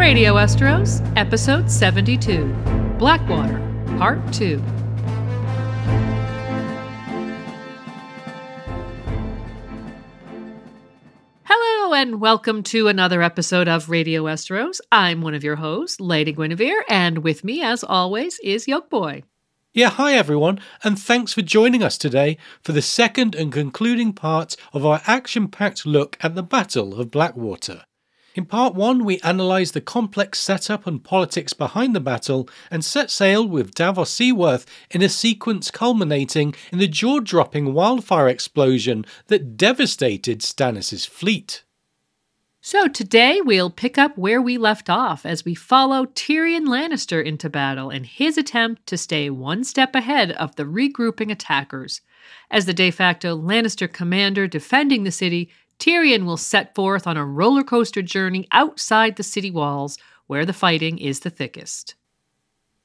Radio Westeros, Episode 72, Blackwater, Part 2. Hello and welcome to another episode of Radio Westeros. I'm one of your hosts, Lady Guinevere, and with me, as always, is Yolkboy. Yeah, hi everyone, and thanks for joining us today for the second and concluding part of our action-packed look at the Battle of Blackwater. In part 1, we analysed the complex setup and politics behind the battle and set sail with Davos Seaworth in a sequence culminating in the jaw-dropping wildfire explosion that devastated Stannis' fleet. So today we'll pick up where we left off as we follow Tyrion Lannister into battle in his attempt to stay one step ahead of the regrouping attackers. As the de facto Lannister commander defending the city, Tyrion will set forth on a roller coaster journey outside the city walls, where the fighting is the thickest.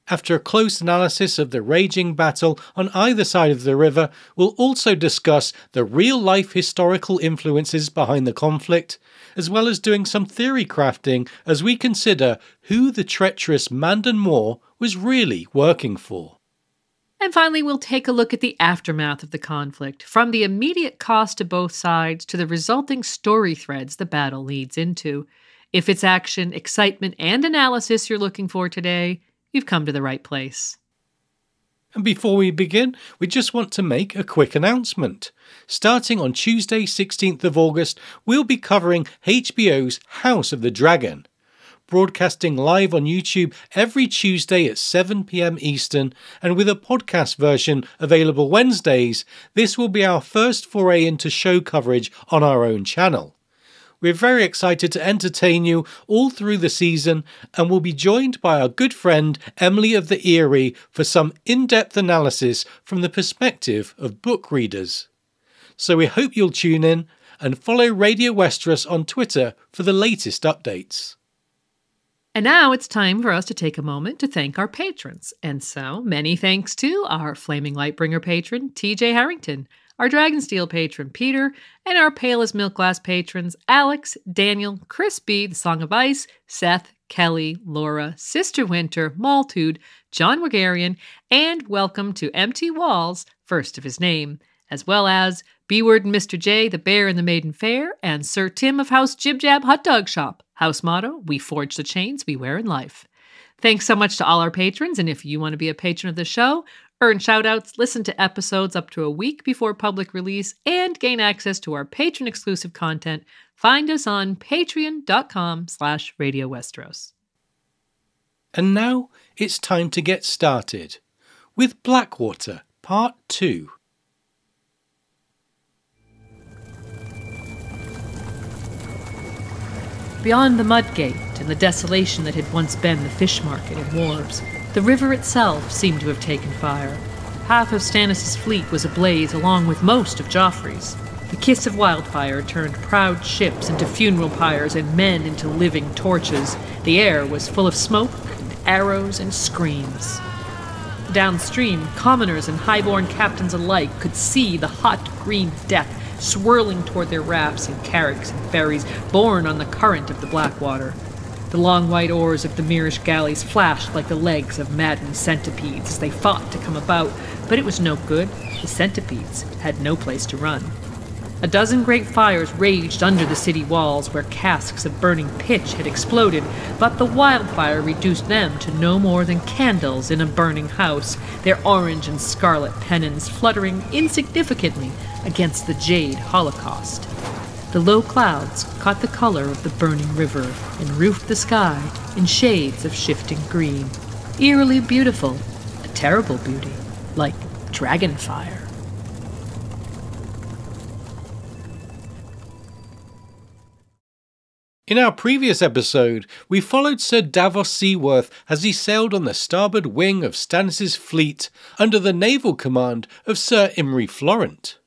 After a close analysis of the raging battle on either side of the river, we'll also discuss the real-life historical influences behind the conflict, as well as doing some theory crafting as we consider who the treacherous Mandon Moore was really working for. And finally, we'll take a look at the aftermath of the conflict, from the immediate cost to both sides to the resulting story threads the battle leads into. If it's action, excitement, and analysis you're looking for today, you've come to the right place. And before we begin, we just want to make a quick announcement. Starting on Tuesday, 16th of August, we'll be covering HBO's House of the Dragon. Broadcasting live on YouTube every Tuesday at 7 p.m. Eastern, and with a podcast version available Wednesdays, this will be our first foray into show coverage on our own channel. We're very excited to entertain you all through the season, and we'll be joined by our good friend Emily of the Eyrie for some in-depth analysis from the perspective of book readers. So we hope you'll tune in and follow Radio Westeros on Twitter for the latest updates. And now it's time for us to take a moment to thank our patrons. And so, many thanks to our Flaming Lightbringer patron, TJ Harrington, our Dragonsteel patron, Peter, and our Pale as Milk Glass patrons, Alex, Daniel, Chris B, The Song of Ice, Seth, Kelly, Laura, Sister Winter, Maltude, John Wagarian, and welcome to Empty Walls, first of his name, as well as B-Word and Mr. J, The Bear and the Maiden Fair, and Sir Tim of House Jib Jab Hot Dog Shop. House motto, we forge the chains we wear in life. Thanks so much to all our patrons, and if you want to be a patron of the show, earn shoutouts, listen to episodes up to a week before public release, and gain access to our patron-exclusive content, find us on patreon.com/Radio Westeros. And now it's time to get started with Blackwater Part 2. Beyond the Mudgate and the desolation that had once been the fish market and wharves, the river itself seemed to have taken fire. Half of Stannis' fleet was ablaze along with most of Joffrey's. The kiss of wildfire turned proud ships into funeral pyres and men into living torches. The air was full of smoke and arrows and screams. Downstream, commoners and highborn captains alike could see the hot green death swirling toward their rafts and carracks and ferries borne on the current of the Blackwater. The long white oars of the Mirish galleys flashed like the legs of maddened centipedes as they fought to come about, but it was no good. The centipedes had no place to run. A dozen great fires raged under the city walls where casks of burning pitch had exploded, but the wildfire reduced them to no more than candles in a burning house, their orange and scarlet pennons fluttering insignificantly against the jade holocaust. The low clouds caught the color of the burning river and roofed the sky in shades of shifting green. Eerily beautiful, a terrible beauty, like dragonfire. In our previous episode, we followed Sir Davos Seaworth as he sailed on the starboard wing of Stannis' fleet under the naval command of Sir Imry Florent.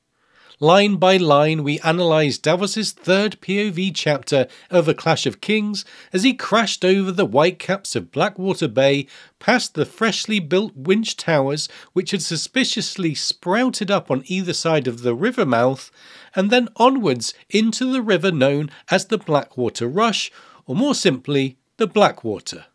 Line by line, we analysed Davos' third POV chapter of A Clash of Kings as he crashed over the whitecaps of Blackwater Bay, past the freshly built winch towers which had suspiciously sprouted up on either side of the river mouth, and then onwards into the river known as the Blackwater Rush, or more simply, the Blackwater.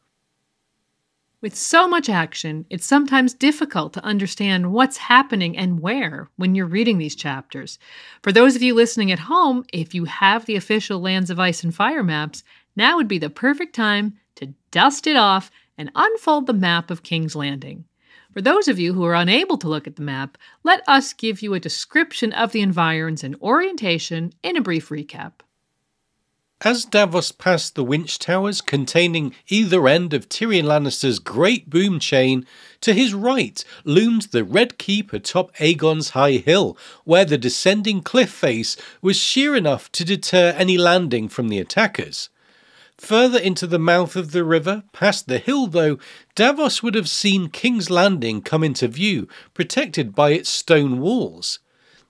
With so much action, it's sometimes difficult to understand what's happening and where when you're reading these chapters. For those of you listening at home, if you have the official Lands of Ice and Fire maps, now would be the perfect time to dust it off and unfold the map of King's Landing. For those of you who are unable to look at the map, let us give you a description of the environs and orientation in a brief recap. As Davos passed the winch towers containing either end of Tyrion Lannister's great boom chain, to his right loomed the Red Keep atop Aegon's High Hill, where the descending cliff face was sheer enough to deter any landing from the attackers. Further into the mouth of the river, past the hill though, Davos would have seen King's Landing come into view, protected by its stone walls.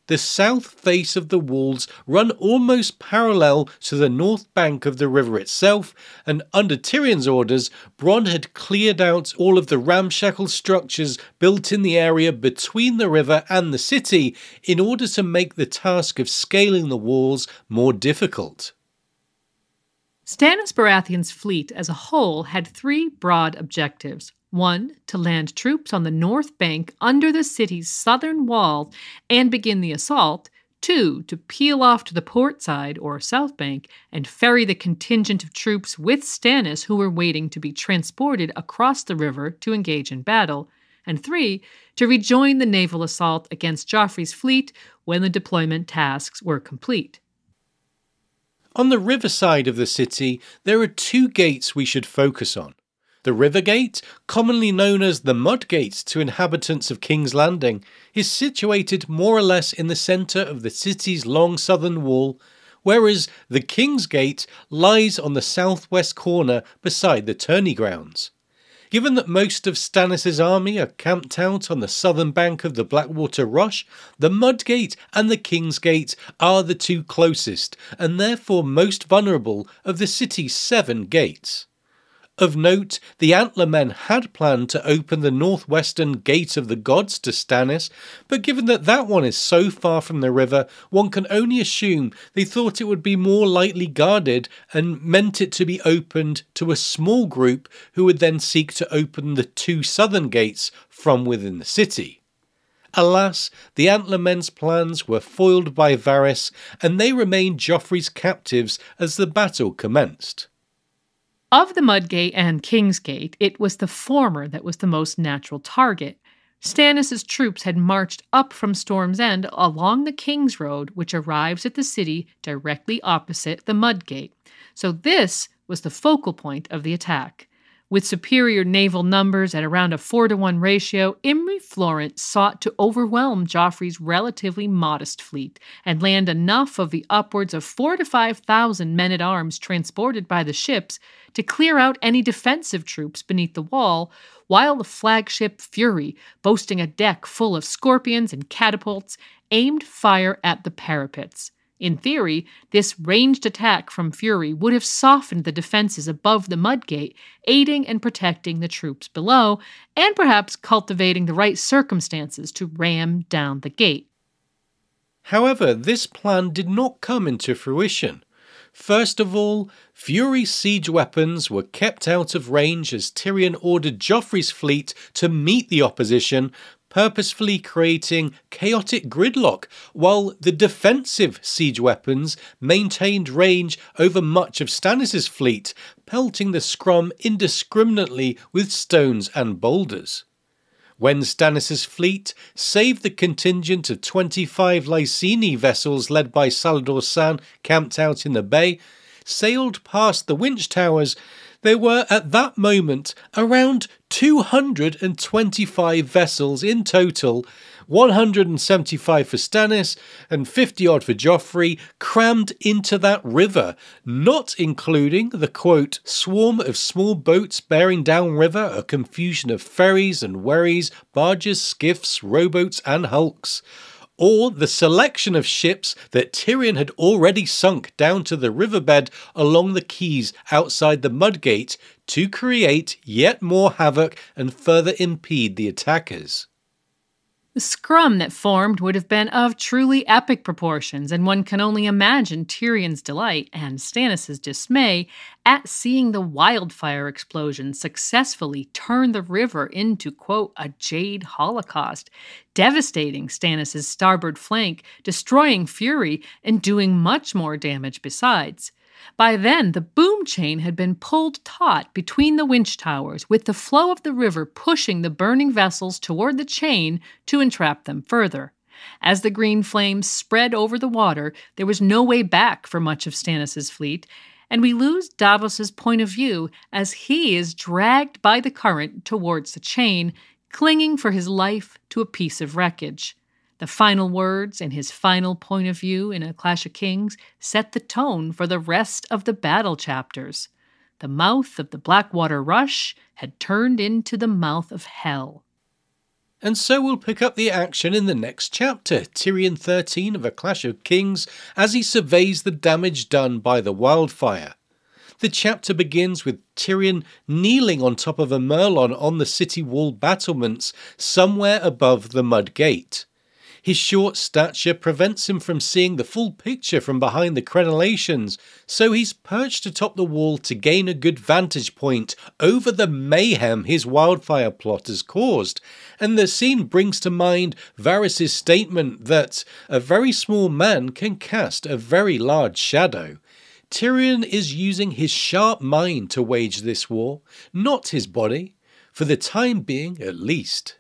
The south face of the walls run almost parallel to the north bank of the river itself, and under Tyrion's orders, Bronn had cleared out all of the ramshackle structures built in the area between the river and the city in order to make the task of scaling the walls more difficult. Stannis Baratheon's fleet as a whole had three broad objectives. 1. To land troops on the north bank under the city's southern wall and begin the assault. 2. To peel off to the port side, or south bank, and ferry the contingent of troops with Stannis who were waiting to be transported across the river to engage in battle. And 3. To rejoin the naval assault against Joffrey's fleet when the deployment tasks were complete. On the riverside of the city, there are two gates we should focus on. The River Gate, commonly known as the Mud Gate to inhabitants of King's Landing, is situated more or less in the centre of the city's long southern wall, whereas the King's Gate lies on the southwest corner beside the tourney grounds. Given that most of Stannis' army are camped out on the southern bank of the Blackwater Rush, the Mud Gate and the King's Gate are the two closest, and therefore most vulnerable of the city's 7 gates. Of note, the Antler men had planned to open the northwestern Gate of the Gods to Stannis, but given that that one is so far from the river, one can only assume they thought it would be more lightly guarded and meant it to be opened to a small group who would then seek to open the 2 southern gates from within the city. Alas, the Antler men's plans were foiled by Varys, and they remained Joffrey's captives as the battle commenced. Of the Mudgate and Kingsgate, it was the former that was the most natural target. Stannis' troops had marched up from Storm's End along the King's Road, which arrives at the city directly opposite the Mudgate. So this was the focal point of the attack. With superior naval numbers at around a 4-to-1 ratio, Imry Florent sought to overwhelm Joffrey's relatively modest fleet and land enough of the upwards of 4,000 to 5,000 men-at-arms transported by the ships to clear out any defensive troops beneath the wall, while the flagship Fury, boasting a deck full of scorpions and catapults, aimed fire at the parapets. In theory, this ranged attack from Fury would have softened the defenses above the Mudgate, aiding and protecting the troops below, and perhaps cultivating the right circumstances to ram down the gate. However, this plan did not come into fruition. First of all, Fury's siege weapons were kept out of range as Tyrion ordered Joffrey's fleet to meet the opposition, purposefully creating chaotic gridlock, while the defensive siege weapons maintained range over much of Stannis' fleet, pelting the scrum indiscriminately with stones and boulders. When Stannis' fleet saved the contingent of 25 Lyseni vessels led by Salladhor Saan camped out in the bay, sailed past the winch towers, there were at that moment around 225 vessels in total, 175 for Stannis and 50-odd for Joffrey, crammed into that river, not including the, quote, swarm of small boats bearing downriver, a confusion of ferries and wherries, barges, skiffs, rowboats and hulks, or the selection of ships that Tyrion had already sunk down to the riverbed along the quays outside the Mudgate to create yet more havoc and further impede the attackers. The scrum that formed would have been of truly epic proportions, and one can only imagine Tyrion's delight and Stannis' dismay at seeing the wildfire explosion successfully turn the river into, quote, a jade holocaust, devastating Stannis' starboard flank, destroying Fury, and doing much more damage besides. By then, the boom chain had been pulled taut between the winch towers, with the flow of the river pushing the burning vessels toward the chain to entrap them further. As the green flames spread over the water, there was no way back for much of Stannis' fleet, and we lose Davos's point of view as he is dragged by the current towards the chain, clinging for his life to a piece of wreckage. The final words and his final point of view in A Clash of Kings set the tone for the rest of the battle chapters. The mouth of the Blackwater rush had turned into the mouth of hell. And so we'll pick up the action in the next chapter, Tyrion 13 of A Clash of Kings, as he surveys the damage done by the wildfire. The chapter begins with Tyrion kneeling on top of a merlon on the city wall battlements somewhere above the mud gate. His short stature prevents him from seeing the full picture from behind the crenellations, so he's perched atop the wall to gain a good vantage point over the mayhem his wildfire plot has caused. And the scene brings to mind Varys' statement that a very small man can cast a very large shadow. Tyrion is using his sharp mind to wage this war, not his body, for the time being at least.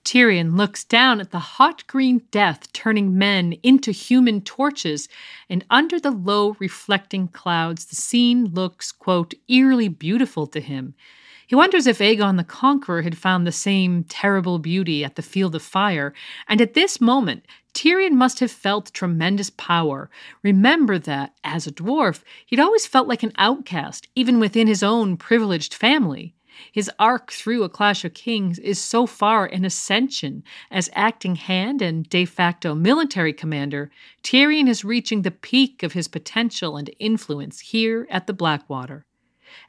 Tyrion looks down at the hot green death turning men into human torches, and under the low reflecting clouds the scene looks, quote, eerily beautiful to him. He wonders if Aegon the Conqueror had found the same terrible beauty at the Field of Fire, and at this moment Tyrion must have felt tremendous power. Remember that, as a dwarf, he'd always felt like an outcast, even within his own privileged family. His arc through A Clash of Kings is so far an ascension. As acting hand and de facto military commander, Tyrion is reaching the peak of his potential and influence here at the Blackwater.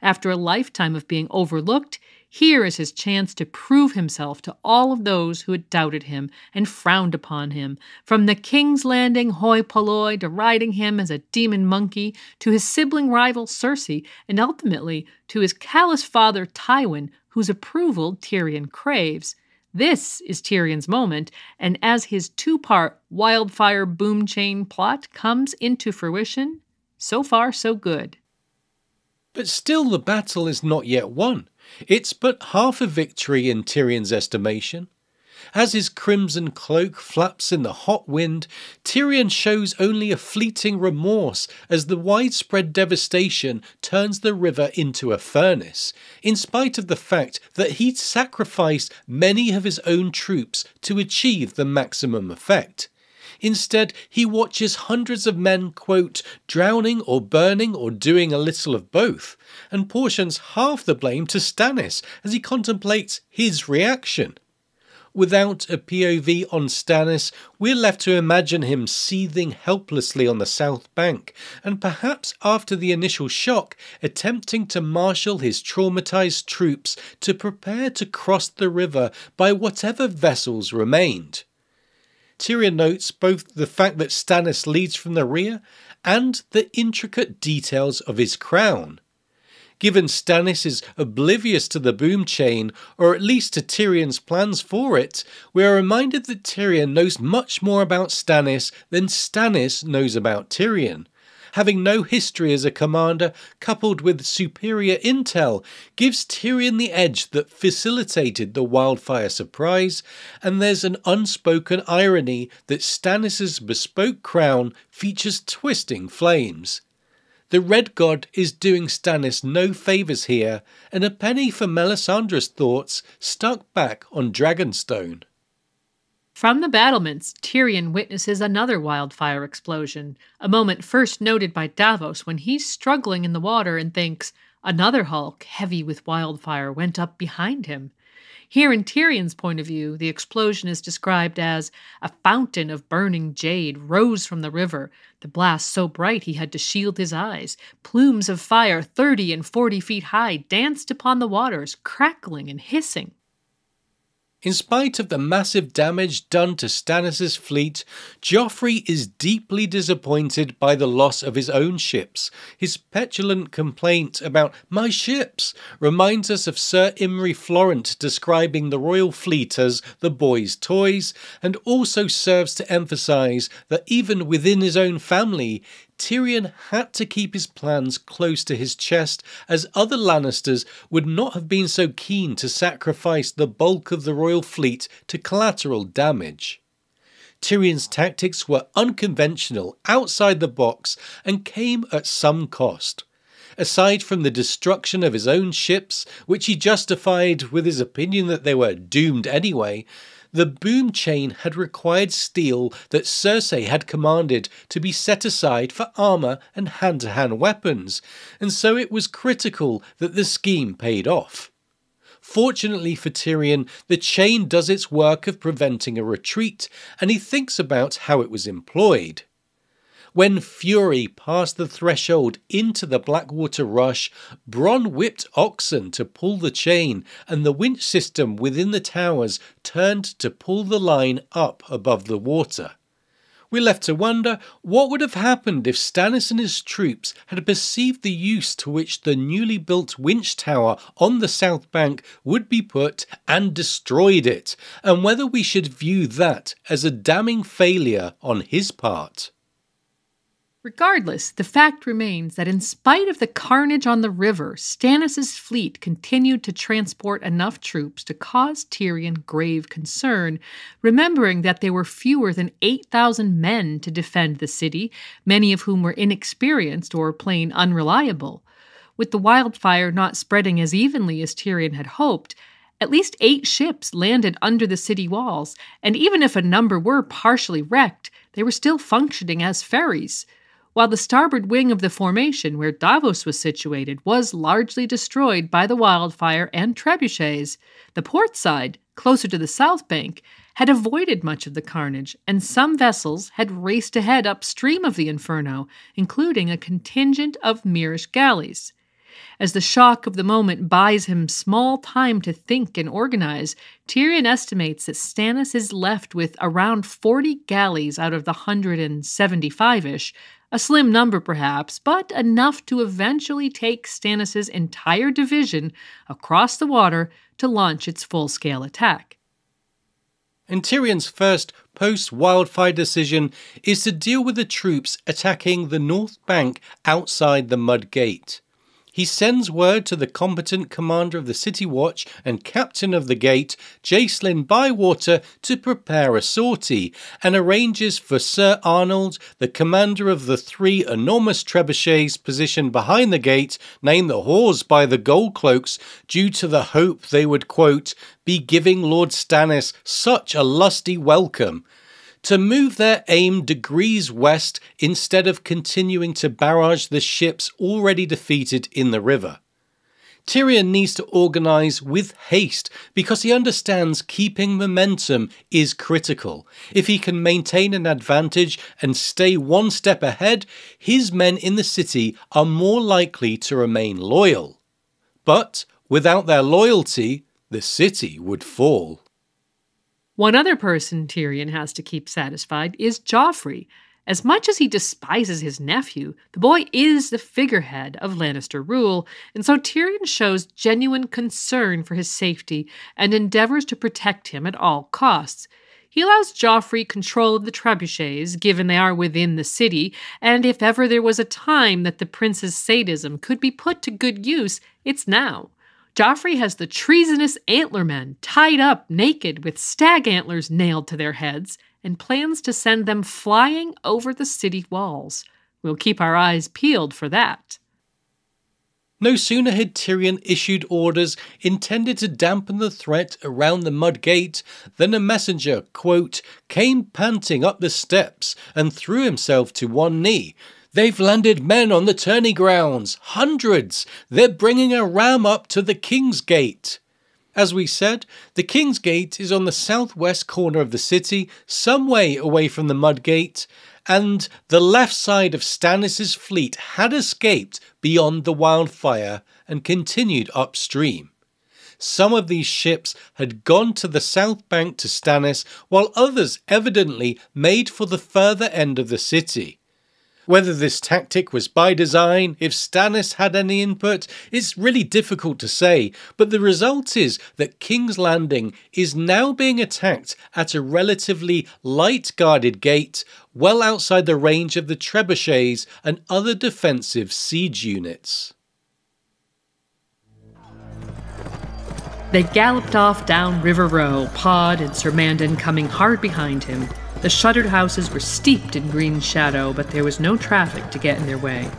After a lifetime of being overlooked, here is his chance to prove himself to all of those who had doubted him and frowned upon him, from the King's Landing hoi polloi deriding him as a demon monkey, to his sibling rival Cersei, and ultimately to his callous father Tywin, whose approval Tyrion craves. This is Tyrion's moment, and as his two-part wildfire boom chain plot comes into fruition, so far so good. But still the battle is not yet won. It's but half a victory in Tyrion's estimation. As his crimson cloak flaps in the hot wind, Tyrion shows only a fleeting remorse as the widespread devastation turns the river into a furnace, in spite of the fact that he'd sacrificed many of his own troops to achieve the maximum effect. Instead, he watches hundreds of men, quote, drowning or burning or doing a little of both, and portions half the blame to Stannis as he contemplates his reaction. Without a POV on Stannis, we're left to imagine him seething helplessly on the south bank, and perhaps after the initial shock, attempting to marshal his traumatized troops to prepare to cross the river by whatever vessels remained. Tyrion notes both the fact that Stannis leads from the rear and the intricate details of his crown. Given Stannis is oblivious to the boom chain, or at least to Tyrion's plans for it, we are reminded that Tyrion knows much more about Stannis than Stannis knows about Tyrion. Having no history as a commander, coupled with superior intel, gives Tyrion the edge that facilitated the wildfire surprise, and there's an unspoken irony that Stannis' bespoke crown features twisting flames. The Red God is doing Stannis no favours here, and a penny for Melisandre's thoughts stuck back on Dragonstone. From the battlements, Tyrion witnesses another wildfire explosion, a moment first noted by Davos when he's struggling in the water and thinks, another hulk, heavy with wildfire, went up behind him. Here in Tyrion's point of view, the explosion is described as a fountain of burning jade rose from the river, the blast so bright he had to shield his eyes. Plumes of fire 30 and 40 feet high danced upon the waters, crackling and hissing. In spite of the massive damage done to Stannis' fleet, Joffrey is deeply disappointed by the loss of his own ships. His petulant complaint about "my ships" reminds us of Sir Imry Florent describing the royal fleet as the boys' toys, and also serves to emphasise that even within his own family, Tyrion had to keep his plans close to his chest, as other Lannisters would not have been so keen to sacrifice the bulk of the royal fleet to collateral damage. Tyrion's tactics were unconventional, outside the box, and came at some cost. Aside from the destruction of his own ships, which he justified with his opinion that they were doomed anyway, the boom chain had required steel that Cersei had commanded to be set aside for armour and hand-to-hand weapons, and so it was critical that the scheme paid off. Fortunately for Tyrion, the chain does its work of preventing a retreat, and he thinks about how it was employed. When fury passed the threshold into the Blackwater rush, Bronn whipped oxen to pull the chain, and the winch system within the towers turned to pull the line up above the water. We're left to wonder what would have happened if Stannis and his troops had perceived the use to which the newly built winch tower on the south bank would be put and destroyed it, and whether we should view that as a damning failure on his part. Regardless, the fact remains that in spite of the carnage on the river, Stannis' fleet continued to transport enough troops to cause Tyrion grave concern, remembering that there were fewer than 8,000 men to defend the city, many of whom were inexperienced or plain unreliable. With the wildfire not spreading as evenly as Tyrion had hoped, at least 8 ships landed under the city walls, and even if a number were partially wrecked, they were still functioning as ferries. While the starboard wing of the formation, where Davos was situated, was largely destroyed by the wildfire and trebuchets, the port side, closer to the south bank, had avoided much of the carnage, and some vessels had raced ahead upstream of the inferno, including a contingent of Myrish galleys. As the shock of the moment buys him small time to think and organize, Tyrion estimates that Stannis is left with around 40 galleys out of the 175-ish, a slim number perhaps, but enough to eventually take Stannis' entire division across the water to launch its full-scale attack. And Tyrion's first post-wildfire decision is to deal with the troops attacking the north bank outside the Mud Gate. He sends word to the competent commander of the City Watch and captain of the gate, Jacelyn Bywater, to prepare a sortie, and arranges for Sir Arnold, the commander of the 3 enormous trebuchets positioned behind the gate, named the Whores by the Gold Cloaks, due to the hope they would, quote, be giving Lord Stannis such a lusty welcome, to move their aim degrees west instead of continuing to barrage the ships already defeated in the river. Tyrion needs to organise with haste because he understands keeping momentum is critical. If he can maintain an advantage and stay one step ahead, his men in the city are more likely to remain loyal. But without their loyalty, the city would fall. One other person Tyrion has to keep satisfied is Joffrey. As much as he despises his nephew, the boy is the figurehead of Lannister rule, and so Tyrion shows genuine concern for his safety and endeavors to protect him at all costs. He allows Joffrey control of the trebuchets, given they are within the city, and if ever there was a time that the prince's sadism could be put to good use, it's now. Joffrey has the treasonous antlermen tied up naked with stag antlers nailed to their heads and plans to send them flying over the city walls. We'll keep our eyes peeled for that. No sooner had Tyrion issued orders intended to dampen the threat around the Mud Gate than a messenger, quote, came panting up the steps and threw himself to one knee. They've landed men on the tourney grounds, hundreds. They're bringing a ram up to the King's Gate. As we said, the King's Gate is on the southwest corner of the city, some way away from the Mud Gate, and the left side of Stannis' fleet had escaped beyond the wildfire and continued upstream. Some of these ships had gone to the south bank to Stannis, while others evidently made for the further end of the city. Whether this tactic was by design, if Stannis had any input, it's really difficult to say, but the result is that King's Landing is now being attacked at a relatively light-guarded gate, well outside the range of the trebuchets and other defensive siege units. They galloped off down River Row, Pod and Sir Mandon coming hard behind him. The shuttered houses were steeped in green shadow, but there was no traffic to get in their way.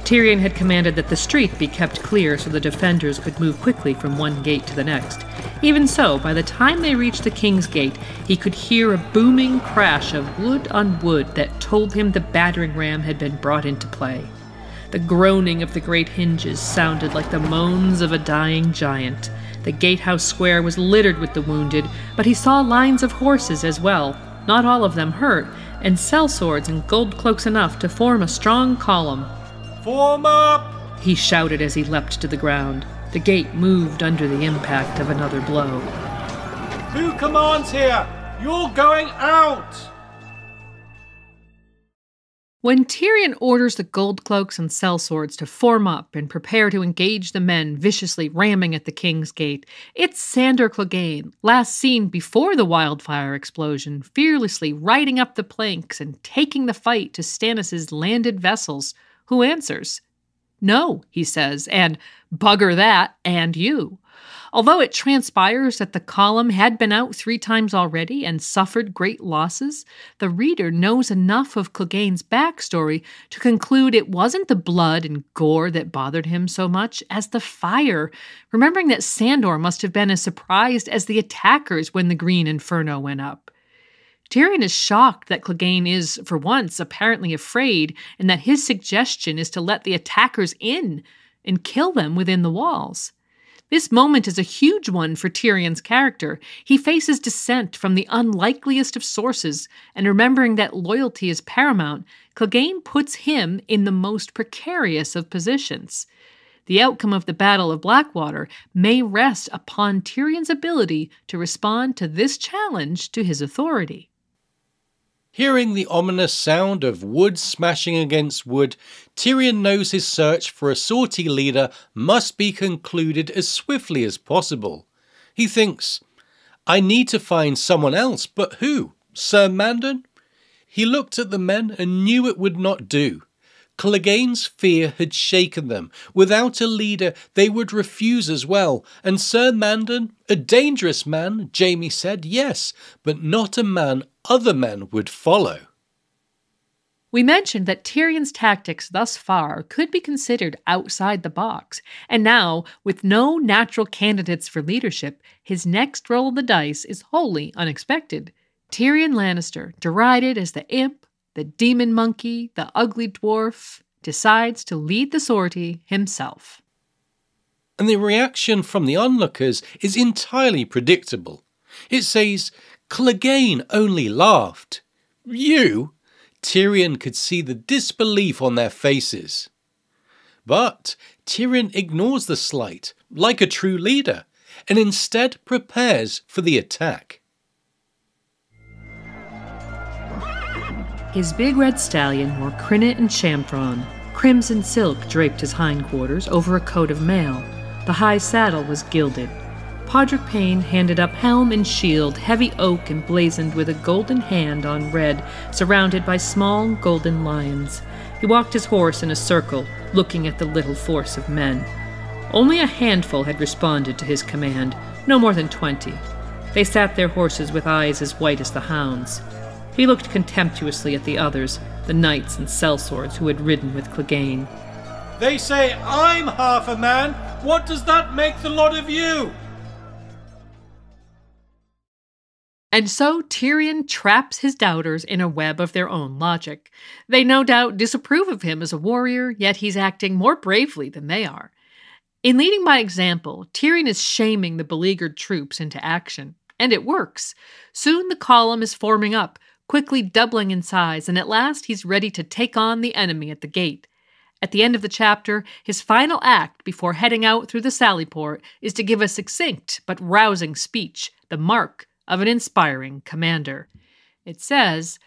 Tyrion had commanded that the street be kept clear so the defenders could move quickly from one gate to the next. Even so, by the time they reached the King's Gate, he could hear a booming crash of wood on wood that told him the battering ram had been brought into play. The groaning of the great hinges sounded like the moans of a dying giant. The gatehouse square was littered with the wounded, but he saw lines of horses as well, not all of them hurt, and sellswords and gold cloaks enough to form a strong column. "Form up!" he shouted as he leapt to the ground. The gate moved under the impact of another blow. "Who commands here? You're going out!" When Tyrion orders the gold cloaks and sellswords to form up and prepare to engage the men viciously ramming at the King's Gate, it's Sandor Clegane, last seen before the wildfire explosion, fearlessly riding up the planks and taking the fight to Stannis' landed vessels, who answers. "No," he says, and "Bugger that, and you." Although it transpires that the column had been out 3 times already and suffered great losses, the reader knows enough of Clegane's backstory to conclude it wasn't the blood and gore that bothered him so much as the fire, remembering that Sandor must have been as surprised as the attackers when the Green Inferno went up. Tyrion is shocked that Clegane is, for once, apparently afraid, and that his suggestion is to let the attackers in and kill them within the walls. This moment is a huge one for Tyrion's character. He faces dissent from the unlikeliest of sources, and remembering that loyalty is paramount, Clegane puts him in the most precarious of positions. The outcome of the Battle of Blackwater may rest upon Tyrion's ability to respond to this challenge to his authority. Hearing the ominous sound of wood smashing against wood, Tyrion knows his search for a sortie leader must be concluded as swiftly as possible. He thinks, "I need to find someone else, but who? Sir Mandon?" He looked at the men and knew it would not do. Clegane's fear had shaken them. Without a leader, they would refuse as well. And Ser Mandon, a dangerous man, Jaime said, yes, but not a man other men would follow. We mentioned that Tyrion's tactics thus far could be considered outside the box, and now, with no natural candidates for leadership, his next roll of the dice is wholly unexpected. Tyrion Lannister, derided as the imp, the demon monkey, the ugly dwarf, decides to lead the sortie himself. And the reaction from the onlookers is entirely predictable. It says, "Clegane only laughed." You? Tyrion could see the disbelief on their faces. But Tyrion ignores the slight, like a true leader, and instead prepares for the attack. His big red stallion wore crinnet and chamfron. Crimson silk draped his hindquarters over a coat of mail. The high saddle was gilded. Podrick Payne handed up helm and shield, heavy oak emblazoned with a golden hand on red, surrounded by small golden lions. He walked his horse in a circle, looking at the little force of men. Only a handful had responded to his command, no more than 20. They sat their horses with eyes as white as the hounds. He looked contemptuously at the others, the knights and sellswords who had ridden with Clegane. "They say I'm half a man. What does that make the lot of you?" And so Tyrion traps his doubters in a web of their own logic. They no doubt disapprove of him as a warrior, yet he's acting more bravely than they are. In leading by example, Tyrion is shaming the beleaguered troops into action. And it works. Soon the column is forming up, quickly doubling in size, and at last he's ready to take on the enemy at the gate. At the end of the chapter, his final act before heading out through the Sallyport is to give a succinct but rousing speech, the mark of an inspiring commander. It says,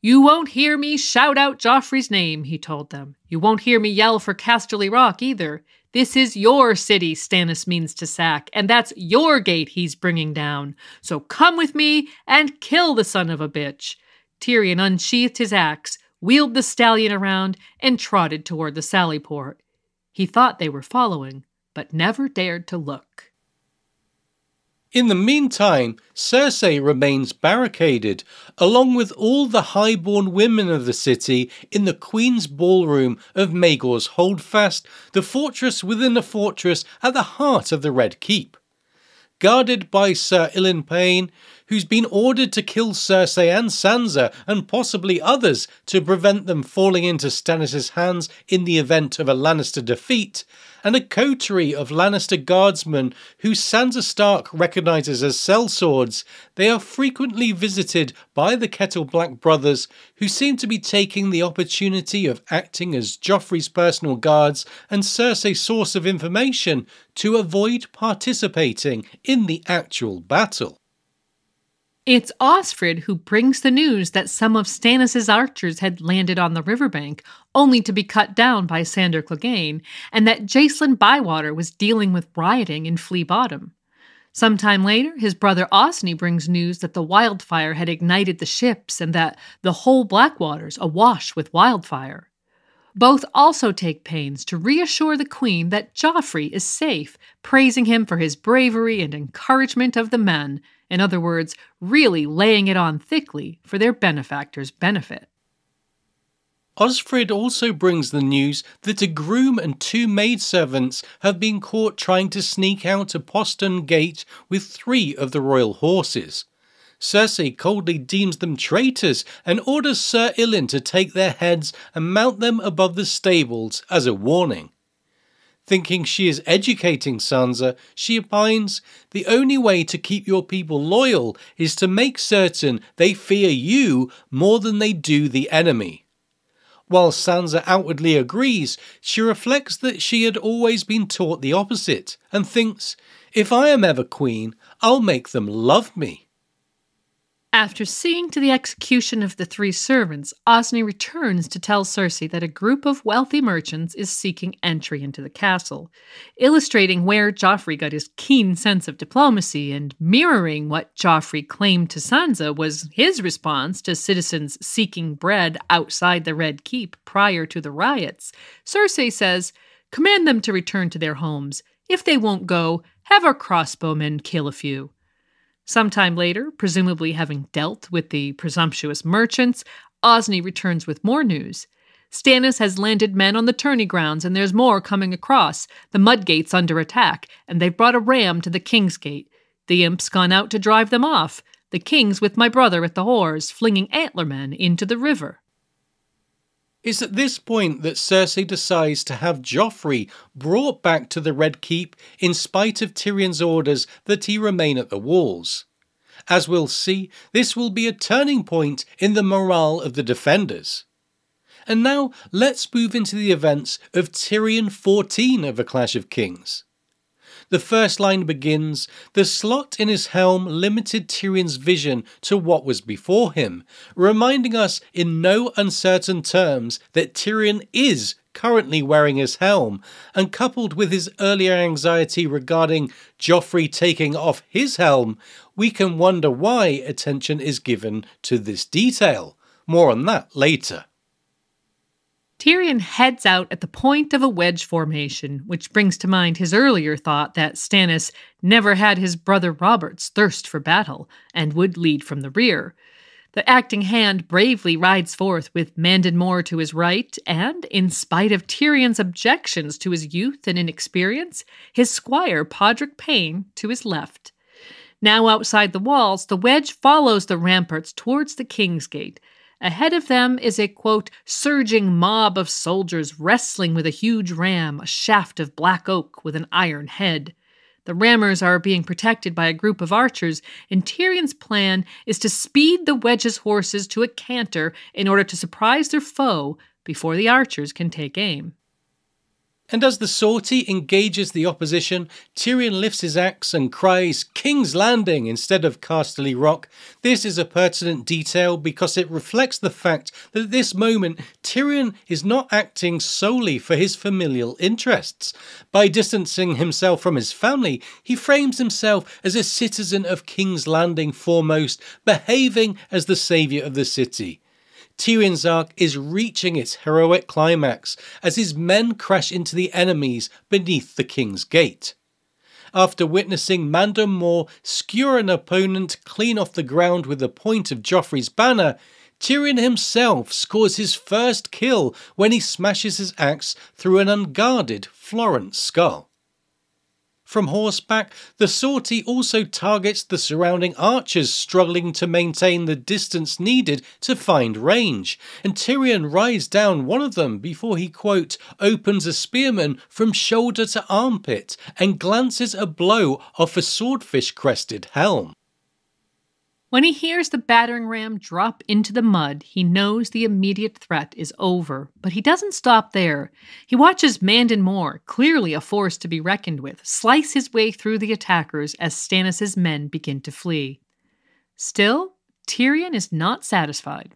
"You won't hear me shout out Joffrey's name," he told them. "You won't hear me yell for Casterly Rock either. This is your city Stannis means to sack, and that's your gate he's bringing down. So come with me and kill the son of a bitch." Tyrion unsheathed his axe, wheeled the stallion around, and trotted toward the Sallyport. He thought they were following, but never dared to look. In the meantime, Cersei remains barricaded, along with all the highborn women of the city, in the Queen's ballroom of Maegor's Holdfast, the fortress within a fortress at the heart of the Red Keep. Guarded by Sir Ilyn Payne, who's been ordered to kill Cersei and Sansa and possibly others to prevent them falling into Stannis' hands in the event of a Lannister defeat, and a coterie of Lannister guardsmen who Sansa Stark recognises as sellswords, they are frequently visited by the Kettleblack brothers, who seem to be taking the opportunity of acting as Joffrey's personal guards and Cersei's source of information to avoid participating in the actual battle. It's Osfrid who brings the news that some of Stannis' archers had landed on the riverbank, only to be cut down by Sandor Clegane, and that Jacelyn Bywater was dealing with rioting in Flea Bottom. Sometime later, his brother Osney brings news that the wildfire had ignited the ships and that the whole Blackwater's awash with wildfire. Both also take pains to reassure the Queen that Joffrey is safe, praising him for his bravery and encouragement of the men. In other words, really laying it on thickly for their benefactor's benefit. Osfrid also brings the news that a groom and 2 maidservants have been caught trying to sneak out a postern gate with 3 of the royal horses. Cersei coldly deems them traitors and orders Sir Ilyn to take their heads and mount them above the stables as a warning. Thinking she is educating Sansa, she opines, "The only way to keep your people loyal is to make certain they fear you more than they do the enemy." While Sansa outwardly agrees, she reflects that she had always been taught the opposite, and thinks, "If I am ever queen, I'll make them love me." After seeing to the execution of the 3 servants, Osney returns to tell Cersei that a group of wealthy merchants is seeking entry into the castle, illustrating where Joffrey got his keen sense of diplomacy and mirroring what Joffrey claimed to Sansa was his response to citizens seeking bread outside the Red Keep prior to the riots. Cersei says, "Command them to return to their homes. If they won't go, have our crossbowmen kill a few." Sometime later, presumably having dealt with the presumptuous merchants, Osney returns with more news. Stannis has landed men on the tourney grounds, and there's more coming across. The Mudgate's under attack, and they've brought a ram to the King's Gate. The imp's gone out to drive them off. The King's with my brother at the oars, flinging antlermen into the river. It's at this point that Cersei decides to have Joffrey brought back to the Red Keep in spite of Tyrion's orders that he remain at the walls. As we'll see, this will be a turning point in the morale of the defenders. And now let's move into the events of Tyrion 14 of A Clash of Kings. The first line begins, "The slot in his helm limited Tyrion's vision to what was before him," reminding us in no uncertain terms that Tyrion is currently wearing his helm, and coupled with his earlier anxiety regarding Joffrey taking off his helm, we can wonder why attention is given to this detail. More on that later. Tyrion heads out at the point of a wedge formation, which brings to mind his earlier thought that Stannis never had his brother Robert's thirst for battle and would lead from the rear. The acting hand bravely rides forth with Mandon Moore to his right, and, in spite of Tyrion's objections to his youth and inexperience, his squire Podrick Payne to his left. Now outside the walls, the wedge follows the ramparts towards the King's Gate. Ahead of them is a, quote, surging mob of soldiers wrestling with a huge ram, a shaft of black oak with an iron head. The rammers are being protected by a group of archers, and Tyrion's plan is to speed the wedge's horses to a canter in order to surprise their foe, before the archers can take aim. And as the sortie engages the opposition, Tyrion lifts his axe and cries, "King's Landing," instead of Casterly Rock. This is a pertinent detail because it reflects the fact that at this moment, Tyrion is not acting solely for his familial interests. By distancing himself from his family, he frames himself as a citizen of King's Landing foremost, behaving as the saviour of the city. Tyrion's arc is reaching its heroic climax as his men crash into the enemies beneath the King's Gate. After witnessing Mandor Moore skewer an opponent clean off the ground with the point of Joffrey's banner, Tyrion himself scores his first kill when he smashes his axe through an unguarded Florent skull. From horseback, the sortie also targets the surrounding archers struggling to maintain the distance needed to find range, and Tyrion rides down one of them before he, quote, opens a spearman from shoulder to armpit and glances a blow off a swordfish-crested helm. When he hears the battering ram drop into the mud, he knows the immediate threat is over. But he doesn't stop there. He watches Mandon Moore, clearly a force to be reckoned with, slice his way through the attackers as Stannis' men begin to flee. Still, Tyrion is not satisfied.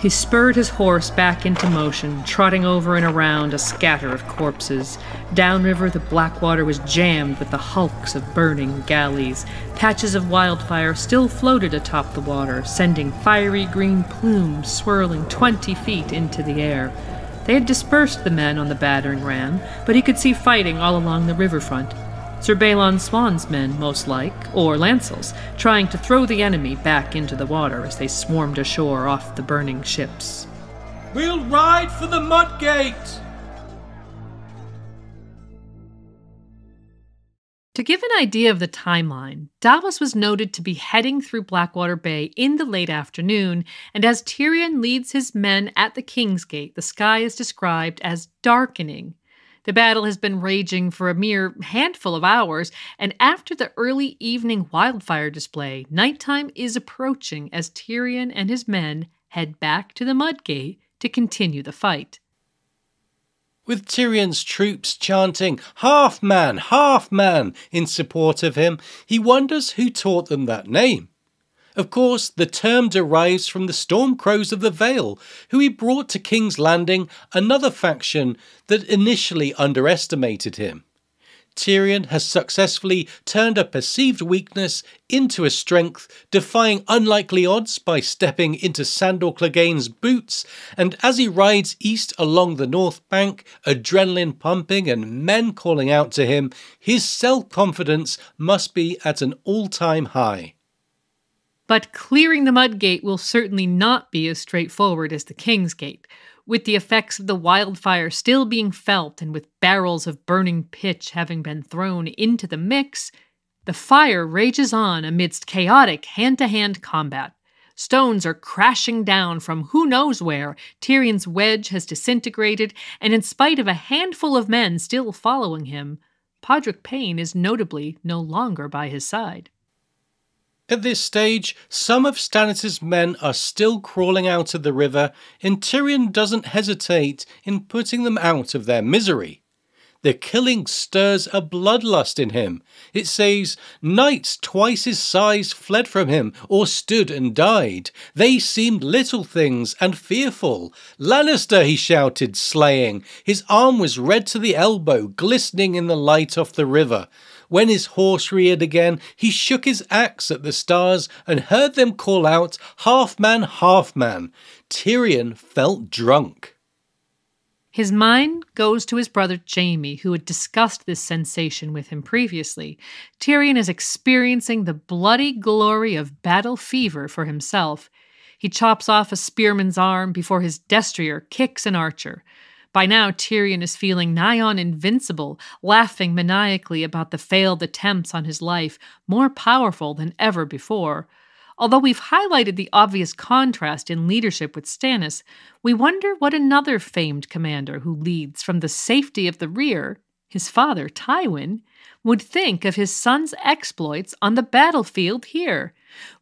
He spurred his horse back into motion, trotting over and around a scatter of corpses. Downriver, the Blackwater was jammed with the hulks of burning galleys. Patches of wildfire still floated atop the water, sending fiery green plumes swirling 20 feet into the air. They had dispersed the men on the battering ram, but he could see fighting all along the riverfront. Sir Balon Swan's men, most like, or Lancel's, trying to throw the enemy back into the water as they swarmed ashore off the burning ships. "We'll ride for the Mudgate!" To give an idea of the timeline, Davos was noted to be heading through Blackwater Bay in the late afternoon, and as Tyrion leads his men at the King's Gate, the sky is described as darkening. The battle has been raging for a mere handful of hours, and after the early evening wildfire display, nighttime is approaching as Tyrion and his men head back to the Mudgate to continue the fight. With Tyrion's troops chanting, half man," in support of him, he wonders who taught them that name. Of course, the term derives from the Stormcrows of the Vale, who he brought to King's Landing, another faction that initially underestimated him. Tyrion has successfully turned a perceived weakness into a strength, defying unlikely odds by stepping into Sandor Clegane's boots, and as he rides east along the North Bank, adrenaline pumping and men calling out to him, his self-confidence must be at an all-time high. But clearing the Mudgate will certainly not be as straightforward as the King's Gate. With the effects of the wildfire still being felt and with barrels of burning pitch having been thrown into the mix, the fire rages on amidst chaotic hand-to-hand combat. Stones are crashing down from who knows where, Tyrion's wedge has disintegrated, and in spite of a handful of men still following him, Podrick Payne is notably no longer by his side. At this stage, some of Stannis' men are still crawling out of the river, and Tyrion doesn't hesitate in putting them out of their misery. The killing stirs a bloodlust in him. It says, "Knights twice his size fled from him, or stood and died. They seemed little things and fearful. Lannister," he shouted, slaying. His arm was red to the elbow, glistening in the light off the river. When his horse reared again, he shook his axe at the stars and heard them call out, half man, half man." Tyrion felt drunk. His mind goes to his brother Jaime, who had discussed this sensation with him previously. Tyrion is experiencing the bloody glory of battle fever for himself. He chops off a spearman's arm before his destrier kicks an archer. By now, Tyrion is feeling nigh on invincible, laughing maniacally about the failed attempts on his life, more powerful than ever before. Although we've highlighted the obvious contrast in leadership with Stannis, we wonder what another famed commander who leads from the safety of the rear his father, Tywin, would think of his son's exploits on the battlefield here.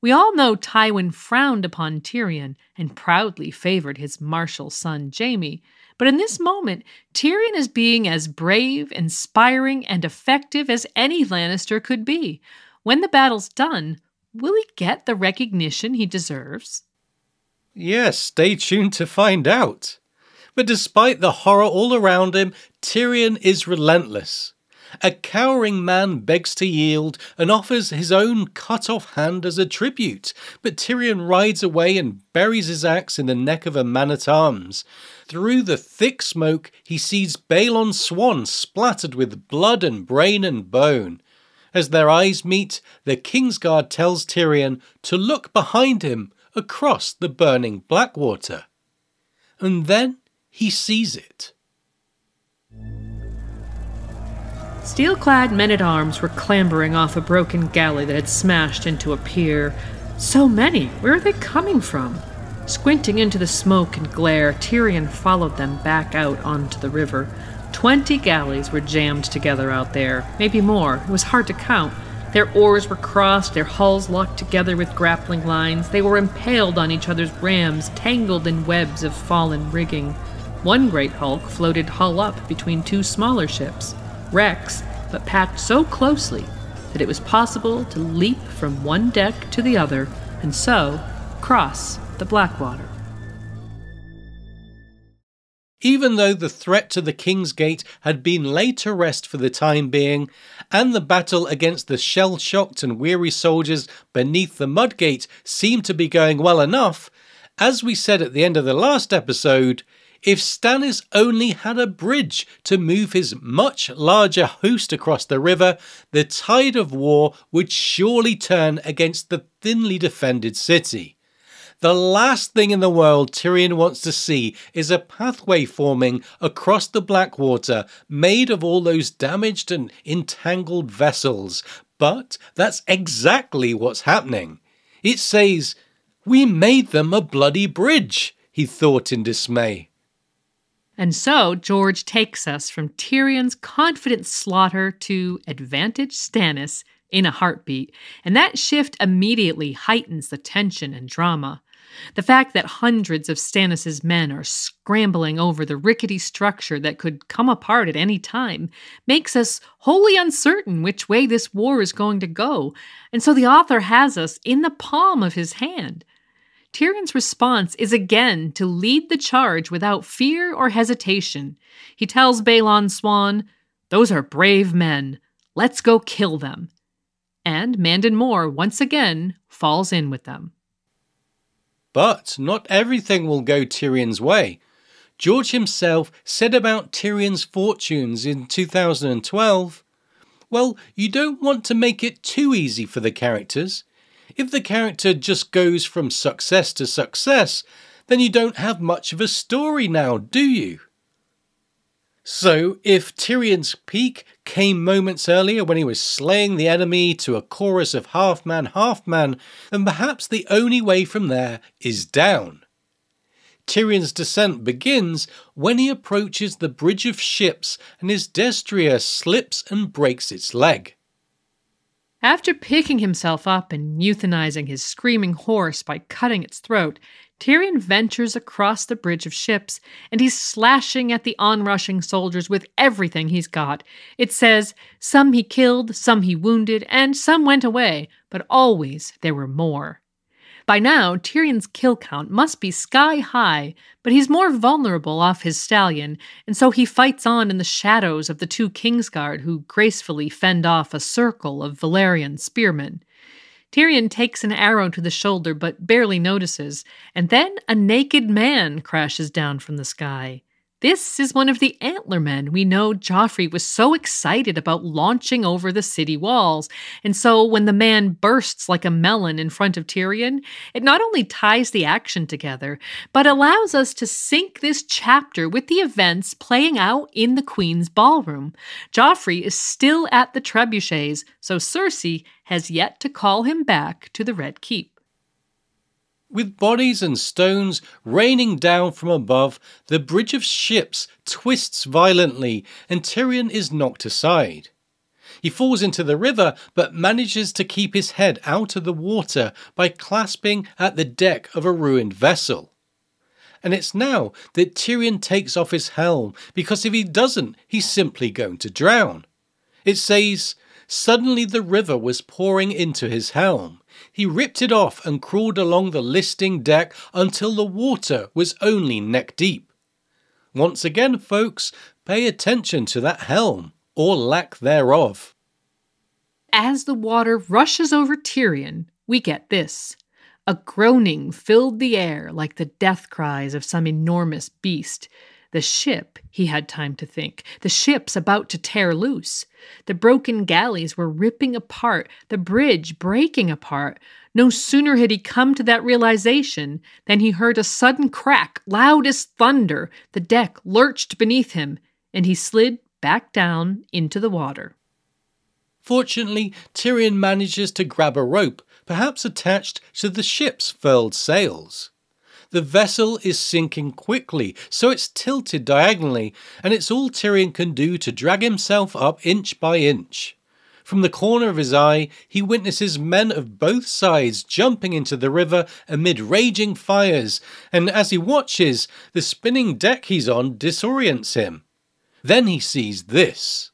We all know Tywin frowned upon Tyrion and proudly favored his martial son Jaime. But in this moment, Tyrion is being as brave, inspiring, and effective as any Lannister could be. When the battle's done, will he get the recognition he deserves? Yes, stay tuned to find out. But despite the horror all around him, Tyrion is relentless. A cowering man begs to yield and offers his own cut-off hand as a tribute, but Tyrion rides away and buries his axe in the neck of a man-at-arms. Through the thick smoke, he sees Balon's swan splattered with blood and brain and bone. As their eyes meet, the Kingsguard tells Tyrion to look behind him across the burning Blackwater. And then he sees it. Steel-clad men-at-arms were clambering off a broken galley that had smashed into a pier. So many! Where are they coming from? Squinting into the smoke and glare, Tyrion followed them back out onto the river. 20 galleys were jammed together out there, maybe more. It was hard to count. Their oars were crossed, their hulls locked together with grappling lines. They were impaled on each other's rams, tangled in webs of fallen rigging. One great hulk floated hull up between two smaller ships. Wrecks, but packed so closely that it was possible to leap from one deck to the other and so cross the Blackwater. Even though the threat to the King's Gate had been laid to rest for the time being, and the battle against the shell-shocked and weary soldiers beneath the Mudgate seemed to be going well enough, as we said at the end of the last episode, if Stannis only had a bridge to move his much larger host across the river, the tide of war would surely turn against the thinly defended city. The last thing in the world Tyrion wants to see is a pathway forming across the Blackwater made of all those damaged and entangled vessels. But that's exactly what's happening. It says, "We made them a bloody bridge," he thought in dismay. And so George takes us from Tyrion's confident slaughter to advantage Stannis in a heartbeat, and that shift immediately heightens the tension and drama. The fact that hundreds of Stannis' men are scrambling over the rickety structure that could come apart at any time makes us wholly uncertain which way this war is going to go, and so the author has us in the palm of his hand. Tyrion's response is again to lead the charge without fear or hesitation. He tells Balon's swan, "Those are brave men. Let's go kill them." And Mandon Moore once again falls in with them. But not everything will go Tyrion's way. George himself said about Tyrion's fortunes in 2012, "Well, you don't want to make it too easy for the characters. If the character just goes from success to success, then you don't have much of a story now, do you?" So, if Tyrion's peak came moments earlier when he was slaying the enemy to a chorus of half-man, then perhaps the only way from there is down. Tyrion's descent begins when he approaches the bridge of ships and his destrier slips and breaks its leg. After picking himself up and euthanizing his screaming horse by cutting its throat, Tyrion ventures across the bridge of ships, and he's slashing at the onrushing soldiers with everything he's got. It says, some he killed, some he wounded, and some went away, but always there were more. By now, Tyrion's kill count must be sky high, but he's more vulnerable off his stallion, and so he fights on in the shadows of the two Kingsguard who gracefully fend off a circle of Valyrian spearmen. Tyrion takes an arrow to the shoulder but barely notices, and then a naked man crashes down from the sky. This is one of the Antlermen we know Joffrey was so excited about launching over the city walls, and so when the man bursts like a melon in front of Tyrion, it not only ties the action together, but allows us to sync this chapter with the events playing out in the Queen's ballroom. Joffrey is still at the trebuchets, so Cersei has yet to call him back to the Red Keep. With bodies and stones raining down from above, the bridge of ships twists violently and Tyrion is knocked aside. He falls into the river but manages to keep his head out of the water by clasping at the deck of a ruined vessel. And it's now that Tyrion takes off his helm, because if he doesn't, he's simply going to drown. It says, "Suddenly the river was pouring into his helm. He ripped it off and crawled along the listing deck until the water was only neck deep." Once again, folks, pay attention to that helm, or lack thereof. As the water rushes over Tyrion, we get this. A groaning filled the air like the death cries of some enormous beast. The ship, he had time to think, the ship's about to tear loose. The broken galleys were ripping apart, the bridge breaking apart. No sooner had he come to that realization than he heard a sudden crack, loud as thunder. The deck lurched beneath him, and he slid back down into the water. Fortunately, Tyrion manages to grab a rope, perhaps attached to the ship's furled sails. The vessel is sinking quickly, so it's tilted diagonally, and it's all Tyrion can do to drag himself up inch by inch. From the corner of his eye, he witnesses men of both sides jumping into the river amid raging fires, and as he watches, the spinning deck he's on disorients him. Then he sees this.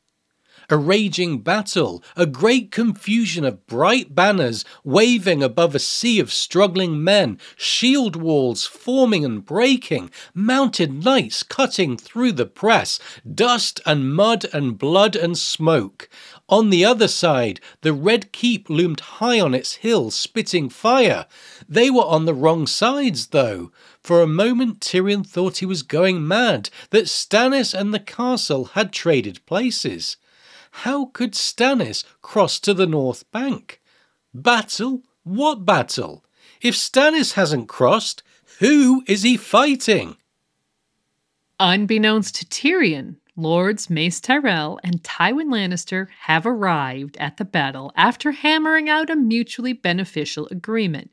A raging battle, a great confusion of bright banners waving above a sea of struggling men, shield walls forming and breaking, mounted knights cutting through the press, dust and mud and blood and smoke. On the other side, the Red Keep loomed high on its hill, spitting fire. They were on the wrong sides, though. For a moment Tyrion thought he was going mad, that Stannis and the castle had traded places. How could Stannis cross to the north bank? Battle? What battle? If Stannis hasn't crossed, who is he fighting? Unbeknownst to Tyrion, Lords Mace Tyrell and Tywin Lannister have arrived at the battle after hammering out a mutually beneficial agreement.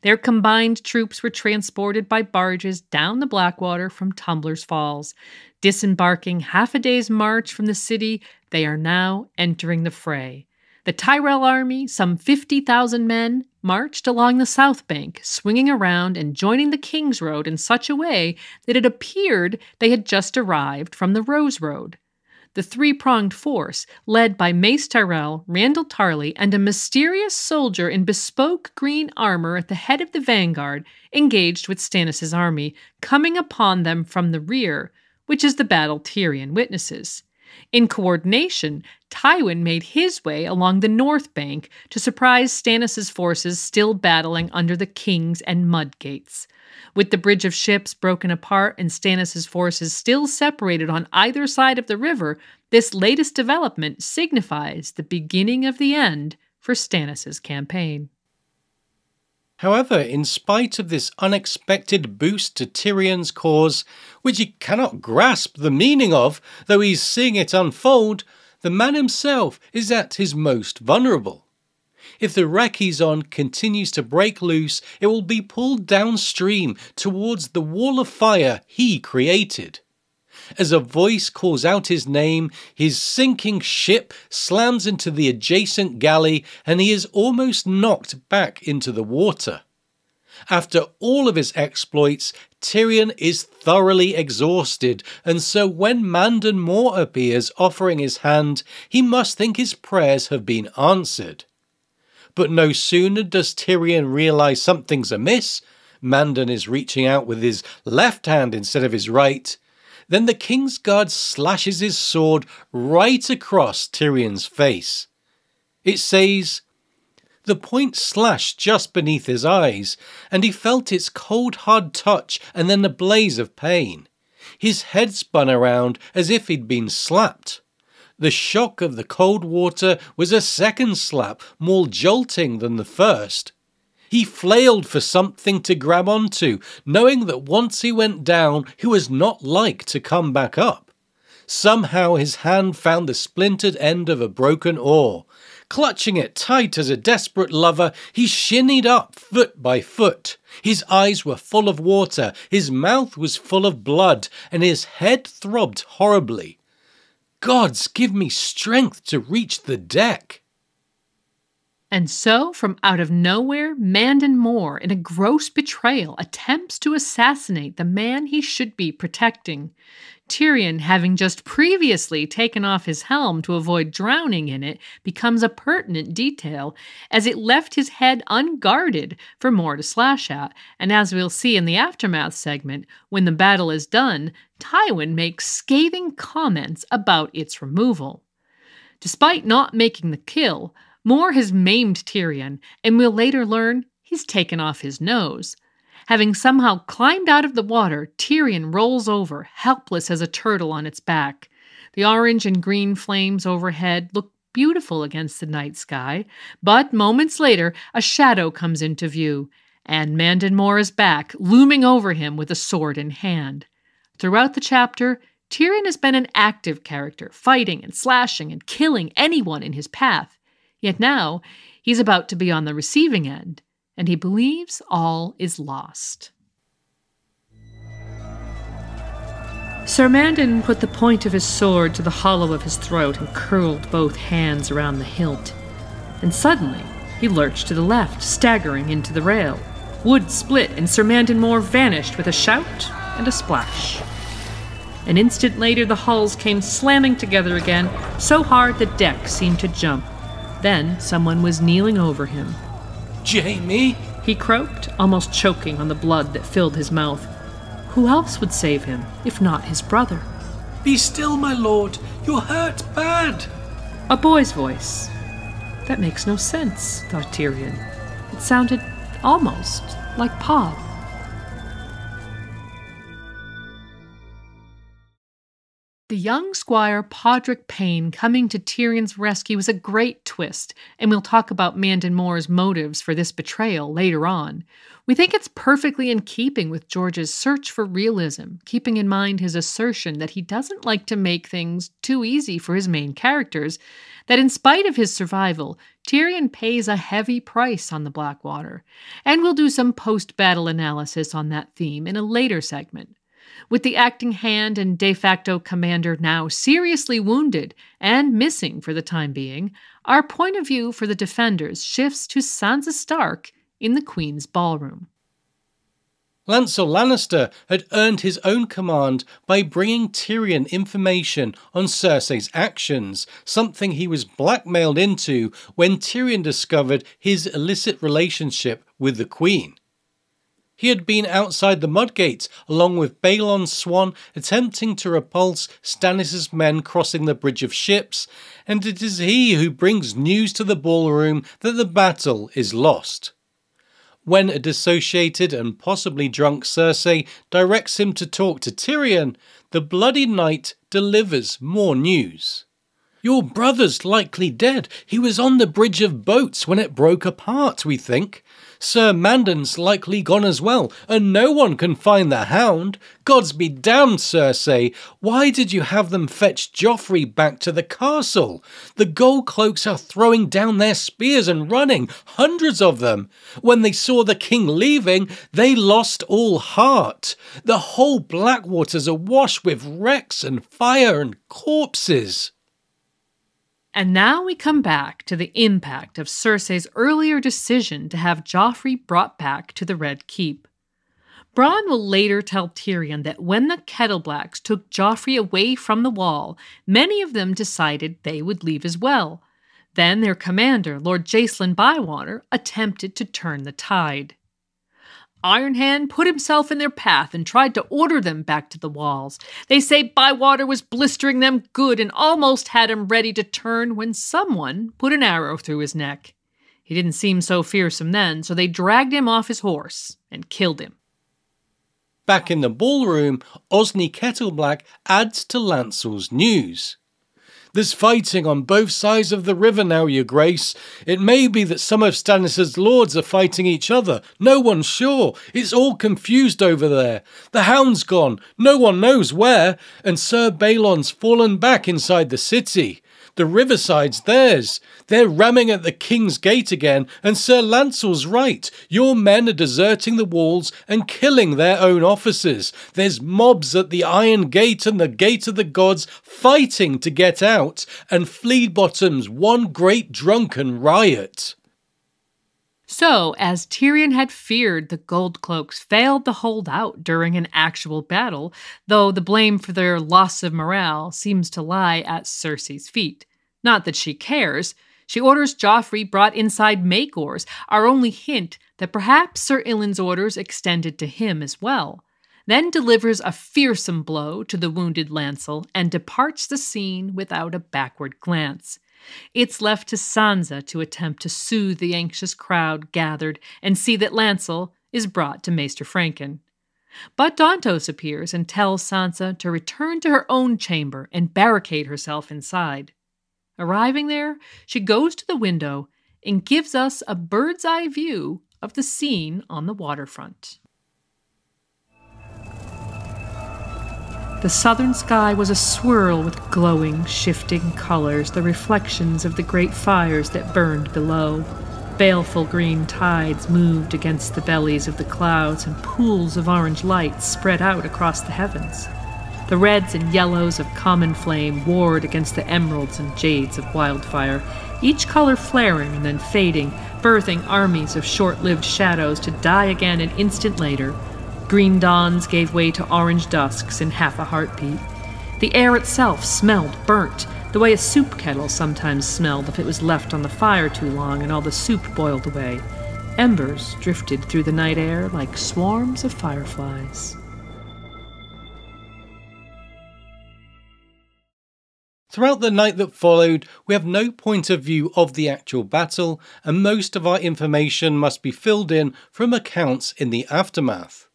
Their combined troops were transported by barges down the Blackwater from Tumbler's Falls. Disembarking half a day's march from the city, they are now entering the fray. The Tyrell army, some 50,000 men, marched along the south bank, swinging around and joining the King's Road in such a way that it appeared they had just arrived from the Rose Road. The three-pronged force, led by Mace Tyrell, Randall Tarley, and a mysterious soldier in bespoke green armor at the head of the vanguard, engaged with Stannis' army, coming upon them from the rear, which is the battle Tyrion witnesses. In coordination, Tywin made his way along the north bank to surprise Stannis' forces still battling under the Kings and Mud Gates. With the bridge of ships broken apart and Stannis' forces still separated on either side of the river, this latest development signifies the beginning of the end for Stannis' campaign. However, in spite of this unexpected boost to Tyrion's cause, which he cannot grasp the meaning of, though he's seeing it unfold, the man himself is at his most vulnerable. If the wreck he's on continues to break loose, it will be pulled downstream towards the wall of fire he created. As a voice calls out his name, his sinking ship slams into the adjacent galley and he is almost knocked back into the water. After all of his exploits, Tyrion is thoroughly exhausted, and so when Mandon Moore appears offering his hand, he must think his prayers have been answered. But no sooner does Tyrion realise something's amiss, Mandon is reaching out with his left hand instead of his right, then the Kingsguard slashes his sword right across Tyrion's face. It says, the point slashed just beneath his eyes, and he felt its cold hard touch and then a blaze of pain. His head spun around as if he'd been slapped. The shock of the cold water was a second slap, more jolting than the first. He flailed for something to grab onto, knowing that once he went down, he was not like to come back up. Somehow his hand found the splintered end of a broken oar. Clutching it tight as a desperate lover, he shinnied up foot by foot. His eyes were full of water, his mouth was full of blood, and his head throbbed horribly. Gods, give me strength to reach the deck. And so, from out of nowhere, Mandon Moore, in a gross betrayal, attempts to assassinate the man he should be protecting. Tyrion, having just previously taken off his helm to avoid drowning in it, becomes a pertinent detail, as it left his head unguarded for Moore to slash at, and as we'll see in the Aftermath segment, when the battle is done, Tywin makes scathing comments about its removal. Despite not making the kill, Moore has maimed Tyrion, and we'll later learn he's taken off his nose. Having somehow climbed out of the water, Tyrion rolls over, helpless as a turtle on its back. The orange and green flames overhead look beautiful against the night sky, but moments later, a shadow comes into view, and Mandon Moore is back, looming over him with a sword in hand. Throughout the chapter, Tyrion has been an active character, fighting and slashing and killing anyone in his path. Yet now, he's about to be on the receiving end, and he believes all is lost. Sir Mandon put the point of his sword to the hollow of his throat and curled both hands around the hilt. And suddenly, he lurched to the left, staggering into the rail. Wood split, and Sir Mandon Moore vanished with a shout and a splash. An instant later, the hulls came slamming together again, so hard the deck seemed to jump. Then someone was kneeling over him. Jaime? He croaked, almost choking on the blood that filled his mouth. Who else would save him, if not his brother? Be still, my lord. You're hurt bad. A boy's voice. That makes no sense, thought Tyrion. It sounded almost like Pa. The young squire Podrick Payne coming to Tyrion's rescue was a great twist, and we'll talk about Mandon Moore's motives for this betrayal later on. We think it's perfectly in keeping with George's search for realism, keeping in mind his assertion that he doesn't like to make things too easy for his main characters, that in spite of his survival, Tyrion pays a heavy price on the Blackwater. And we'll do some post-battle analysis on that theme in a later segment. With the acting hand and de facto commander now seriously wounded and missing for the time being, our point of view for the defenders shifts to Sansa Stark in the Queen's ballroom. Lancel Lannister had earned his own command by bringing Tyrion information on Cersei's actions, something he was blackmailed into when Tyrion discovered his illicit relationship with the Queen. He had been outside the Mudgates along with Balon Swan attempting to repulse Stannis' men crossing the Bridge of Ships, and it is he who brings news to the ballroom that the battle is lost. When a dissociated and possibly drunk Cersei directs him to talk to Tyrion, the Bloody Knight delivers more news. Your brother's likely dead. He was on the bridge of boats when it broke apart, we think. Sir Mandon's likely gone as well, and no one can find the hound. Gods be damned, Cersei. Why did you have them fetch Joffrey back to the castle? The Gold Cloaks are throwing down their spears and running, hundreds of them. When they saw the king leaving, they lost all heart. The whole Blackwater's awash with wrecks and fire and corpses. And now we come back to the impact of Cersei's earlier decision to have Joffrey brought back to the Red Keep. Bronn will later tell Tyrion that when the Kettleblacks took Joffrey away from the Wall, many of them decided they would leave as well. Then their commander, Lord Jacelyn Bywater, attempted to turn the tide. Ironhand put himself in their path and tried to order them back to the walls. They say Bywater was blistering them good and almost had him ready to turn when someone put an arrow through his neck. He didn't seem so fearsome then, so they dragged him off his horse and killed him. Back in the ballroom, Osney Kettleblack adds to Lancel's news. There's fighting on both sides of the river now, your grace. It may be that some of Stannis' lords are fighting each other. No one's sure. It's all confused over there. The hound's gone. No one knows where. And Sir Balon's fallen back inside the city. The riverside's theirs. They're ramming at the King's Gate again, and Sir Lancel's right. Your men are deserting the walls and killing their own officers. There's mobs at the Iron Gate and the Gate of the Gods fighting to get out, and Fleabottom's one great drunken riot." So, as Tyrion had feared, the Goldcloaks failed to hold out during an actual battle, though the blame for their loss of morale seems to lie at Cersei's feet. Not that she cares. She orders Joffrey brought inside Maegor's, our only hint that perhaps Sir Ilyn's orders extended to him as well. Then delivers a fearsome blow to the wounded Lancel and departs the scene without a backward glance. It's left to Sansa to attempt to soothe the anxious crowd gathered and see that Lancel is brought to Maester Franken. But Dontos appears and tells Sansa to return to her own chamber and barricade herself inside. Arriving there, she goes to the window and gives us a bird's-eye view of the scene on the waterfront. The southern sky was a swirl with glowing, shifting colors, the reflections of the great fires that burned below. Baleful green tides moved against the bellies of the clouds, and pools of orange light spread out across the heavens. The reds and yellows of common flame warred against the emeralds and jades of wildfire, each color flaring and then fading, birthing armies of short-lived shadows to die again an instant later. Green dawns gave way to orange dusks in half a heartbeat. The air itself smelled burnt, the way a soup kettle sometimes smelled if it was left on the fire too long and all the soup boiled away. Embers drifted through the night air like swarms of fireflies. Throughout the night that followed, we have no point of view of the actual battle, and most of our information must be filled in from accounts in the aftermath.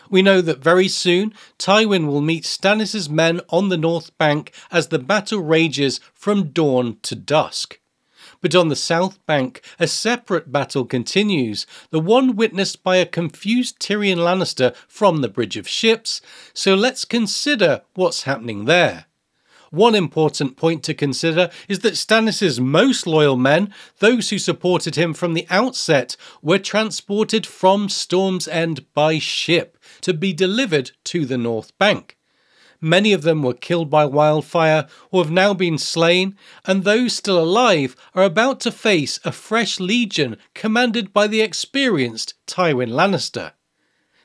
We know that very soon, Tywin will meet Stannis' men on the North Bank as the battle rages from dawn to dusk. But on the South Bank, a separate battle continues, the one witnessed by a confused Tyrion Lannister from the Bridge of Ships, so let's consider what's happening there. One important point to consider is that Stannis' most loyal men, those who supported him from the outset, were transported from Storm's End by ship to be delivered to the North Bank. Many of them were killed by wildfire or have now been slain, and those still alive are about to face a fresh legion commanded by the experienced Tywin Lannister.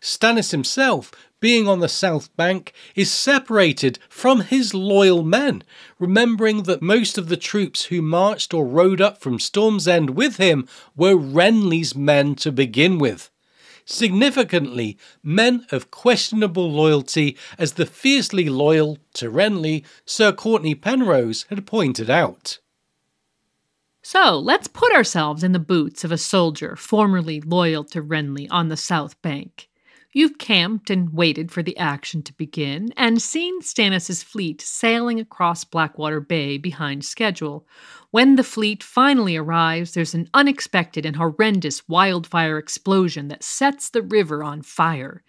Stannis himself, being on the South Bank, is separated from his loyal men, remembering that most of the troops who marched or rode up from Storm's End with him were Renly's men to begin with. Significantly, men of questionable loyalty, as the fiercely loyal to Renly Sir Courtney Penrose had pointed out. So, let's put ourselves in the boots of a soldier formerly loyal to Renly on the South Bank. You've camped and waited for the action to begin, and seen Stannis' fleet sailing across Blackwater Bay behind schedule. When the fleet finally arrives, there's an unexpected and horrendous wildfire explosion that sets the river on fire.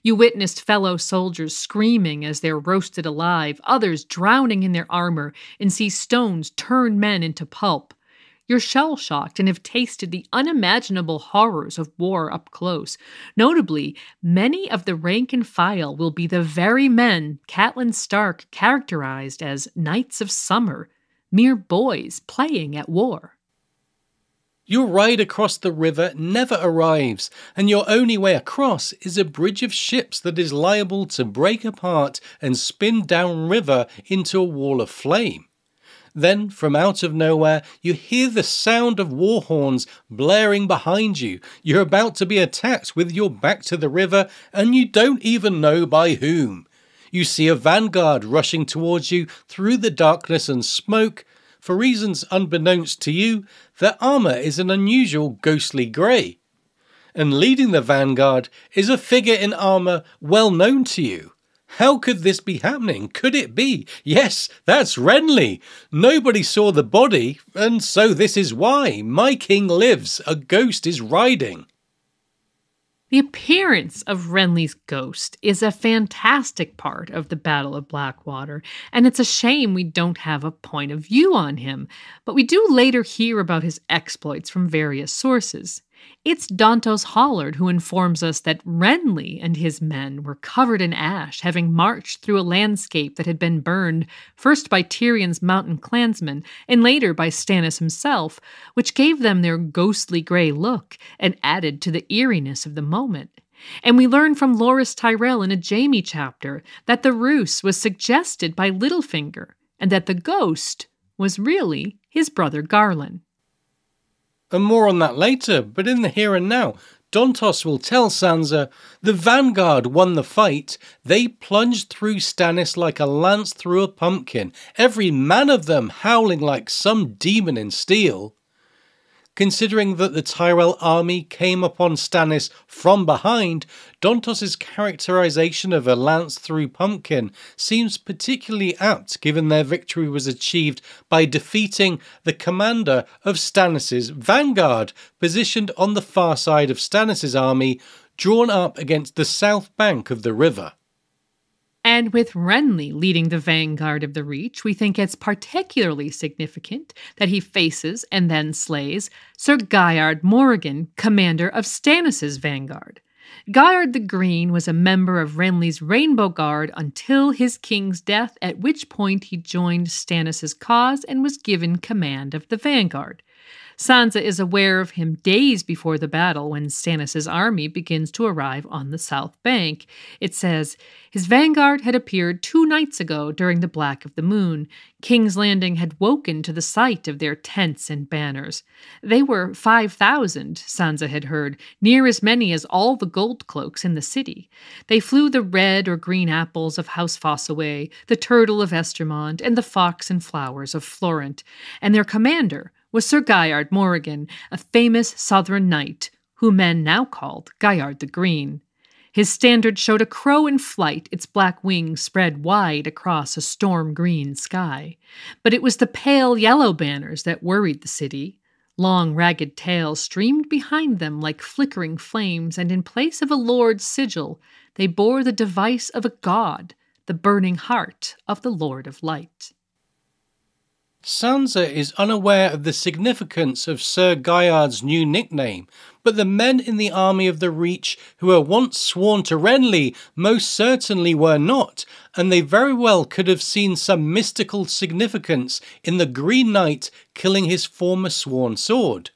You witnessed fellow soldiers screaming as they're roasted alive, others drowning in their armor, and see stones turn men into pulp. You're shell-shocked and have tasted the unimaginable horrors of war up close. Notably, many of the rank and file will be the very men Catelyn Stark characterized as Knights of Summer, mere boys playing at war. Your ride across the river never arrives, and your only way across is a bridge of ships that is liable to break apart and spin downriver into a wall of flame. Then, from out of nowhere, you hear the sound of war horns blaring behind you. You're about to be attacked with your back to the river, and you don't even know by whom. You see a vanguard rushing towards you through the darkness and smoke. For reasons unbeknownst to you, their armour is an unusual ghostly grey. And leading the vanguard is a figure in armour well known to you. How could this be happening? Could it be? Yes, that's Renly. Nobody saw the body, and so this is why. My king lives, a ghost is riding. The appearance of Renly's ghost is a fantastic part of the Battle of Blackwater, and it's a shame we don't have a point of view on him, but we do later hear about his exploits from various sources. It's Dontos Hollard who informs us that Renly and his men were covered in ash, having marched through a landscape that had been burned first by Tyrion's mountain clansmen and later by Stannis himself, which gave them their ghostly grey look and added to the eeriness of the moment. And we learn from Loras Tyrell in a Jaime chapter that the ruse was suggested by Littlefinger and that the ghost was really his brother Garland. And more on that later, but in the here and now, Dontos will tell Sansa, "The vanguard won the fight. They plunged through Stannis like a lance through a pumpkin, every man of them howling like some demon in steel." Considering that the Tyrell army came upon Stannis from behind, Dontos' characterization of a lance through pumpkin seems particularly apt given their victory was achieved by defeating the commander of Stannis' vanguard, positioned on the far side of Stannis' army, drawn up against the south bank of the river. And with Renly leading the vanguard of the Reach, we think it's particularly significant that he faces and then slays Sir Gaiard Morrigan, commander of Stannis' vanguard. Gaiard the Green was a member of Renly's Rainbow Guard until his king's death, at which point he joined Stannis' cause and was given command of the vanguard. Sansa is aware of him days before the battle when Stannis' army begins to arrive on the south bank. It says, "His vanguard had appeared 2 nights ago during the black of the moon. King's Landing had woken to the sight of their tents and banners. They were 5,000, Sansa had heard, near as many as all the gold cloaks in the city. They flew the red or green apples of House Fossaway, the turtle of Estermond, and the fox and flowers of Florent, and their commander was Sir Gaiard Morrigan, a famous southern knight, whom men now called Gaiard the Green. His standard showed a crow in flight, its black wings spread wide across a storm-green sky. But it was the pale yellow banners that worried the city. Long, ragged tails streamed behind them like flickering flames, and in place of a lord's sigil, they bore the device of a god, the burning heart of the Lord of Light." Sansa is unaware of the significance of Sir Gaiard's new nickname, but the men in the army of the Reach who were once sworn to Renly most certainly were not, and they very well could have seen some mystical significance in the Green Knight killing his former sworn sword.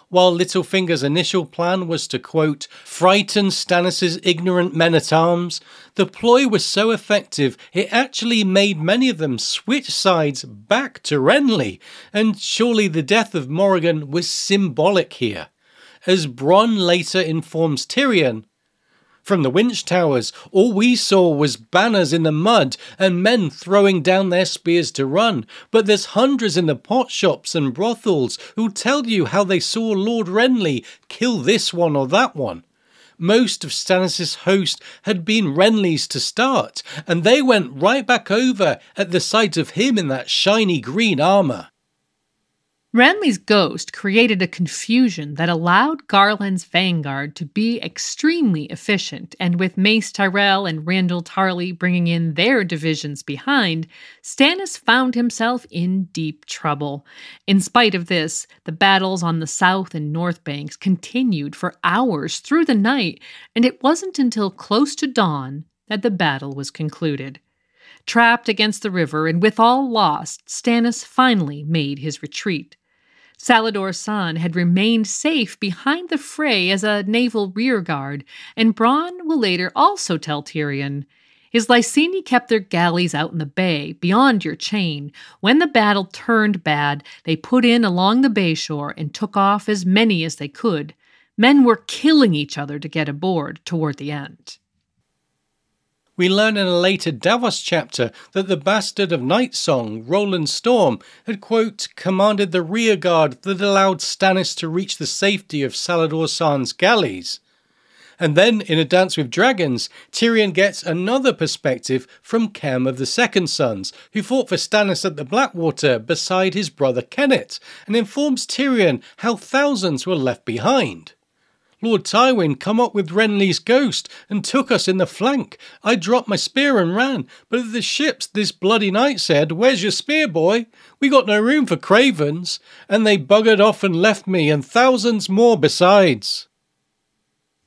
While Littlefinger's initial plan was to, quote, "frighten Stannis' ignorant men-at-arms," the ploy was so effective it actually made many of them switch sides back to Renly, and surely the death of Morrigan was symbolic here. As Bronn later informs Tyrion, "From the winch towers, all we saw was banners in the mud and men throwing down their spears to run. But there's hundreds in the pot shops and brothels who tell you how they saw Lord Renly kill this one or that one. Most of Stannis' host had been Renly's to start, and they went right back over at the sight of him in that shiny green armour." Renly's ghost created a confusion that allowed Garland's vanguard to be extremely efficient, and with Mace Tyrell and Randyll Tarly bringing in their divisions behind, Stannis found himself in deep trouble. In spite of this, the battles on the south and north banks continued for hours through the night, and it wasn't until close to dawn that the battle was concluded. Trapped against the river and with all lost, Stannis finally made his retreat. Salladhor Saan had remained safe behind the fray as a naval rearguard, and Bronn will later also tell Tyrion, "His Lyseni kept their galleys out in the bay, beyond your chain. When the battle turned bad, they put in along the bayshore and took off as many as they could. Men were killing each other to get aboard toward the end." We learn in a later Davos chapter that the bastard of Night Song, Roland Storm, had, quote, "commanded the rear guard that allowed Stannis to reach the safety of Salladhor Saan's galleys." And then, in A Dance with Dragons, Tyrion gets another perspective from Kem of the Second Sons, who fought for Stannis at the Blackwater beside his brother Kennit, and informs Tyrion how thousands were left behind. Lord Tywin come up with Renly's ghost and took us in the flank. I dropped my spear and ran, but at the ships this bloody knight said, 'Where's your spear, boy? We got no room for cravens,' and they buggered off and left me and thousands more besides."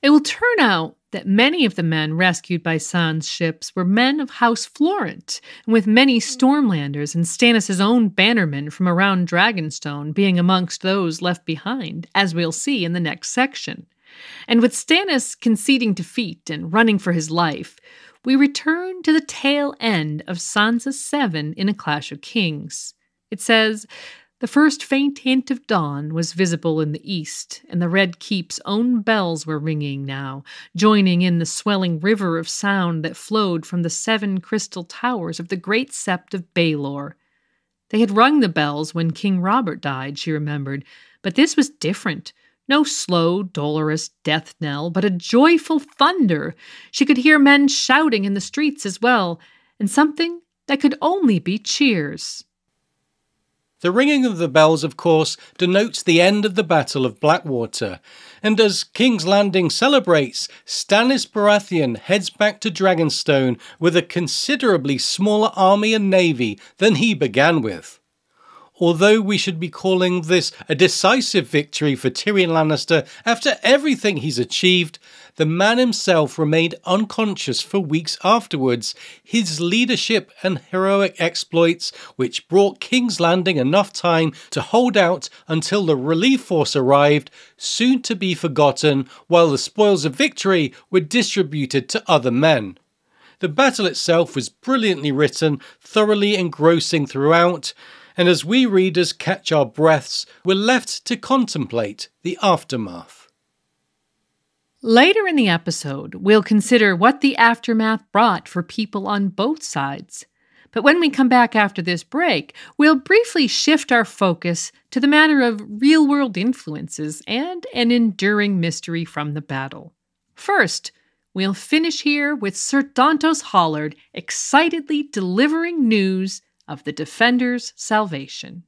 It will turn out that many of the men rescued by San's ships were men of House Florent, and with many Stormlanders and Stannis' own bannermen from around Dragonstone being amongst those left behind, as we'll see in the next section. And with Stannis conceding defeat and running for his life, we return to the tail end of Sansa 7 in A Clash of Kings. It says, "The first faint hint of dawn was visible in the east, and the Red Keep's own bells were ringing now, joining in the swelling river of sound that flowed from the 7 crystal towers of the great sept of Baelor. They had rung the bells when King Robert died," she remembered, "but this was different. No slow, dolorous death knell, but a joyful thunder. She could hear men shouting in the streets as well, and something that could only be cheers." The ringing of the bells, of course, denotes the end of the Battle of Blackwater, and as King's Landing celebrates, Stannis Baratheon heads back to Dragonstone with a considerably smaller army and navy than he began with. Although we should be calling this a decisive victory for Tyrion Lannister after everything he's achieved, the man himself remained unconscious for weeks afterwards. His leadership and heroic exploits, which brought King's Landing enough time to hold out until the relief force arrived, soon to be forgotten, while the spoils of victory were distributed to other men. The battle itself was brilliantly written, thoroughly engrossing throughout, and as we readers catch our breaths, we're left to contemplate the aftermath. Later in the episode, we'll consider what the aftermath brought for people on both sides. But when we come back after this break, we'll briefly shift our focus to the matter of real-world influences and an enduring mystery from the battle. First, we'll finish here with Sir Dontos Hollard excitedly delivering news of the Defenders' salvation.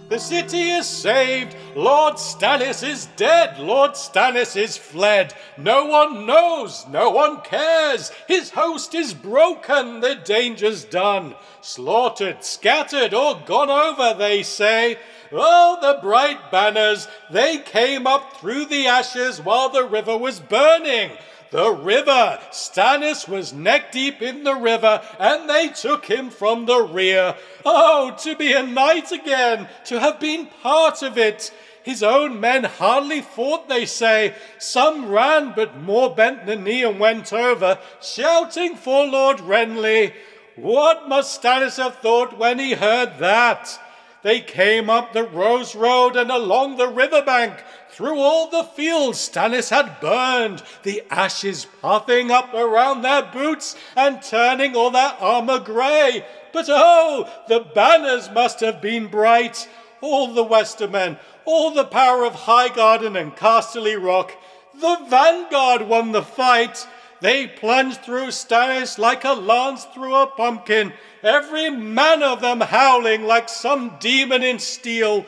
The city is saved. Lord Stannis is dead. Lord Stannis is fled. No one knows. No one cares. His host is broken. The danger's done. Slaughtered, scattered, or gone over, they say. Oh, the bright banners, they came up through the ashes while the river was burning. The river! Stannis was neck deep in the river, and they took him from the rear. Oh, to be a knight again, to have been part of it. His own men hardly fought, they say. Some ran, but more bent the knee and went over, shouting for Lord Renly. What must Stannis have thought when he heard that? They came up the Rose Road and along the riverbank. Through all the fields Stannis had burned, the ashes puffing up around their boots and turning all their armour grey. But oh, the banners must have been bright. All the Westermen, all the power of Highgarden and Casterly Rock. The vanguard won the fight. They plunged through Stannis like a lance through a pumpkin, every man of them howling like some demon in steel.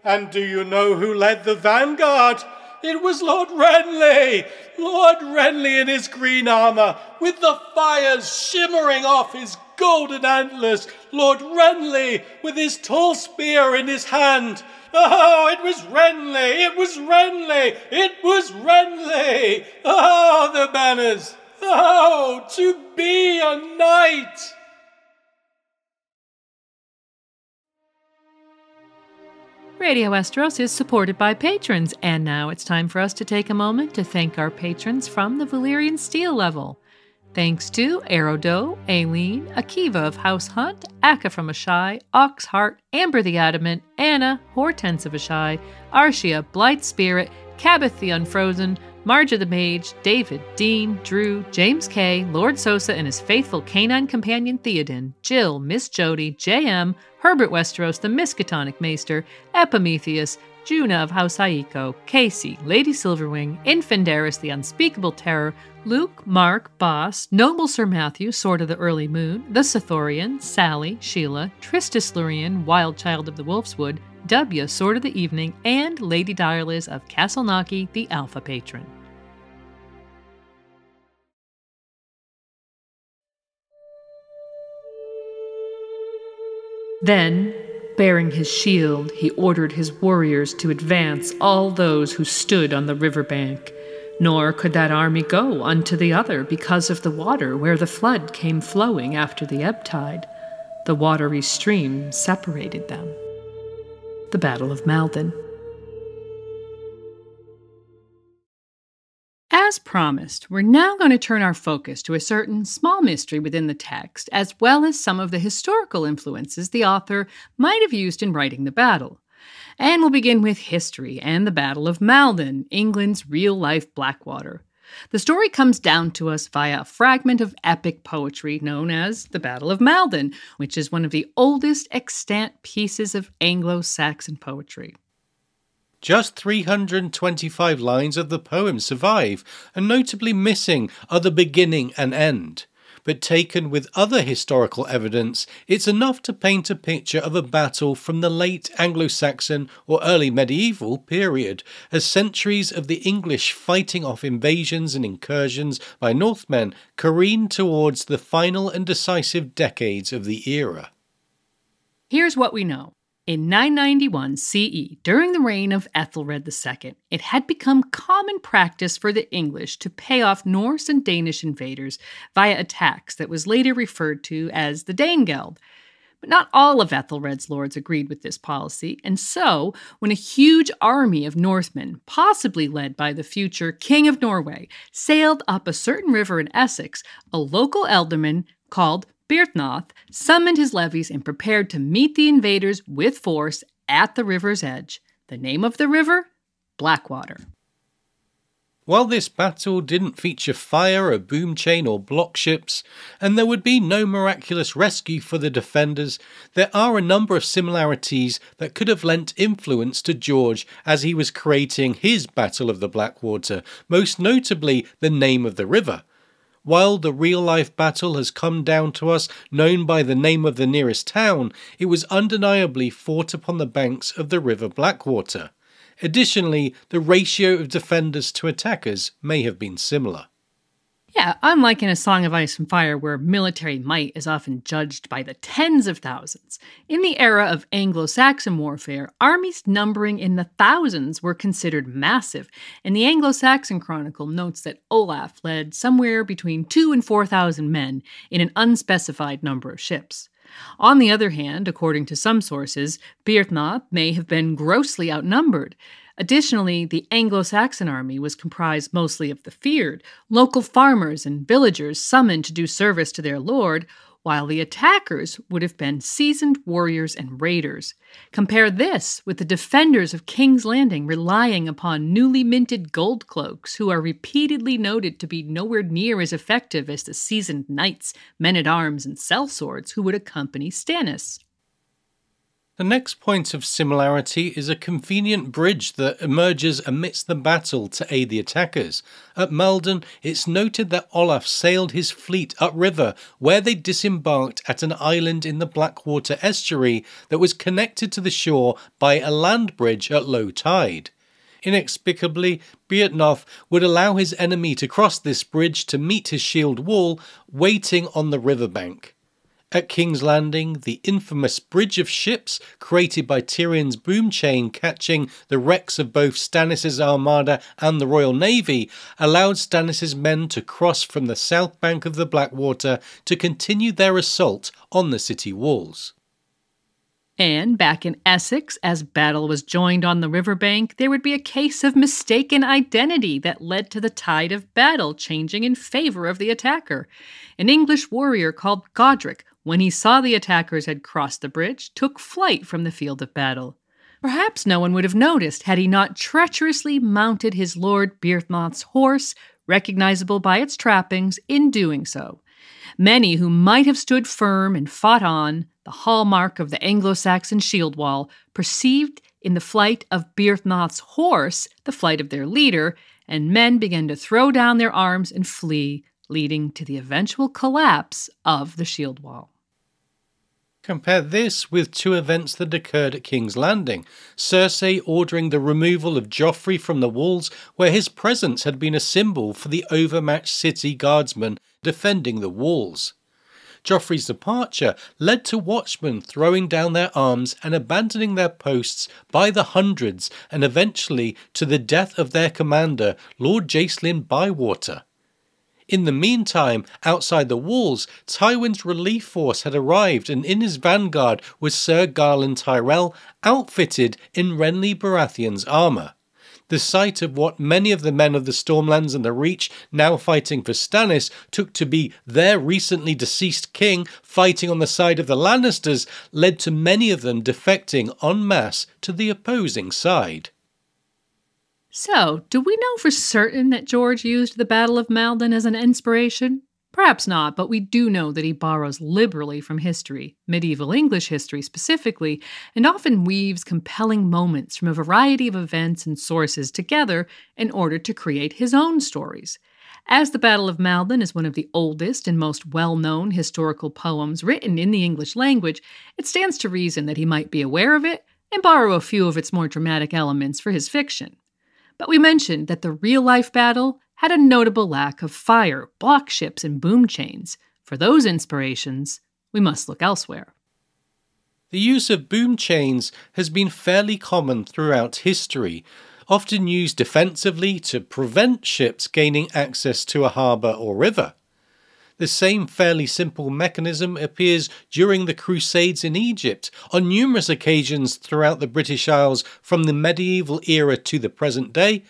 And do you know who led the vanguard? It was Lord Renly! Lord Renly in his green armour, with the fires shimmering off his golden antlers. Lord Renly, with his tall spear in his hand. Oh, it was Renly! It was Renly! It was Renly! Oh, the banners! Oh, to be a knight! Radio Westeros is supported by patrons, and now it's time for us to take a moment to thank our patrons from the Valyrian Steel level. Thanks to Aerodo, Aileen, Akiva of House Hunt, Akka from Ashai, Oxheart, Amber the Adamant, Anna, Hortense of Ashai, Arshia, Blight Spirit, Cabbath the Unfrozen, Marja the Mage, David, Dean, Drew, James K., Lord Sosa and his faithful canine companion Theoden, Jill, Miss Jody, J.M., Herbert Westeros, the Miskatonic Maester, Epimetheus, Juna of House Aiko, Casey, Lady Silverwing, Infandaris the Unspeakable Terror, Luke, Mark, Boss, Noble Sir Matthew, Sword of the Early Moon, the Sithorian, Sally, Sheila, Tristis Lurian, Wild Child of the Wolfswood, W, Sword of the Evening, and Lady Direliz of Castle Naki, the Alpha Patron. Then, bearing his shield, he ordered his warriors to advance all those who stood on the river bank. Nor could that army go unto the other because of the water where the flood came flowing after the ebb tide. The watery stream separated them. The Battle of Maldon. As promised, we're now going to turn our focus to a certain small mystery within the text, as well as some of the historical influences the author might have used in writing the battle. And we'll begin with history and the Battle of Maldon, England's real-life Blackwater. The story comes down to us via a fragment of epic poetry known as the Battle of Maldon, which is one of the oldest extant pieces of Anglo-Saxon poetry. Just 325 lines of the poem survive, and notably missing are the beginning and end. But taken with other historical evidence, it's enough to paint a picture of a battle from the late Anglo-Saxon or early medieval period, as centuries of the English fighting off invasions and incursions by Northmen careen towards the final and decisive decades of the era. Here's what we know. In 991 CE, during the reign of Ethelred II, it had become common practice for the English to pay off Norse and Danish invaders via a tax that was later referred to as the Danegeld. But not all of Ethelred's lords agreed with this policy, and so, when a huge army of Northmen, possibly led by the future King of Norway, sailed up a certain river in Essex, a local ealdorman called Byrhtnoth summoned his levies and prepared to meet the invaders with force at the river's edge. The name of the river? Blackwater. While this battle didn't feature fire, a boom chain or block ships, and there would be no miraculous rescue for the defenders, there are a number of similarities that could have lent influence to George as he was creating his Battle of the Blackwater, most notably the name of the river. While the real-life battle has come down to us known by the name of the nearest town, it was undeniably fought upon the banks of the River Blackwater. Additionally, the ratio of defenders to attackers may have been similar. Yeah, unlike in A Song of Ice and Fire, where military might is often judged by the tens of thousands, in the era of Anglo-Saxon warfare, armies numbering in the thousands were considered massive, and the Anglo-Saxon Chronicle notes that Olaf led somewhere between 2,000 and 4,000 men in an unspecified number of ships. On the other hand, according to some sources, Byrhtnoth may have been grossly outnumbered. Additionally, the Anglo-Saxon army was comprised mostly of the feared, local farmers and villagers summoned to do service to their lord, while the attackers would have been seasoned warriors and raiders. Compare this with the defenders of King's Landing relying upon newly minted gold cloaks, who are repeatedly noted to be nowhere near as effective as the seasoned knights, men-at-arms, and sellswords who would accompany Stannis. The next point of similarity is a convenient bridge that emerges amidst the battle to aid the attackers. At Maldon, it's noted that Olaf sailed his fleet upriver, where they disembarked at an island in the Blackwater estuary that was connected to the shore by a land bridge at low tide. Inexplicably, Byrhtnoth would allow his enemy to cross this bridge to meet his shield wall, waiting on the riverbank. At King's Landing, the infamous Bridge of Ships, created by Tyrion's boom chain catching the wrecks of both Stannis' armada and the Royal Navy, allowed Stannis' men to cross from the south bank of the Blackwater to continue their assault on the city walls. And back in Essex, as battle was joined on the riverbank, there would be a case of mistaken identity that led to the tide of battle changing in favor of the attacker. An English warrior called Godric, when he saw the attackers had crossed the bridge, took flight from the field of battle. Perhaps no one would have noticed had he not treacherously mounted his lord Byrhtnoth's horse, recognizable by its trappings, in doing so. Many who might have stood firm and fought on, the hallmark of the Anglo-Saxon shield wall, perceived in the flight of Byrhtnoth's horse, the flight of their leader, and men began to throw down their arms and flee, leading to the eventual collapse of the shield wall. Compare this with two events that occurred at King's Landing, Cersei ordering the removal of Joffrey from the walls where his presence had been a symbol for the overmatched city guardsmen defending the walls. Joffrey's departure led to watchmen throwing down their arms and abandoning their posts by the hundreds, and eventually to the death of their commander, Lord Jacelyn Bywater. In the meantime, outside the walls, Tywin's relief force had arrived, and in his vanguard was Sir Garland Tyrell, outfitted in Renly Baratheon's armour. The sight of what many of the men of the Stormlands and the Reach, now fighting for Stannis, took to be their recently deceased king fighting on the side of the Lannisters led to many of them defecting en masse to the opposing side. So, do we know for certain that George used the Battle of Maldon as an inspiration? Perhaps not, but we do know that he borrows liberally from history, medieval English history specifically, and often weaves compelling moments from a variety of events and sources together in order to create his own stories. As the Battle of Maldon is one of the oldest and most well-known historical poems written in the English language, it stands to reason that he might be aware of it and borrow a few of its more dramatic elements for his fiction. But we mentioned that the real-life battle had a notable lack of fire, block ships, and boom chains. For those inspirations, we must look elsewhere. The use of boom chains has been fairly common throughout history, often used defensively to prevent ships gaining access to a harbour or river. The same fairly simple mechanism appears during the Crusades in Egypt, on numerous occasions throughout the British Isles from the medieval era to the present day,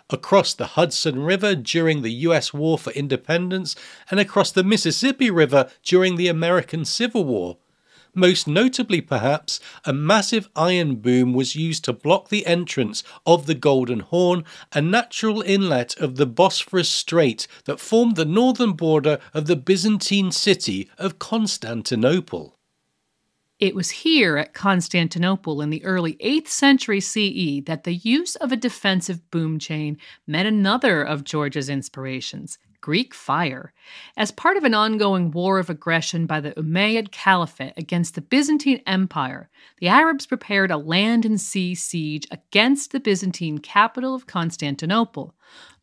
across the Hudson River during the US War for Independence, and across the Mississippi River during the American Civil War. Most notably, perhaps, a massive iron boom was used to block the entrance of the Golden Horn, a natural inlet of the Bosphorus Strait that formed the northern border of the Byzantine city of Constantinople. It was here at Constantinople in the early 8th century CE that the use of a defensive boom chain met another of George's inspirations, Greek fire. As part of an ongoing war of aggression by the Umayyad Caliphate against the Byzantine Empire, the Arabs prepared a land and sea siege against the Byzantine capital of Constantinople.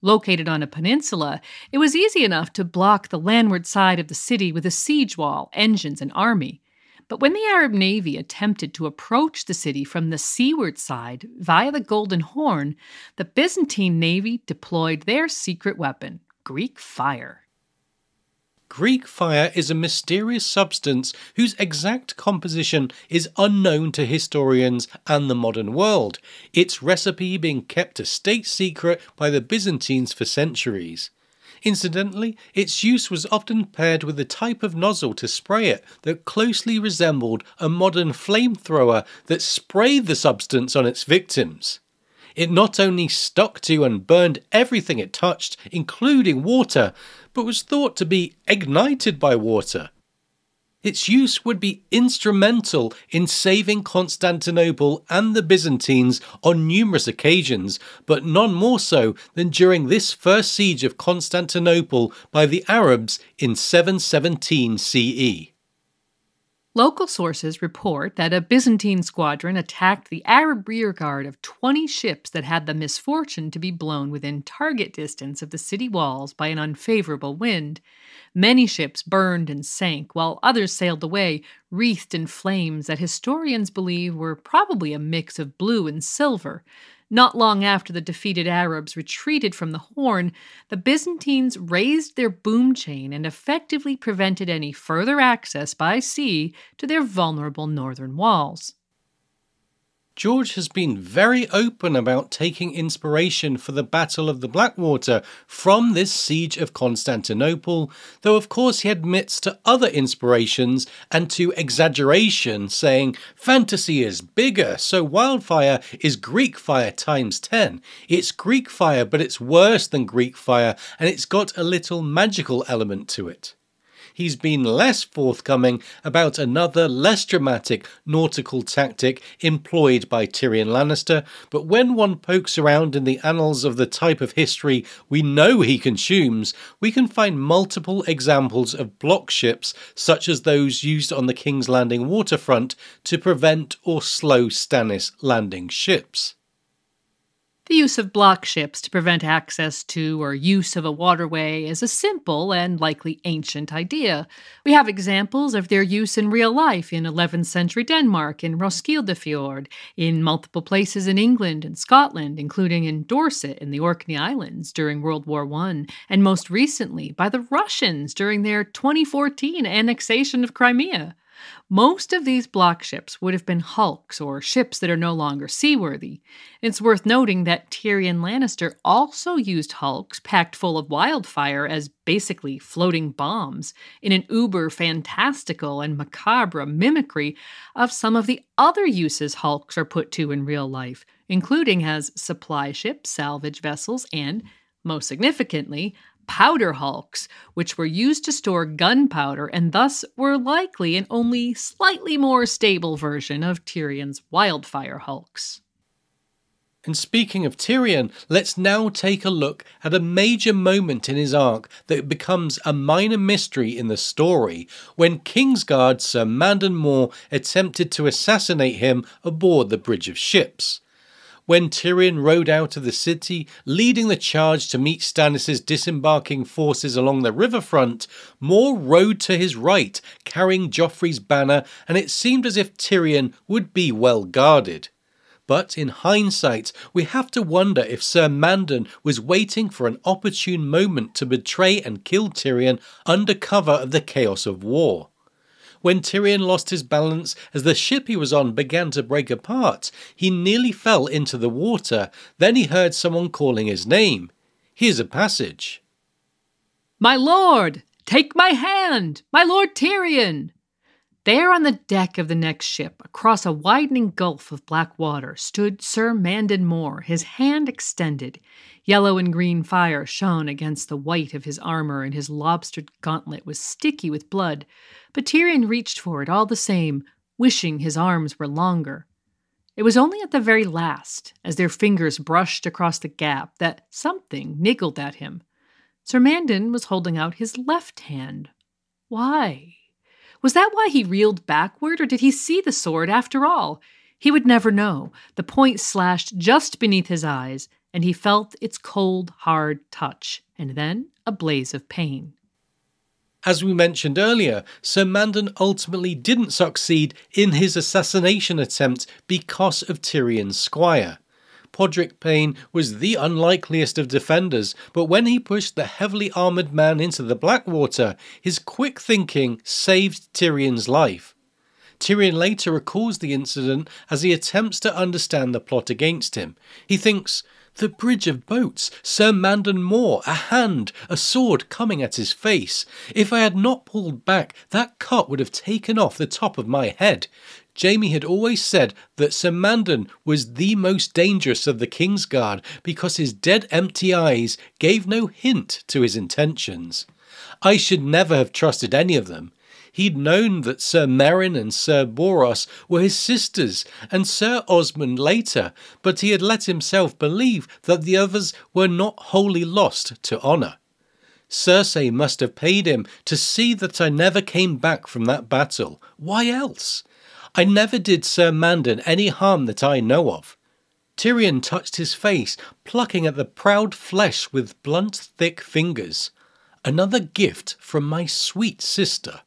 Located on a peninsula, it was easy enough to block the landward side of the city with a siege wall, engines, and army. But when the Arab navy attempted to approach the city from the seaward side via the Golden Horn, the Byzantine navy deployed their secret weapon, Greek fire. Greek fire is a mysterious substance whose exact composition is unknown to historians and the modern world, its recipe being kept a state secret by the Byzantines for centuries. Incidentally, its use was often paired with a type of nozzle to spray it that closely resembled a modern flamethrower that sprayed the substance on its victims. It not only stuck to and burned everything it touched, including water, but was thought to be ignited by water. Its use would be instrumental in saving Constantinople and the Byzantines on numerous occasions, but none more so than during this first siege of Constantinople by the Arabs in 717 CE. Local sources report that a Byzantine squadron attacked the Arab rearguard of 20 ships that had the misfortune to be blown within target distance of the city walls by an unfavorable wind. Many ships burned and sank, while others sailed away, wreathed in flames that historians believe were probably a mix of blue and silver. Not long after the defeated Arabs retreated from the Horn, the Byzantines raised their boom chain and effectively prevented any further access by sea to their vulnerable northern walls. George has been very open about taking inspiration for the Battle of the Blackwater from this siege of Constantinople, though of course he admits to other inspirations and to exaggeration, saying fantasy is bigger, so wildfire is Greek fire times 10. It's Greek fire, but it's worse than Greek fire, and it's got a little magical element to it. he's been less forthcoming about another less dramatic nautical tactic employed by Tyrion Lannister, but when one pokes around in the annals of the type of history we know he consumes, we can find multiple examples of block ships such as those used on the King's Landing waterfront to prevent or slow Stannis landing ships. The use of block ships to prevent access to or use of a waterway is a simple and likely ancient idea. We have examples of their use in real life in 11th century Denmark, in Roskildefjord, in multiple places in England and Scotland, including in Dorset in the Orkney Islands during World War I, and most recently by the Russians during their 2014 annexation of Crimea. Most of these block ships would have been hulks or ships that are no longer seaworthy. It's worth noting that Tyrion Lannister also used hulks packed full of wildfire as basically floating bombs in an uber fantastical and macabre mimicry of some of the other uses hulks are put to in real life, including as supply ships, salvage vessels, and, most significantly, powder hulks, which were used to store gunpowder and thus were likely an only slightly more stable version of Tyrion's wildfire hulks. And speaking of Tyrion, let's now take a look at a major moment in his arc that becomes a minor mystery in the story when Kingsguard Sir Mandon Moore attempted to assassinate him aboard the Bridge of Ships. When Tyrion rode out of the city, leading the charge to meet Stannis' disembarking forces along the riverfront, Moore rode to his right, carrying Joffrey's banner, and it seemed as if Tyrion would be well guarded. But in hindsight, we have to wonder if Sir Mandon was waiting for an opportune moment to betray and kill Tyrion under cover of the chaos of war. When Tyrion lost his balance as the ship he was on began to break apart, he nearly fell into the water. Then he heard someone calling his name. Here's a passage. "My lord, take my hand! My lord Tyrion!" There on the deck of the next ship, across a widening gulf of black water, stood Sir Mandon Moore, his hand extended. Yellow and green fire shone against the white of his armor, and his lobstered gauntlet was sticky with blood. But Tyrion reached for it all the same, wishing his arms were longer. It was only at the very last, as their fingers brushed across the gap, that something niggled at him. Sir Mandon was holding out his left hand. Why? Was that why he reeled backward, or did he see the sword after all? He would never know. The point slashed just beneath his eyes, and he felt its cold, hard touch, and then a blaze of pain. As we mentioned earlier, Sir Mandon ultimately didn't succeed in his assassination attempt because of Tyrion's squire. Podrick Payne was the unlikeliest of defenders, but when he pushed the heavily armoured man into the Blackwater, his quick thinking saved Tyrion's life. Tyrion later recalls the incident as he attempts to understand the plot against him. He thinks, "The bridge of boats, Sir Mandon Moore, a hand, a sword coming at his face. If I had not pulled back, that cut would have taken off the top of my head." Jaime had always said that Sir Mandon was the most dangerous of the Kingsguard because his dead empty eyes gave no hint to his intentions. I should never have trusted any of them. He'd known that Sir Meryn and Sir Boros were his sisters, and Sir Osmond later, but he had let himself believe that the others were not wholly lost to honour. Cersei must have paid him to see that I never came back from that battle. Why else? I never did Sir Mandon any harm that I know of. Tyrion touched his face, plucking at the proud flesh with blunt, thick fingers. Another gift from my sweet sister.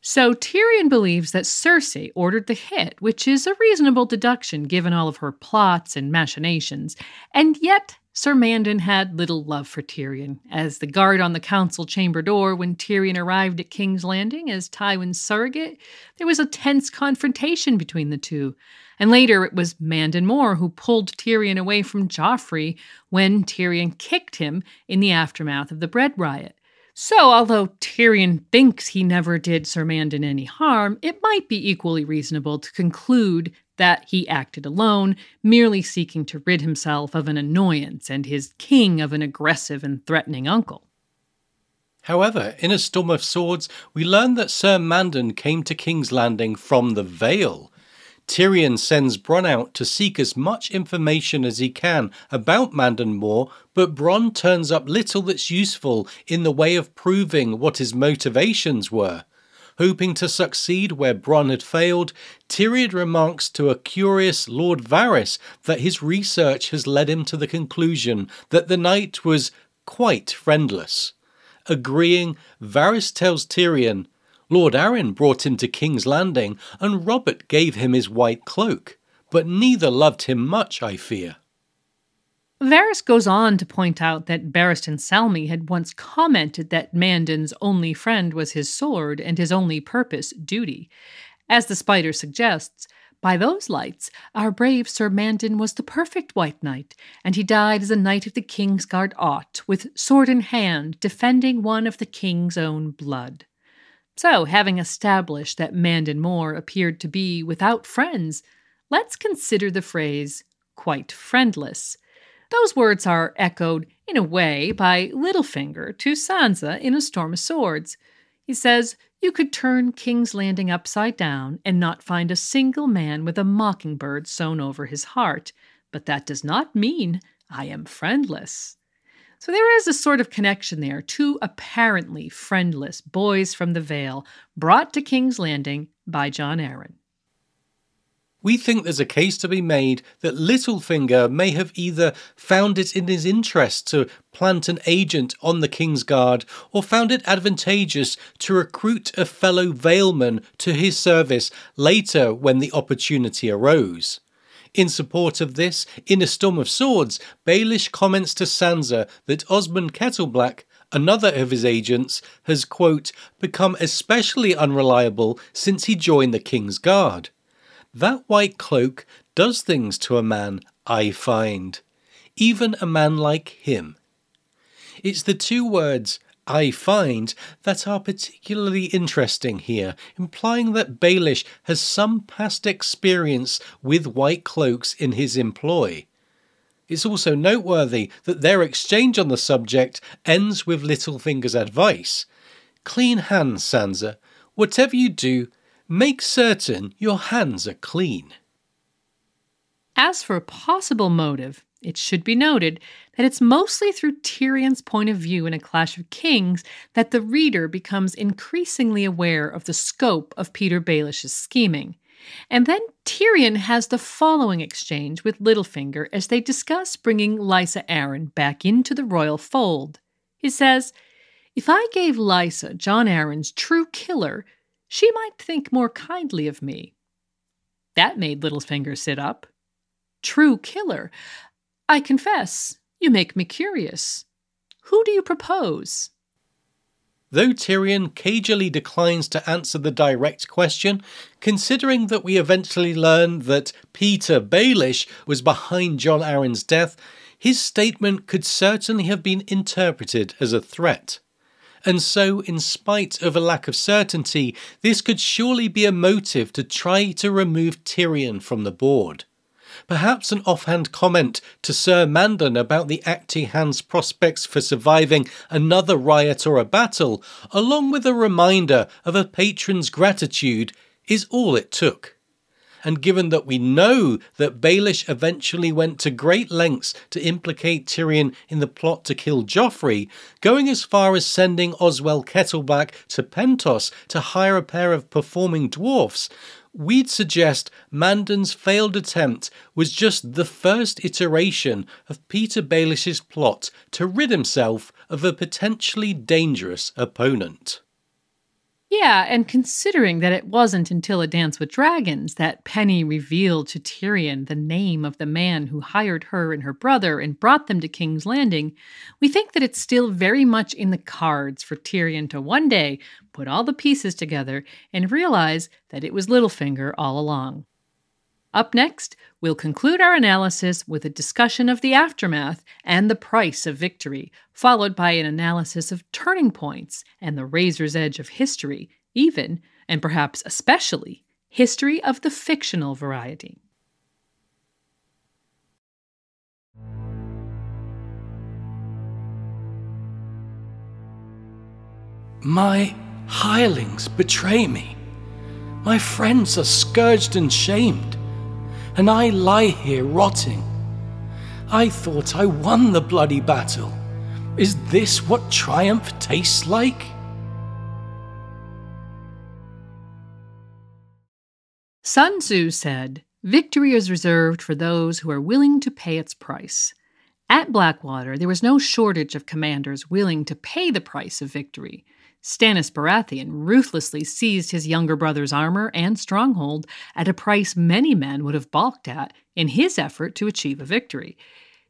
So Tyrion believes that Cersei ordered the hit, which is a reasonable deduction given all of her plots and machinations, and yet Sir Mandon had little love for Tyrion. As the guard on the council chamber door when Tyrion arrived at King's Landing as Tywin's surrogate, there was a tense confrontation between the two. And later it was Mandon Moore who pulled Tyrion away from Joffrey when Tyrion kicked him in the aftermath of the bread riot. So, although Tyrion thinks he never did Sir Mandon any harm, it might be equally reasonable to conclude that he acted alone, merely seeking to rid himself of an annoyance and his king of an aggressive and threatening uncle. However, in A Storm of Swords, we learn that Sir Mandon came to King's Landing from the Vale. Tyrion sends Bronn out to seek as much information as he can about Mandon Moor, but Bronn turns up little that's useful in the way of proving what his motivations were. Hoping to succeed where Bronn had failed, Tyrion remarks to a curious Lord Varys that his research has led him to the conclusion that the knight was quite friendless. Agreeing, Varys tells Tyrion, Lord Arryn brought him to King's Landing and Robert gave him his white cloak, but neither loved him much, I fear. Varys goes on to point out that Barristan Selmy had once commented that Mandon's only friend was his sword and his only purpose duty. As the spider suggests, by those lights, our brave Sir Mandon was the perfect white knight, and he died as a knight of the King's Guard ought, with sword in hand, defending one of the king's own blood. So, having established that Mandon Moor appeared to be without friends, let's consider the phrase, quite friendless. Those words are echoed, in a way, by Littlefinger to Sansa in A Storm of Swords. He says, you could turn King's Landing upside down and not find a single man with a mockingbird sewn over his heart, but that does not mean I am friendless. So there is a sort of connection there, two apparently friendless boys from the Vale brought to King's Landing by Jon Arryn. We think there's a case to be made that Littlefinger may have either found it in his interest to plant an agent on the King's Guard or found it advantageous to recruit a fellow Valeman to his service later when the opportunity arose. In support of this, in A Storm of Swords, Baelish comments to Sansa that Osmond Kettleblack, another of his agents, has, quote, become especially unreliable since he joined the King's Guard. That white cloak does things to a man, I find. Even a man like him. It's the two words, I find, that are particularly interesting here, implying that Baelish has some past experience with white cloaks in his employ. It's also noteworthy that their exchange on the subject ends with Littlefinger's advice. Clean hands, Sansa. Whatever you do, make certain your hands are clean. As for a possible motive, it should be noted that it's mostly through Tyrion's point of view in A Clash of Kings that the reader becomes increasingly aware of the scope of Petyr Baelish's scheming. And then Tyrion has the following exchange with Littlefinger as they discuss bringing Lysa Arryn back into the royal fold. He says, if I gave Lysa Jon Arryn's true killer, she might think more kindly of me. That made Littlefinger sit up. True killer. I confess, you make me curious. Who do you propose? Though Tyrion cagily declines to answer the direct question, considering that we eventually learn that Petyr Baelish was behind Jon Arryn's death, his statement could certainly have been interpreted as a threat. And so, in spite of a lack of certainty, this could surely be a motive to try to remove Tyrion from the board. Perhaps an offhand comment to Sir Mandon about the Acti Hand's prospects for surviving another riot or a battle, along with a reminder of a patron's gratitude, is all it took. And given that we know that Baelish eventually went to great lengths to implicate Tyrion in the plot to kill Joffrey, going as far as sending Oswell Kettleblack to Pentos to hire a pair of performing dwarfs, we'd suggest Mandon's failed attempt was just the first iteration of Petyr Baelish's plot to rid himself of a potentially dangerous opponent. Yeah, and considering that it wasn't until A Dance with Dragons that Penny revealed to Tyrion the name of the man who hired her and her brother and brought them to King's Landing, we think that it's still very much in the cards for Tyrion to one day put all the pieces together and realize that it was Littlefinger all along. Up next, we'll conclude our analysis with a discussion of the aftermath and the price of victory, followed by an analysis of turning points and the razor's edge of history, even, and perhaps especially, history of the fictional variety. My hirelings betray me. My friends are scourged and shamed, and I lie here rotting. I thought I won the bloody battle. Is this what triumph tastes like? Sun Tzu said, "Victory is reserved for those who are willing to pay its price." At Blackwater, there was no shortage of commanders willing to pay the price of victory. Stannis Baratheon ruthlessly seized his younger brother's armor and stronghold at a price many men would have balked at in his effort to achieve a victory.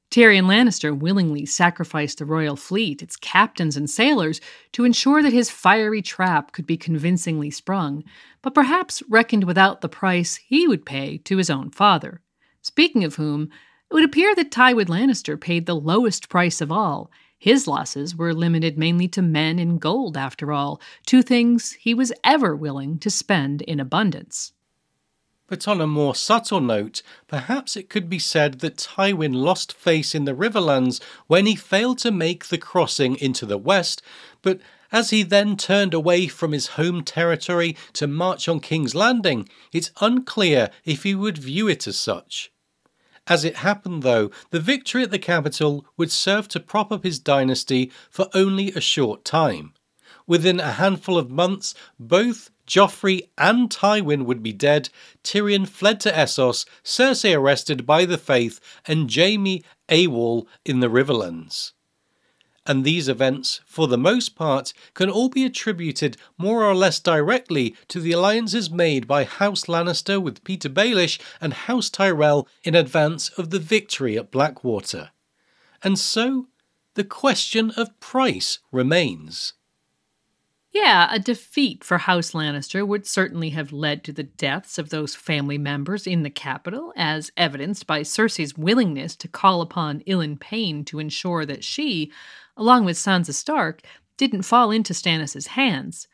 Tyrion Lannister willingly sacrificed the royal fleet, its captains and sailors, to ensure that his fiery trap could be convincingly sprung, but perhaps reckoned without the price he would pay to his own father. Speaking of whom, it would appear that Tywin Lannister paid the lowest price of all. His losses were limited mainly to men and gold, after all, two things he was ever willing to spend in abundance. But on a more subtle note, perhaps it could be said that Tywin lost face in the Riverlands when he failed to make the crossing into the west, but as he then turned away from his home territory to march on King's Landing, it's unclear if he would view it as such. As it happened though, the victory at the capital would serve to prop up his dynasty for only a short time. Within a handful of months, both Joffrey and Tywin would be dead, Tyrion fled to Essos, Cersei arrested by the Faith, and Jaime AWOL in the Riverlands. And these events, for the most part, can all be attributed more or less directly to the alliances made by House Lannister with Petyr Baelish and House Tyrell in advance of the victory at Blackwater. And so, the question of price remains. Yeah, a defeat for House Lannister would certainly have led to the deaths of those family members in the capital, as evidenced by Cersei's willingness to call upon Ilyn Payne to ensure that she, along with Sansa Stark, didn't fall into Stannis' hands.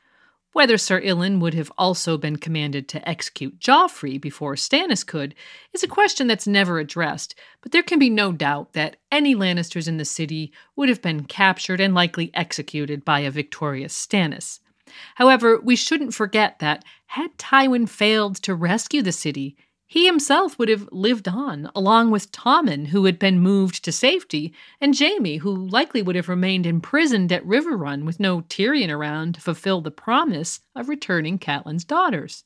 Whether Sir Ilyn would have also been commanded to execute Joffrey before Stannis could is a question that's never addressed, but there can be no doubt that any Lannisters in the city would have been captured and likely executed by a victorious Stannis. However, we shouldn't forget that had Tywin failed to rescue the city, he himself would have lived on, along with Tommen, who had been moved to safety, and Jaime, who likely would have remained imprisoned at Riverrun with no Tyrion around to fulfill the promise of returning Catelyn's daughters.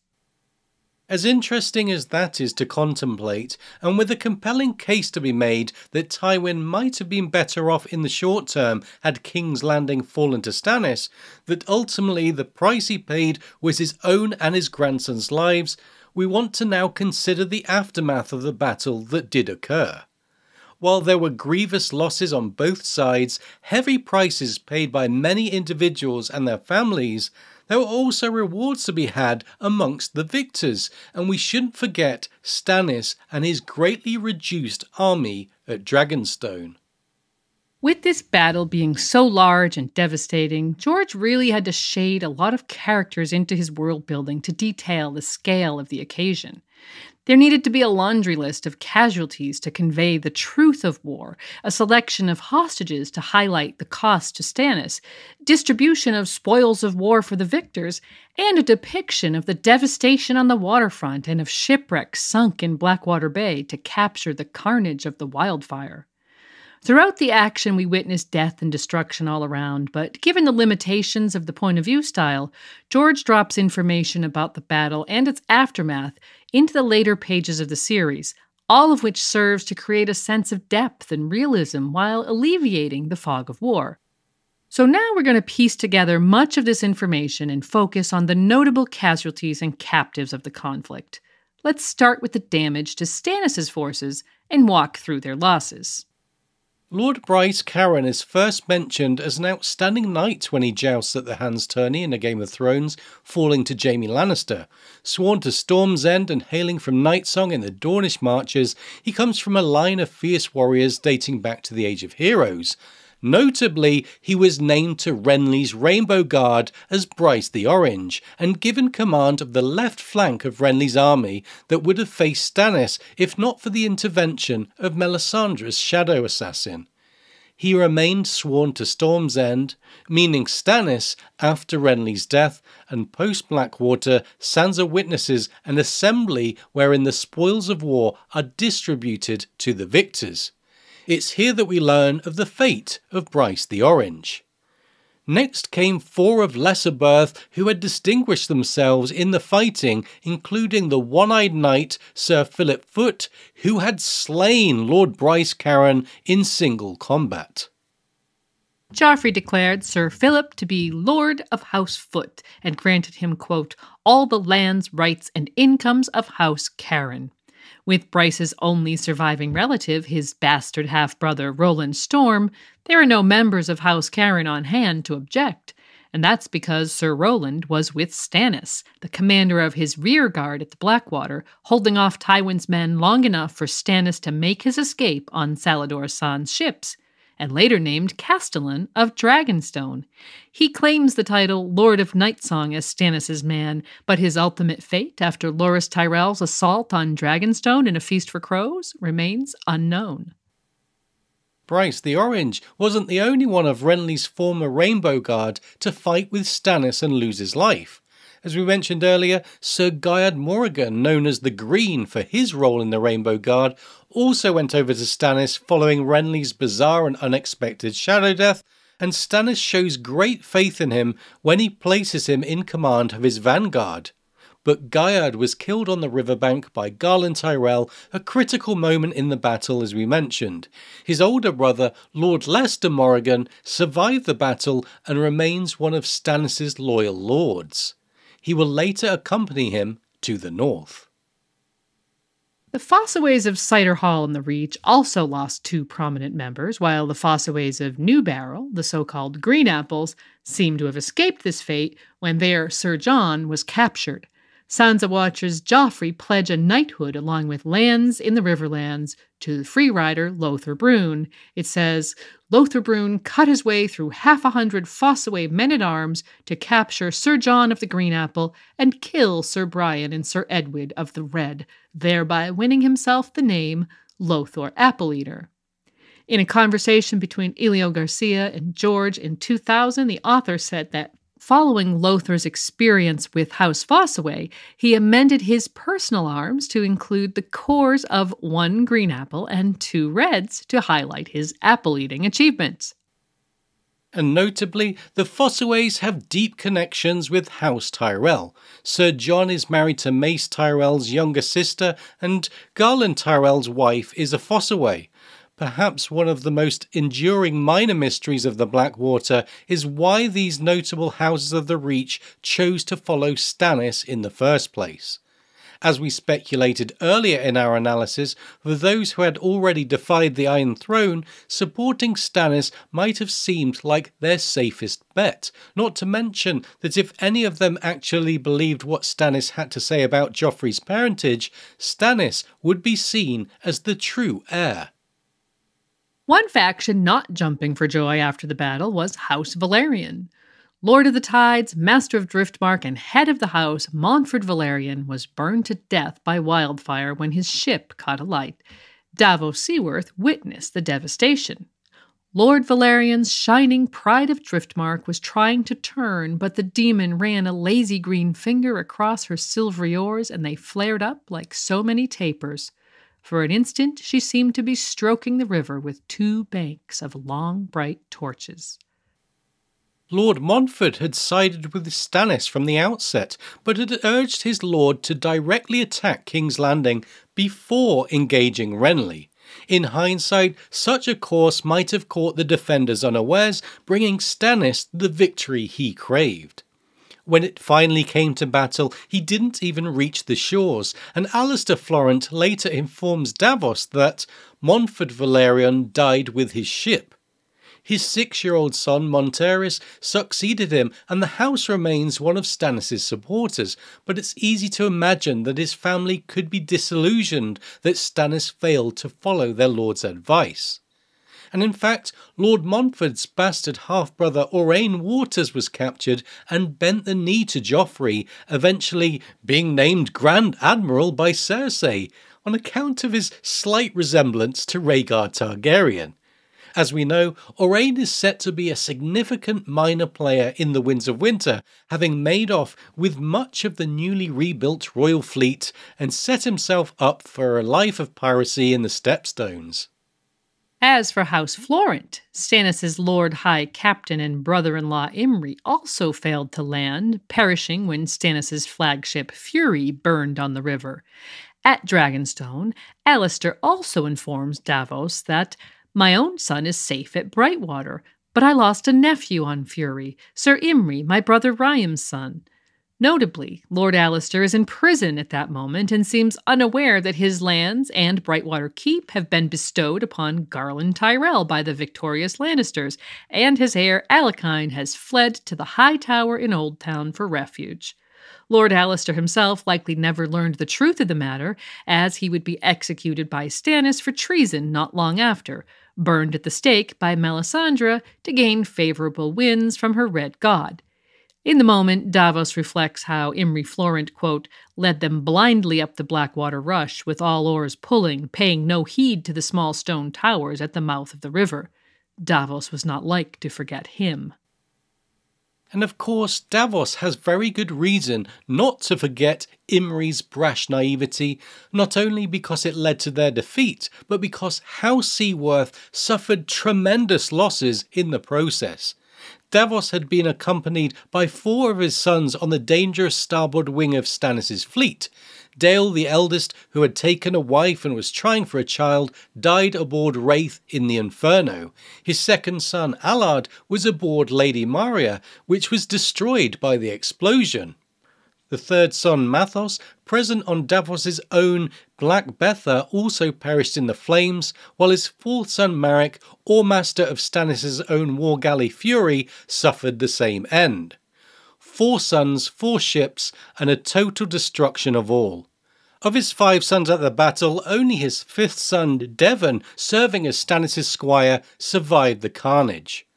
As interesting as that is to contemplate, and with a compelling case to be made that Tywin might have been better off in the short term had King's Landing fallen to Stannis, that ultimately the price he paid was his own and his grandson's lives, we want to now consider the aftermath of the battle that did occur. While there were grievous losses on both sides, heavy prices paid by many individuals and their families, there were also rewards to be had amongst the victors, and we shouldn't forget Stannis and his greatly reduced army at Dragonstone. With this battle being so large and devastating, George really had to shade a lot of characters into his world building to detail the scale of the occasion. There needed to be a laundry list of casualties to convey the truth of war, a selection of hostages to highlight the cost to Stannis, distribution of spoils of war for the victors, and a depiction of the devastation on the waterfront and of shipwrecks sunk in Blackwater Bay to capture the carnage of the wildfire. Throughout the action, we witnessed death and destruction all around, but given the limitations of the point of view style, George drops information about the battle and its aftermath into the later pages of the series, all of which serves to create a sense of depth and realism while alleviating the fog of war. So now we're going to piece together much of this information and focus on the notable casualties and captives of the conflict. Let's start with the damage to Stannis' forces and walk through their losses. Lord Bryce Caron is first mentioned as an outstanding knight when he jousts at the Hand's Tourney in A Game of Thrones, falling to Jaime Lannister. Sworn to Storm's End and hailing from Nightsong in the Dornish Marches, he comes from a line of fierce warriors dating back to the Age of Heroes. Notably, he was named to Renly's Rainbow Guard as Bryce the Orange, and given command of the left flank of Renly's army that would have faced Stannis if not for the intervention of Melisandre's shadow assassin. He remained sworn to Storm's End, meaning Stannis, after Renly's death, and post-Blackwater, Sansa witnesses an assembly wherein the spoils of war are distributed to the victors. It's here that we learn of the fate of Bryce the Orange. Next came 4 of lesser birth who had distinguished themselves in the fighting, including the one-eyed knight Sir Philip Foote, who had slain Lord Bryce Carron in single combat. Joffrey declared Sir Philip to be Lord of House Foote and granted him, quote, all the lands, rights, and incomes of House Carron. With Bryce's only surviving relative, his bastard half-brother Roland Storm, there are no members of House Carron on hand to object, and that's because Sir Roland was with Stannis, the commander of his rear guard at the Blackwater, holding off Tywin's men long enough for Stannis to make his escape on Salladhor Saan's ships, and later named Castellan of Dragonstone. He claims the title Lord of Nightsong as Stannis' man, but his ultimate fate after Loras Tyrell's assault on Dragonstone in A Feast for Crows remains unknown. Bryce the Orange wasn't the only one of Renly's former Rainbow Guard to fight with Stannis and lose his life. As we mentioned earlier, Sir Gyad Morrigan, known as the Green for his role in the Rainbow Guard, also went over to Stannis following Renly's bizarre and unexpected shadow death, and Stannis shows great faith in him when he places him in command of his vanguard. But Gyad was killed on the riverbank by Garland Tyrell, a critical moment in the battle as we mentioned. His older brother, Lord Lester Morrigan, survived the battle and remains one of Stannis' loyal lords. He will later accompany him to the north. The Fossaways of Cider Hall and the Reach also lost 2 prominent members, while the Fossaways of New Barrel, the so-called Green Apples, seem to have escaped this fate when their Sir John was captured. Sansa watchers Joffrey pledge a knighthood along with lands in the Riverlands to the free rider Lothar Brune. It says, Lothar Brune cut his way through 100 Fossaway men-at-arms to capture Sir John of the Green Apple and kill Sir Brian and Sir Edward of the Red, thereby winning himself the name Lothar Apple-Eater. In a conversation between Elio Garcia and George in 2000, the author said that following Lothar's experience with House Fossaway, he amended his personal arms to include the cores of 1 green apple and 2 reds to highlight his apple-eating achievements. And notably, the Fossaways have deep connections with House Tyrell. Sir John is married to Mace Tyrell's younger sister, and Garland Tyrell's wife is a Fossaway. Perhaps one of the most enduring minor mysteries of the Blackwater is why these notable houses of the Reach chose to follow Stannis in the first place. As we speculated earlier in our analysis, for those who had already defied the Iron Throne, supporting Stannis might have seemed like their safest bet, not to mention that if any of them actually believed what Stannis had to say about Joffrey's parentage, Stannis would be seen as the true heir. One faction not jumping for joy after the battle was House Valerian. Lord of the Tides, Master of Driftmark, and head of the house, Montford Valerian was burned to death by wildfire when his ship caught alight. Davos Seaworth witnessed the devastation. Lord Valerian's shining pride of Driftmark was trying to turn, but the demon ran a lazy green finger across her silvery oars and they flared up like so many tapers. For an instant, she seemed to be stroking the river with 2 banks of long, bright torches. Lord Montford had sided with Stannis from the outset, but had urged his lord to directly attack King's Landing before engaging Renly. In hindsight, such a course might have caught the defenders unawares, bringing Stannis the victory he craved. When it finally came to battle, he didn't even reach the shores, and Alistair Florent later informs Davos that Montford Valerian died with his ship. His 6-year-old son Monteris succeeded him, and the house remains one of Stannis' supporters, but it's easy to imagine that his family could be disillusioned that Stannis failed to follow their lord's advice. And in fact, Lord Montford's bastard half-brother Oraine Waters was captured and bent the knee to Joffrey, eventually being named Grand Admiral by Cersei, on account of his slight resemblance to Rhaegar Targaryen. As we know, Owain is set to be a significant minor player in the Winds of Winter, having made off with much of the newly rebuilt royal fleet and set himself up for a life of piracy in the Stepstones. As for House Florent, Stannis' Lord High Captain and brother-in-law Imry also failed to land, perishing when Stannis' flagship Fury burned on the river. At Dragonstone, Alistair also informs Davos that "My own son is safe at Brightwater, but I lost a nephew on Fury, Sir Imry, my brother Ryam's son." Notably, Lord Alistair is in prison at that moment and seems unaware that his lands and Brightwater Keep have been bestowed upon Garland Tyrell by the victorious Lannisters, and his heir Alekine has fled to the High Tower in Oldtown for refuge. Lord Alistair himself likely never learned the truth of the matter, as he would be executed by Stannis for treason not long after, burned at the stake by Melisandre to gain favorable winds from her Red God. In the moment, Davos reflects how Imry Florent, quote, led them blindly up the Blackwater rush, with all oars pulling, paying no heed to the small stone towers at the mouth of the river. Davos was not like to forget him. And of course, Davos has very good reason not to forget Imry's brash naivety, not only because it led to their defeat, but because House Seaworth suffered tremendous losses in the process. Davos had been accompanied by 4 of his sons on the dangerous starboard wing of Stannis' fleet. Dale, the eldest, who had taken a wife and was trying for a child, died aboard Wraith in the Inferno. His second son, Allard, was aboard Lady Maria, which was destroyed by the explosion. The third son, Mathos, present on Davos' own Black Betha, also perished in the flames, while his fourth son, Marek, Oarmaster of Stannis' own war galley Fury, suffered the same end. 4 sons, 4 ships, and a total destruction of all. Of his 5 sons at the battle, only his 5th son, Devon, serving as Stannis' squire, survived the carnage.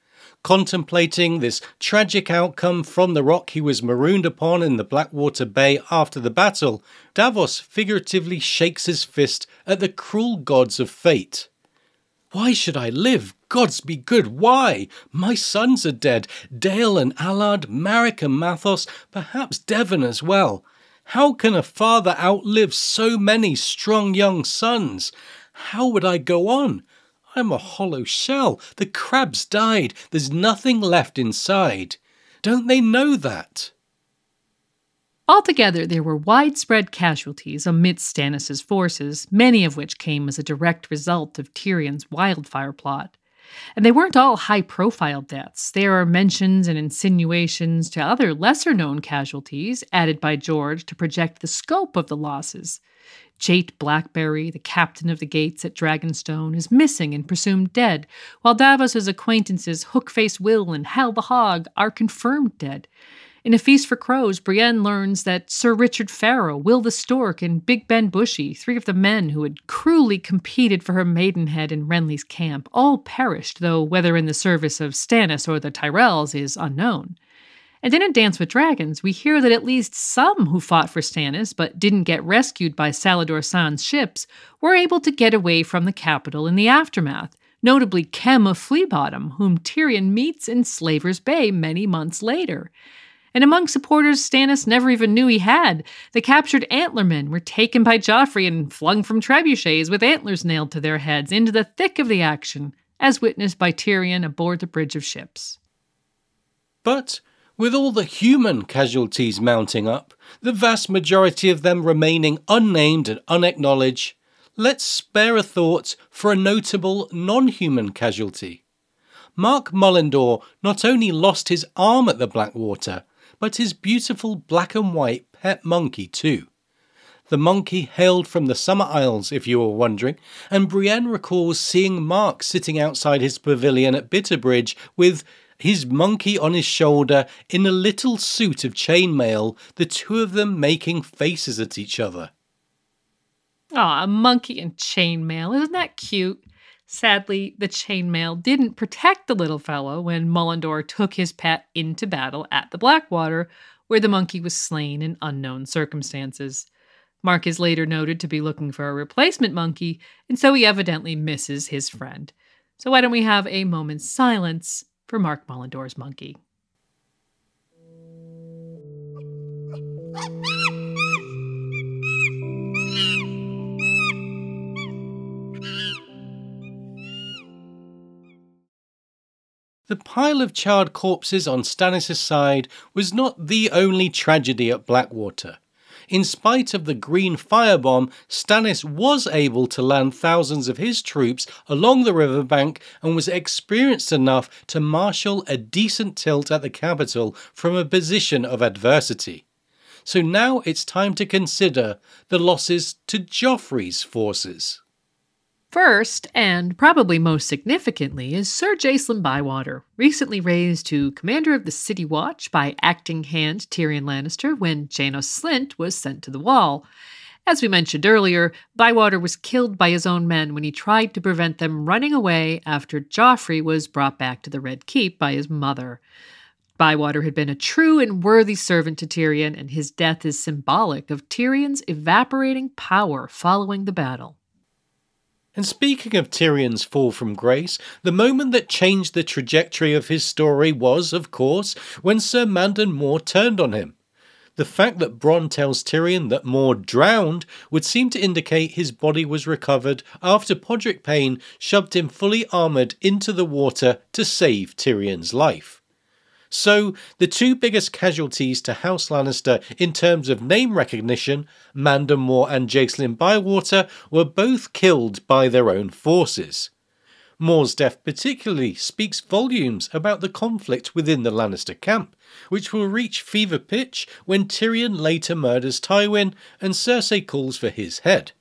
Contemplating this tragic outcome from the rock he was marooned upon in the Blackwater Bay after the battle, Davos figuratively shakes his fist at the cruel gods of fate. "Why should I live? Gods be good, why? My sons are dead, Dale and Allard, Marek and Mathos, perhaps Devon as well. How can a father outlive so many strong young sons? How would I go on? I'm a hollow shell. The crab's died. There's nothing left inside. Don't they know that?" Altogether, there were widespread casualties amidst Stannis' forces, many of which came as a direct result of Tyrion's wildfire plot. And they weren't all high-profile deaths. There are mentions and insinuations to other lesser-known casualties added by George to project the scope of the losses. Jate Blackberry, the captain of the gates at Dragonstone, is missing and presumed dead, while Davos' acquaintances Hookface Will and Hal the Hog are confirmed dead. In A Feast for Crows, Brienne learns that Sir Richard Farrow, Will the Stork, and Big Ben Bushy, 3 of the men who had cruelly competed for her maidenhead in Renly's camp, all perished, though whether in the service of Stannis or the Tyrells is unknown. And in A Dance with Dragons, we hear that at least some who fought for Stannis but didn't get rescued by Salador San's ships were able to get away from the capital in the aftermath, notably Kem of Fleabottom, whom Tyrion meets in Slaver's Bay many months later. And among supporters Stannis never even knew he had, the captured Antlermen were taken by Joffrey and flung from trebuchets with antlers nailed to their heads into the thick of the action, as witnessed by Tyrion aboard the Bridge of Ships. But with all the human casualties mounting up, the vast majority of them remaining unnamed and unacknowledged, let's spare a thought for a notable non-human casualty. Mark Mullendore not only lost his arm at the Blackwater, but his beautiful black and white pet monkey too. The monkey hailed from the Summer Isles, if you were wondering, and Brienne recalls seeing Mark sitting outside his pavilion at Bitterbridge with his monkey on his shoulder in a little suit of chainmail, the 2 of them making faces at each other. Aw, a monkey in chainmail, isn't that cute? Sadly, the chainmail didn't protect the little fellow when Mullendore took his pet into battle at the Blackwater, where the monkey was slain in unknown circumstances. Mark is later noted to be looking for a replacement monkey, and so he evidently misses his friend. So why don't we have a moment's silence for Mark Mullendor's monkey? The pile of charred corpses on Stannis' side was not the only tragedy at Blackwater. In spite of the green firebomb, Stannis was able to land thousands of his troops along the riverbank and was experienced enough to marshal a decent tilt at the capital from a position of adversity. So now it's time to consider the losses to Joffrey's forces. First, and probably most significantly, is Sir Jacelyn Bywater, recently raised to Commander of the City Watch by acting hand Tyrion Lannister when Janos Slynt was sent to the Wall. As we mentioned earlier, Bywater was killed by his own men when he tried to prevent them running away after Joffrey was brought back to the Red Keep by his mother. Bywater had been a true and worthy servant to Tyrion, and his death is symbolic of Tyrion's evaporating power following the battle. And speaking of Tyrion's fall from grace, the moment that changed the trajectory of his story was, of course, when Sir Mandon Moore turned on him. The fact that Bronn tells Tyrion that Moore drowned would seem to indicate his body was recovered after Podrick Payne shoved him fully armoured into the water to save Tyrion's life. So, the two biggest casualties to House Lannister in terms of name recognition, Mandon Moore and Jacelyn Bywater, were both killed by their own forces. Moore's death particularly speaks volumes about the conflict within the Lannister camp, which will reach fever pitch when Tyrion later murders Tywin and Cersei calls for his head.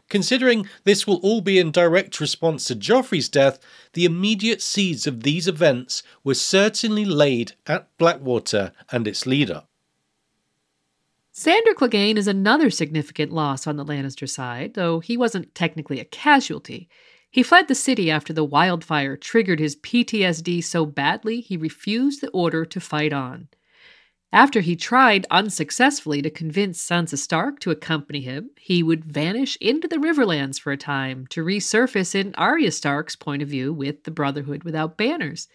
Considering this will all be in direct response to Joffrey's death, the immediate seeds of these events were certainly laid at Blackwater and its leader. Sandor Clegane is another significant loss on the Lannister side, though he wasn't technically a casualty. He fled the city after the wildfire triggered his PTSD so badly he refused the order to fight on. After he tried unsuccessfully to convince Sansa Stark to accompany him, he would vanish into the Riverlands for a time to resurface in Arya Stark's point of view with the Brotherhood without banners.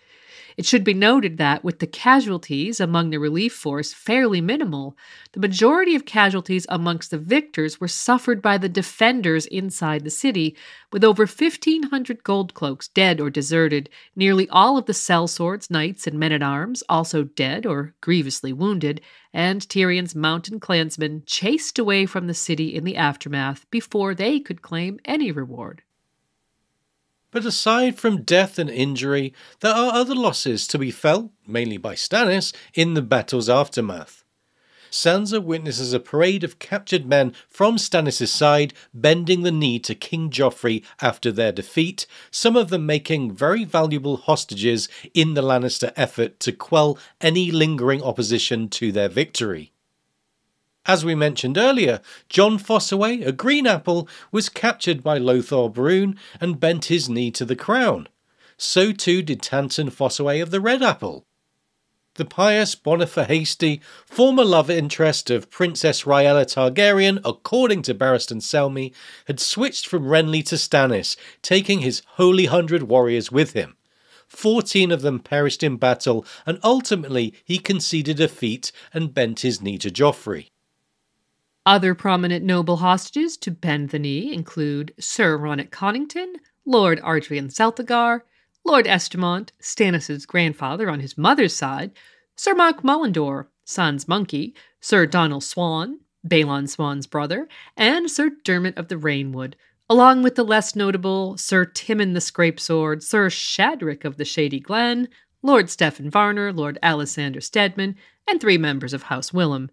It should be noted that, with the casualties among the relief force fairly minimal, the majority of casualties amongst the victors were suffered by the defenders inside the city, with over 1,500 gold cloaks dead or deserted, nearly all of the sellswords, knights, and men-at-arms also dead or grievously wounded, and Tyrion's mountain clansmen chased away from the city in the aftermath before they could claim any reward. But aside from death and injury, there are other losses to be felt, mainly by Stannis, in the battle's aftermath. Sansa witnesses a parade of captured men from Stannis' side bending the knee to King Joffrey after their defeat, some of them making very valuable hostages in the Lannister effort to quell any lingering opposition to their victory. As we mentioned earlier, Jon Fossaway, a green apple, was captured by Lothar Brune and bent his knee to the crown. So too did Tanton Fossaway of the red apple. The pious Bonifer Hasty, former love interest of Princess Rhaella Targaryen, according to Barristan Selmy, had switched from Renly to Stannis, taking his Holy 100 warriors with him. 14 of them perished in battle, and ultimately he conceded defeat and bent his knee to Joffrey. Other prominent noble hostages to bend the knee include Sir Ronnet Connington, Lord Ardrian Celtigar, Lord Estamont, Stannis' grandfather on his mother's side, Sir Mark Mullendor, Sans Monkey, Sir Donal Swan, Balon Swan's brother, and Sir Dermot of the Rainwood, along with the less notable Sir Timon the Scrapesword, Sir Shadrick of the Shady Glen, Lord Stephen Varner, Lord Alessander Stedman, and 3 members of House Willem.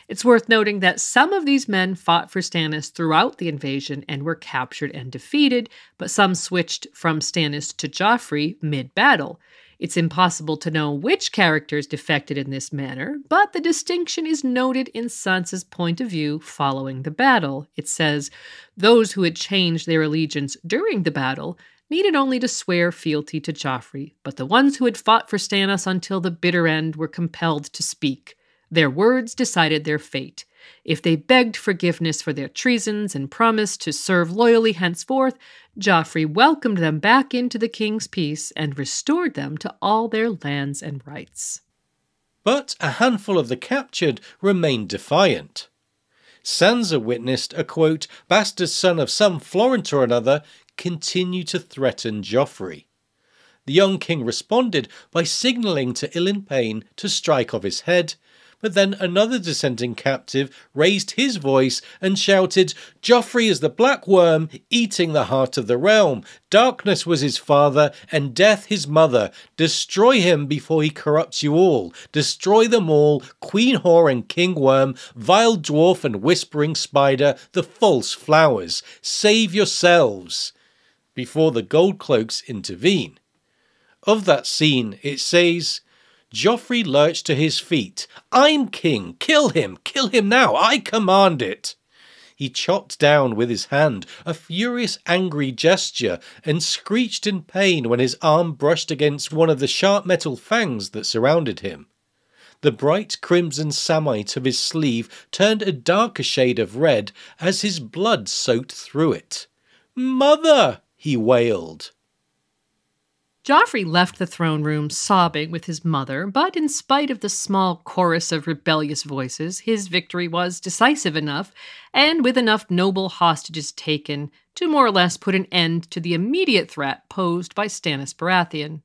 It's worth noting that some of these men fought for Stannis throughout the invasion and were captured and defeated, but some switched from Stannis to Joffrey mid-battle. It's impossible to know which characters defected in this manner, but the distinction is noted in Sansa's point of view following the battle. It says, those who had changed their allegiance during the battle needed only to swear fealty to Joffrey, but the ones who had fought for Stannis until the bitter end were compelled to speak. Their words decided their fate. If they begged forgiveness for their treasons and promised to serve loyally henceforth, Joffrey welcomed them back into the king's peace and restored them to all their lands and rights. But a handful of the captured remained defiant. Sansa witnessed a, quote, bastard son of some Florent or another continue to threaten Joffrey. The young king responded by signalling to Ilyn Payne to strike off his head, but then another dissenting captive raised his voice and shouted, Joffrey is the black worm eating the heart of the realm. Darkness was his father and death his mother. Destroy him before he corrupts you all. Destroy them all, Queen Whore and King Worm, vile dwarf and whispering spider, the false flowers. Save yourselves. Before the gold cloaks intervene. Of that scene it says, Joffrey lurched to his feet. I'm king! Kill him now! I command it! He chopped down with his hand, a furious angry gesture, and screeched in pain when his arm brushed against one of the sharp metal fangs that surrounded him. The bright crimson samite of his sleeve turned a darker shade of red as his blood soaked through it. Mother! He wailed. Joffrey left the throne room sobbing with his mother, but in spite of the small chorus of rebellious voices, his victory was decisive enough, and with enough noble hostages taken, to more or less put an end to the immediate threat posed by Stannis Baratheon.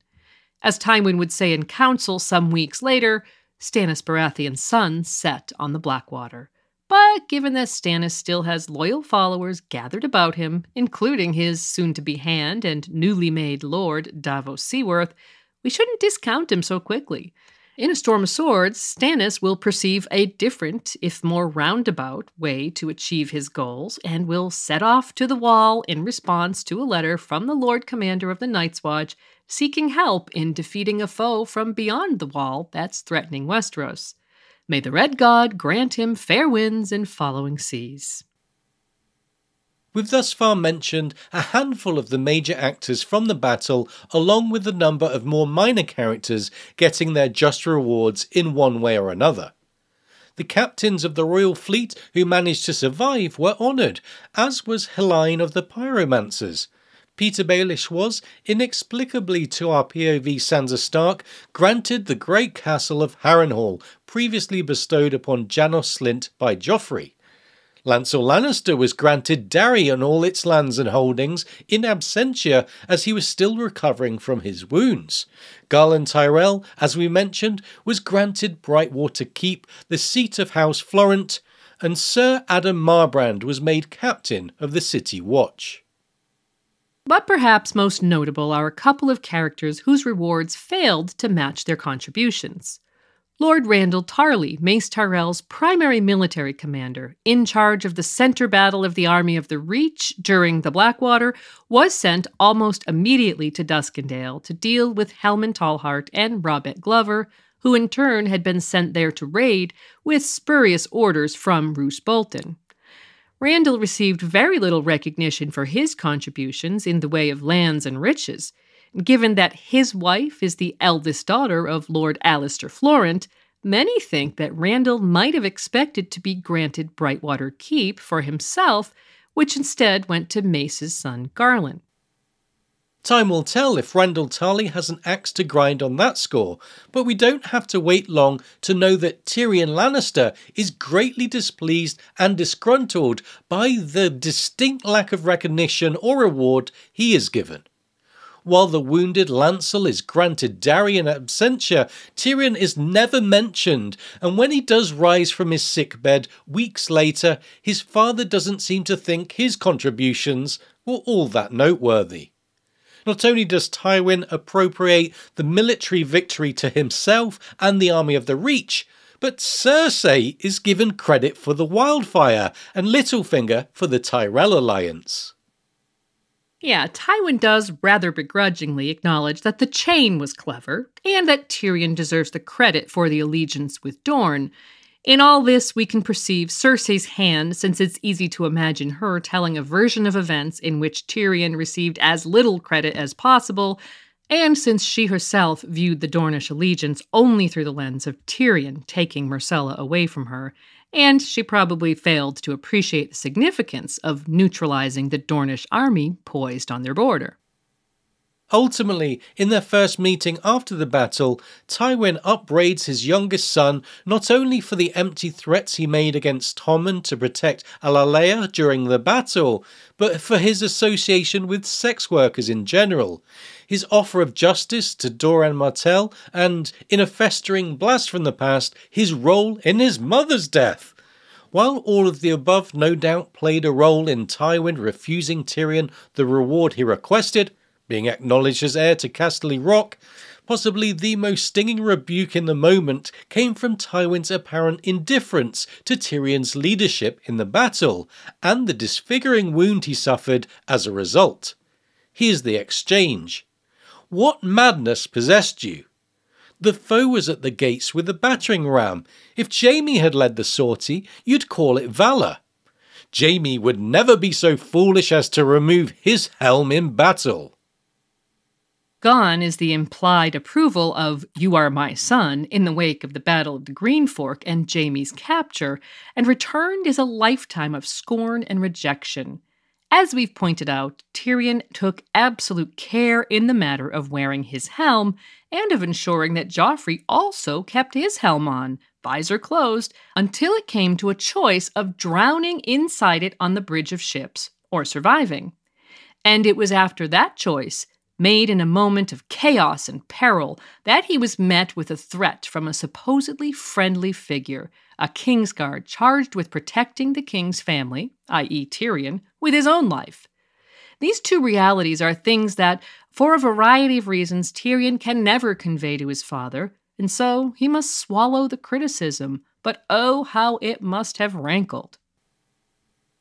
As Tywin would say in council some weeks later, Stannis Baratheon's sun set on the Blackwater. But given that Stannis still has loyal followers gathered about him, including his soon-to-be hand and newly made lord, Davos Seaworth, we shouldn't discount him so quickly. In A Storm of Swords, Stannis will perceive a different, if more roundabout, way to achieve his goals, and will set off to the Wall in response to a letter from the Lord Commander of the Night's Watch, seeking help in defeating a foe from beyond the Wall that's threatening Westeros. May the Red God grant him fair winds and following seas. We've thus far mentioned a handful of the major actors from the battle, along with a number of more minor characters getting their just rewards in one way or another. The captains of the royal fleet who managed to survive were honoured, as was Helene of the Pyromancers. Peter Baelish was, inexplicably to our POV Sansa Stark, granted the great castle of Harrenhal, previously bestowed upon Janos Slynt by Joffrey. Lancel Lannister was granted Darry and all its lands and holdings in absentia as he was still recovering from his wounds. Garland Tyrell, as we mentioned, was granted Brightwater Keep, the seat of House Florent, and Sir Adam Marbrand was made captain of the City Watch. But perhaps most notable are a couple of characters whose rewards failed to match their contributions. Lord Randyll Tarly, Mace Tyrell's primary military commander, in charge of the center battle of the Army of the Reach during the Blackwater, was sent almost immediately to Duskendale to deal with Helman Tallhart and Robert Glover, who in turn had been sent there to raid with spurious orders from Roose Bolton. Randyll received very little recognition for his contributions in the way of lands and riches. Given that his wife is the eldest daughter of Lord Alistair Florent, many think that Randyll might have expected to be granted Brightwater Keep for himself, which instead went to Mace's son Garland. Time will tell if Randyll Tarly has an axe to grind on that score, but we don't have to wait long to know that Tyrion Lannister is greatly displeased and disgruntled by the distinct lack of recognition or reward he is given. While the wounded Lancel is granted Darry in absentia, Tyrion is never mentioned, and when he does rise from his sickbed weeks later, his father doesn't seem to think his contributions were all that noteworthy. Not only does Tywin appropriate the military victory to himself and the Army of the Reach, but Cersei is given credit for the wildfire and Littlefinger for the Tyrell alliance. Yeah, Tywin does rather begrudgingly acknowledge that the chain was clever, and that Tyrion deserves the credit for the allegiance with Dorne. In all this, we can perceive Cersei's hand, since it's easy to imagine her telling a version of events in which Tyrion received as little credit as possible, and since she herself viewed the Dornish allegiance only through the lens of Tyrion taking Myrcella away from her, and she probably failed to appreciate the significance of neutralizing the Dornish army poised on their border. Ultimately, in their first meeting after the battle, Tywin upbraids his youngest son not only for the empty threats he made against Tommen to protect Alalea during the battle, but for his association with sex workers in general, his offer of justice to Doran Martell, and, in a festering blast from the past, his role in his mother's death. While all of the above no doubt played a role in Tywin refusing Tyrion the reward he requested, being acknowledged as heir to Casterly Rock, possibly the most stinging rebuke in the moment came from Tywin's apparent indifference to Tyrion's leadership in the battle, and the disfiguring wound he suffered as a result. Here's the exchange. What madness possessed you? The foe was at the gates with a battering ram. If Jaime had led the sortie, you'd call it valour. Jaime would never be so foolish as to remove his helm in battle. Gone is the implied approval of "you are my son" in the wake of the Battle of the Green Fork and Jaime's capture, and returned is a lifetime of scorn and rejection. As we've pointed out, Tyrion took absolute care in the matter of wearing his helm, and of ensuring that Joffrey also kept his helm on, visor closed, until it came to a choice of drowning inside it on the Bridge of Ships, or surviving. And it was after that choice, made in a moment of chaos and peril, that he was met with a threat from a supposedly friendly figure, a Kingsguard charged with protecting the king's family, i.e. Tyrion, with his own life. These two realities are things that, for a variety of reasons, Tyrion can never convey to his father, and so he must swallow the criticism, but oh how it must have rankled.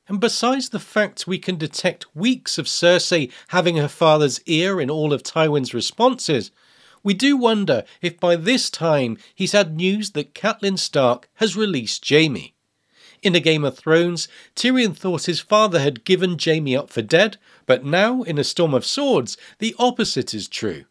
And besides the fact we can detect weeks of Cersei having her father's ear in all of Tywin's responses, we do wonder if by this time he's had news that Catelyn Stark has released Jaime. In A Game of Thrones, Tyrion thought his father had given Jaime up for dead, but now, in A Storm of Swords, the opposite is true.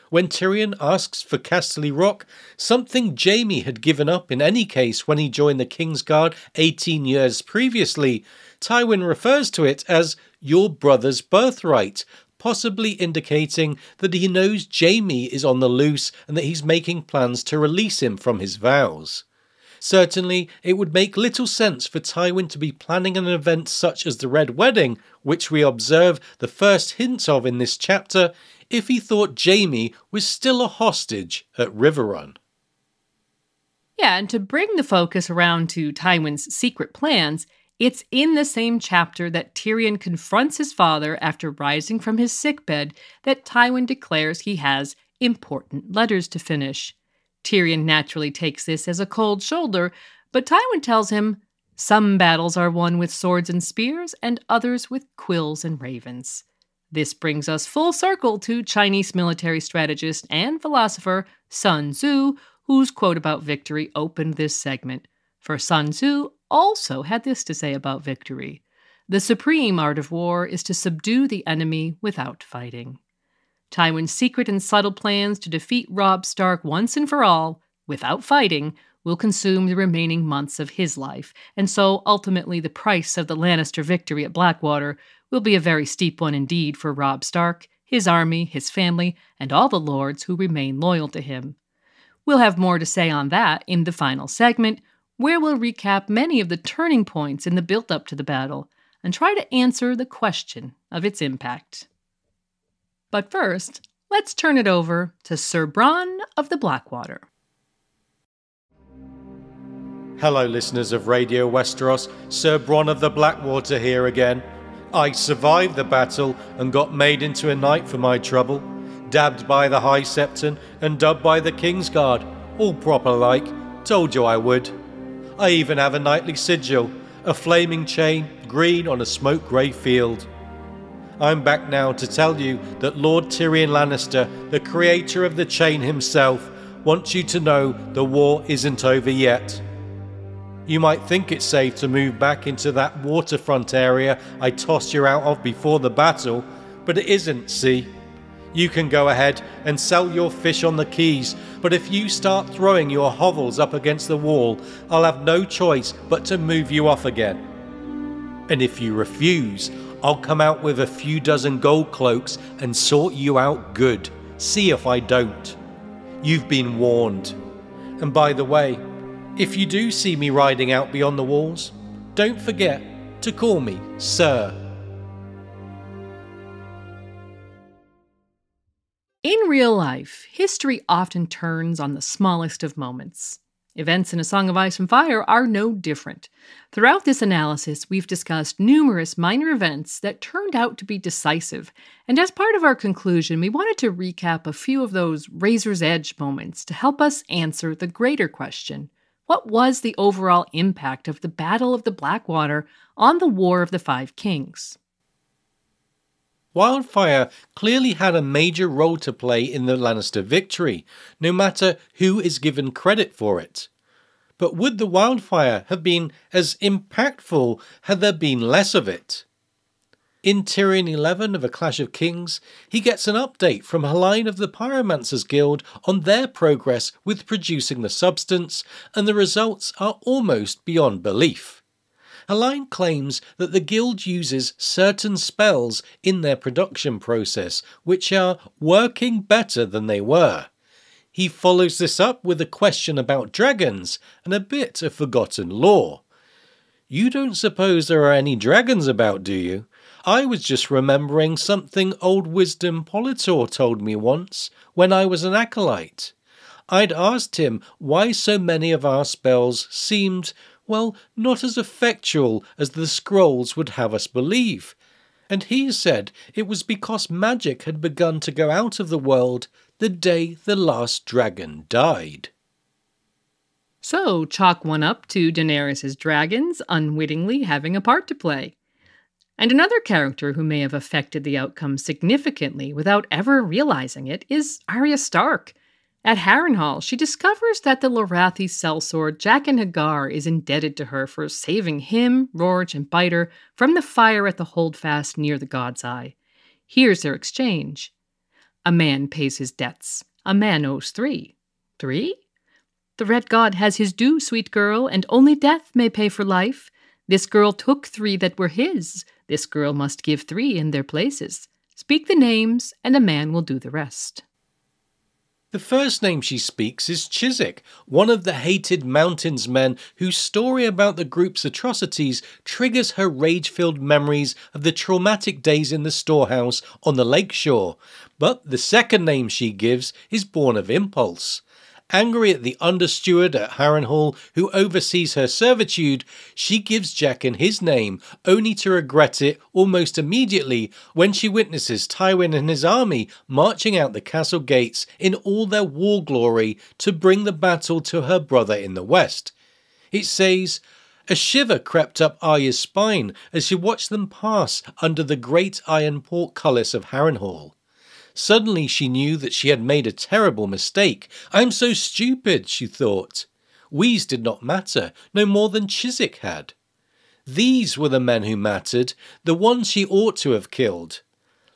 When Tyrion asks for Casterly Rock, something Jaime had given up in any case when he joined the Kingsguard 18 years previously, Tywin refers to it as your brother's birthright, possibly indicating that he knows Jaime is on the loose and that he's making plans to release him from his vows. Certainly, it would make little sense for Tywin to be planning an event such as the Red Wedding, which we observe the first hints of in this chapter, if he thought Jaime was still a hostage at Riverrun. Yeah, and to bring the focus around to Tywin's secret plans, it's in the same chapter that Tyrion confronts his father after rising from his sickbed that Tywin declares he has important letters to finish. Tyrion naturally takes this as a cold shoulder, but Tywin tells him, "Some battles are won with swords and spears, and others with quills and ravens." This brings us full circle to Chinese military strategist and philosopher Sun Tzu, whose quote about victory opened this segment. For Sun Tzu also had this to say about victory: "The supreme art of war is to subdue the enemy without fighting." Tywin's secret and subtle plans to defeat Robb Stark once and for all, without fighting, will consume the remaining months of his life, and so ultimately the price of the Lannister victory at Blackwater will be a very steep one indeed for Robb Stark, his army, his family, and all the lords who remain loyal to him. We'll have more to say on that in the final segment, where we'll recap many of the turning points in the build-up to the battle, and try to answer the question of its impact. But first, let's turn it over to Ser Bronn of the Blackwater. Hello listeners of Radio Westeros, Ser Bronn of the Blackwater here again. I survived the battle and got made into a knight for my trouble, dabbed by the High Septon and dubbed by the Kingsguard, all proper like, told you I would. I even have a knightly sigil, a flaming chain, green on a smoke grey field. I'm back now to tell you that Lord Tyrion Lannister, the creator of the chain himself, wants you to know the war isn't over yet. You might think it's safe to move back into that waterfront area I tossed you out of before the battle, but it isn't, see? You can go ahead and sell your fish on the quays, but if you start throwing your hovels up against the wall, I'll have no choice but to move you off again. And if you refuse, I'll come out with a few dozen gold cloaks and sort you out good. See if I don't. You've been warned. And by the way, if you do see me riding out beyond the walls, don't forget to call me Sir. In real life, history often turns on the smallest of moments. Events in A Song of Ice and Fire are no different. Throughout this analysis, we've discussed numerous minor events that turned out to be decisive, and as part of our conclusion, we wanted to recap a few of those razor's edge moments to help us answer the greater question: what was the overall impact of the Battle of the Blackwater on the War of the Five Kings? Wildfire clearly had a major role to play in the Lannister victory, no matter who is given credit for it. But would the wildfire have been as impactful had there been less of it? In Tyrion 11 of A Clash of Kings, he gets an update from Helene of the Pyromancers Guild on their progress with producing the substance, and the results are almost beyond belief. Helene claims that the guild uses certain spells in their production process which are working better than they were. He follows this up with a question about dragons and a bit of forgotten lore. You don't suppose there are any dragons about, do you? I was just remembering something old Wisdom Politor told me once when I was an acolyte. I'd asked him why so many of our spells seemed, well, not as effectual as the scrolls would have us believe. And he said it was because magic had begun to go out of the world the day the last dragon died. So, chalk one up to Daenerys' dragons unwittingly having a part to play. And another character who may have affected the outcome significantly without ever realizing it is Arya Stark. At Harrenhal, she discovers that the Lorathi sellsword Jaqen H'ghar is indebted to her for saving him, Rorge, and Biter from the fire at the Holdfast near the God's Eye. Here's their exchange. A man pays his debts. A man owes 3. 3? The Red God has his due, sweet girl, and only death may pay for life. This girl took 3 that were his. This girl must give 3 in their places. Speak the names, and a man will do the rest. The first name she speaks is Chiswick, one of the hated Mountains men whose story about the group's atrocities triggers her rage-filled memories of the traumatic days in the storehouse on the lakeshore. But the second name she gives is born of impulse. Angry at the understeward at Harrenhal who oversees her servitude, she gives Jaqen his name, only to regret it almost immediately when she witnesses Tywin and his army marching out the castle gates in all their war glory to bring the battle to her brother in the west. It says, "A shiver crept up Arya's spine as she watched them pass under the great iron portcullis of Harrenhal. Suddenly she knew that she had made a terrible mistake. I'm so stupid, she thought. Wheeze did not matter, no more than Chiswick had. These were the men who mattered, the ones she ought to have killed.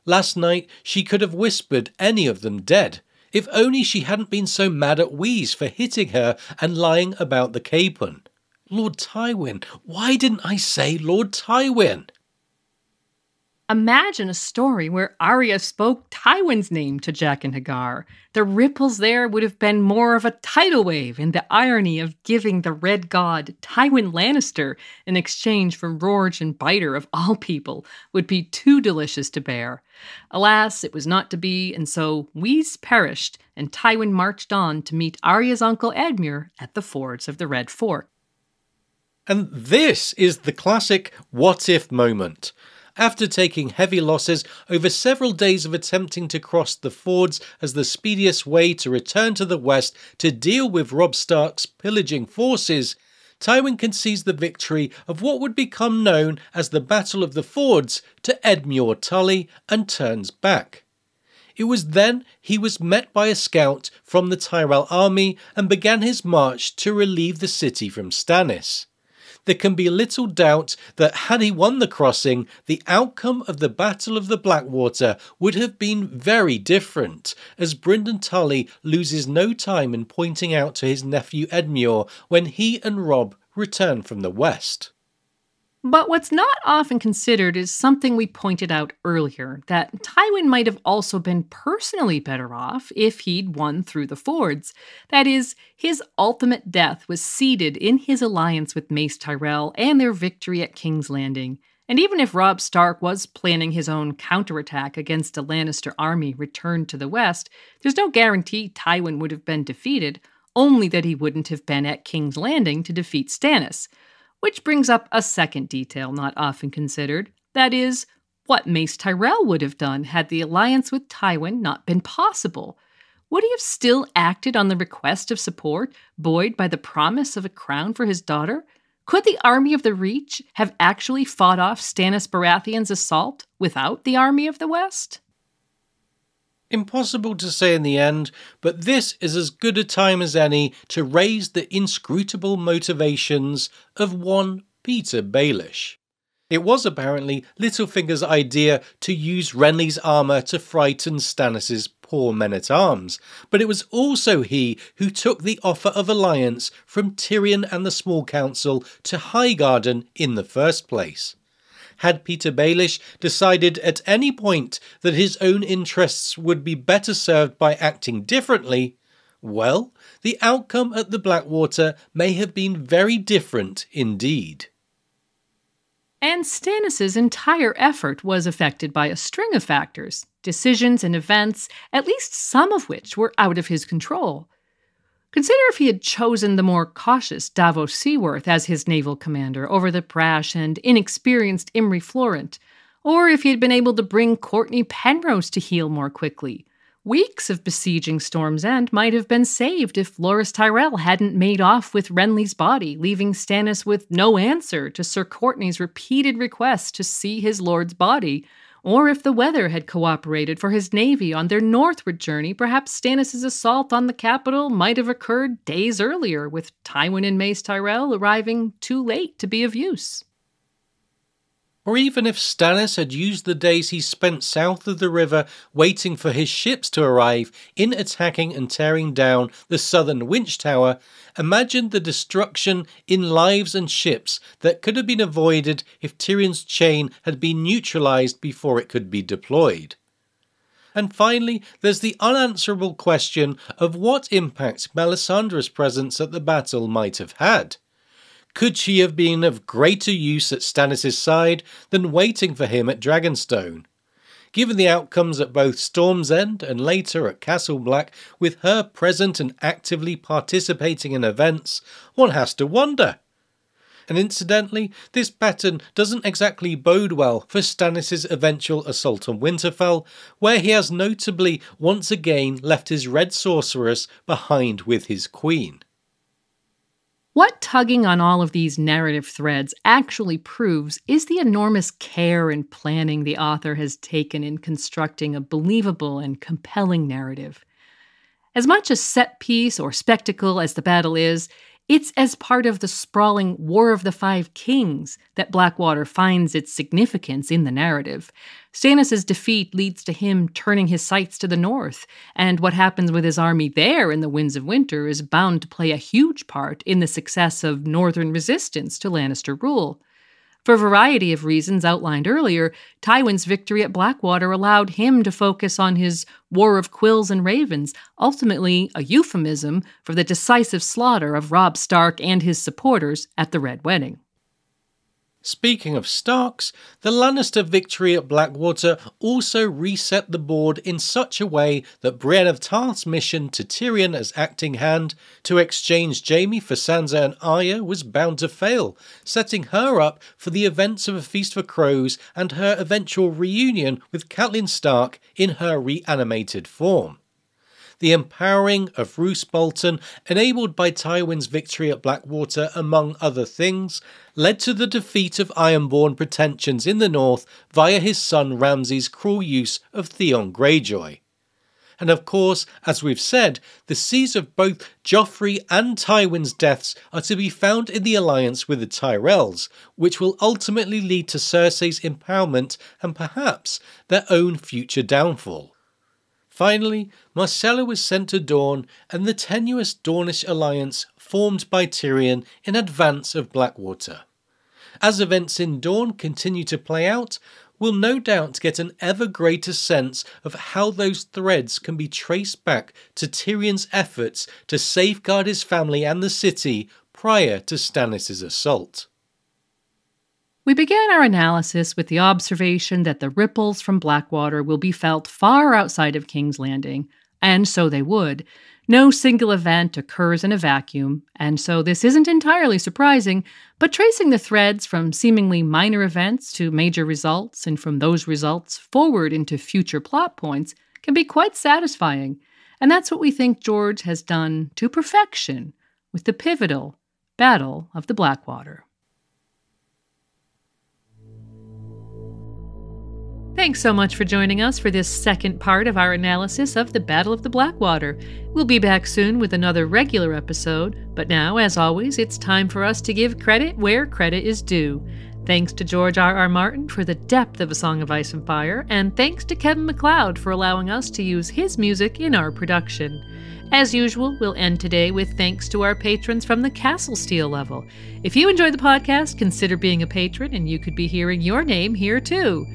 Last night she could have whispered any of them dead, if only she hadn't been so mad at Wheeze for hitting her and lying about the capon. Lord Tywin, why didn't I say Lord Tywin?" Imagine a story where Arya spoke Tywin's name to Jaqen H'ghar. The ripples there would have been more of a tidal wave, and the irony of giving the Red God Tywin Lannister in exchange for Rorge and Biter of all people would be too delicious to bear. Alas, it was not to be, and so Wheeze perished, and Tywin marched on to meet Arya's uncle Edmure at the fords of the Red Fork. And this is the classic what-if moment. After taking heavy losses over several days of attempting to cross the fords as the speediest way to return to the west to deal with Robb Stark's pillaging forces, Tywin concedes the victory of what would become known as the Battle of the Fords to Edmure Tully and turns back. It was then he was met by a scout from the Tyrell army and began his march to relieve the city from Stannis. there can be little doubt that had he won the crossing, the outcome of the Battle of the Blackwater would have been very different, as Brynden Tully loses no time in pointing out to his nephew Edmure when he and Robb return from the west. But what's not often considered is something we pointed out earlier, that Tywin might have also been personally better off if he'd won through the fords. That is, his ultimate death was seeded in his alliance with Mace Tyrell and their victory at King's Landing. And even if Robb Stark was planning his own counterattack against a Lannister army returned to the west, there's no guarantee Tywin would have been defeated, only that he wouldn't have been at King's Landing to defeat Stannis. Which brings up a second detail not often considered, that is, what Mace Tyrell would have done had the alliance with Tywin not been possible. Would he have still acted on the request of support, buoyed by the promise of a crown for his daughter? Could the army of the Reach have actually fought off Stannis Baratheon's assault without the army of the West? Impossible to say in the end, but this is as good a time as any to raise the inscrutable motivations of one Petyr Baelish. It was apparently Littlefinger's idea to use Renly's armour to frighten Stannis' poor men-at-arms, but it was also he who took the offer of alliance from Tyrion and the Small Council to Highgarden in the first place. Had Petyr Baelish decided at any point that his own interests would be better served by acting differently, well, the outcome at the Blackwater may have been very different indeed. And Stannis' entire effort was affected by a string of factors, decisions and events, at least some of which were out of his control. Consider if he had chosen the more cautious Davos Seaworth as his naval commander over the brash and inexperienced Imry Florent, or if he had been able to bring Courtney Penrose to heel more quickly. Weeks of besieging Storm's End might have been saved if Loras Tyrell hadn't made off with Renly's body, leaving Stannis with no answer to Sir Courtney's repeated requests to see his lord's body. Or if the weather had cooperated for his navy on their northward journey, perhaps Stannis' assault on the capital might have occurred days earlier, with Tywin and Mace Tyrell arriving too late to be of use. Or even if Stannis had used the days he spent south of the river waiting for his ships to arrive in attacking and tearing down the southern Winch Tower, imagine the destruction in lives and ships that could have been avoided if Tyrion's chain had been neutralised before it could be deployed. And finally, there's the unanswerable question of what impact Melisandre's presence at the battle might have had. Could she have been of greater use at Stannis' side than waiting for him at Dragonstone? Given the outcomes at both Storm's End and later at Castle Black, with her present and actively participating in events, one has to wonder. And incidentally, this pattern doesn't exactly bode well for Stannis' eventual assault on Winterfell, where he has notably once again left his Red Sorceress behind with his queen. What tugging on all of these narrative threads actually proves is the enormous care and planning the author has taken in constructing a believable and compelling narrative. As much a set piece or spectacle as the battle is, it's as part of the sprawling War of the Five Kings that Blackwater finds its significance in the narrative. Stannis' defeat leads to him turning his sights to the north, and what happens with his army there in the Winds of Winter is bound to play a huge part in the success of northern resistance to Lannister rule. For a variety of reasons outlined earlier, Tywin's victory at Blackwater allowed him to focus on his War of Quills and Ravens, ultimately a euphemism for the decisive slaughter of Robb Stark and his supporters at the Red Wedding. Speaking of Starks, the Lannister victory at Blackwater also reset the board in such a way that Brienne of Tarth's mission to Tyrion as acting hand to exchange Jaime for Sansa and Arya was bound to fail, setting her up for the events of A Feast for Crows and her eventual reunion with Catelyn Stark in her reanimated form. The empowering of Roose Bolton, enabled by Tywin's victory at Blackwater among other things, led to the defeat of Ironborn pretensions in the north via his son Ramsay's cruel use of Theon Greyjoy. And of course, as we've said, the seeds of both Joffrey and Tywin's deaths are to be found in the alliance with the Tyrells, which will ultimately lead to Cersei's empowerment and perhaps their own future downfall. Finally, Marcella was sent to Dorne and the tenuous Dornish alliance formed by Tyrion in advance of Blackwater. As events in Dorne continue to play out, we'll no doubt get an ever greater sense of how those threads can be traced back to Tyrion's efforts to safeguard his family and the city prior to Stannis' assault. We began our analysis with the observation that the ripples from Blackwater will be felt far outside of King's Landing, and so they would. No single event occurs in a vacuum, and so this isn't entirely surprising, but tracing the threads from seemingly minor events to major results, and from those results forward into future plot points, can be quite satisfying. And that's what we think George has done to perfection with the pivotal Battle of the Blackwater. Thanks so much for joining us for this second part of our analysis of the Battle of the Blackwater. We'll be back soon with another regular episode, but now, as always, it's time for us to give credit where credit is due. Thanks to George R.R. Martin for the depth of A Song of Ice and Fire, and thanks to Kevin MacLeod for allowing us to use his music in our production. As usual, we'll end today with thanks to our patrons from the Castle Steel level. If you enjoy the podcast, consider being a patron, and you could be hearing your name here too.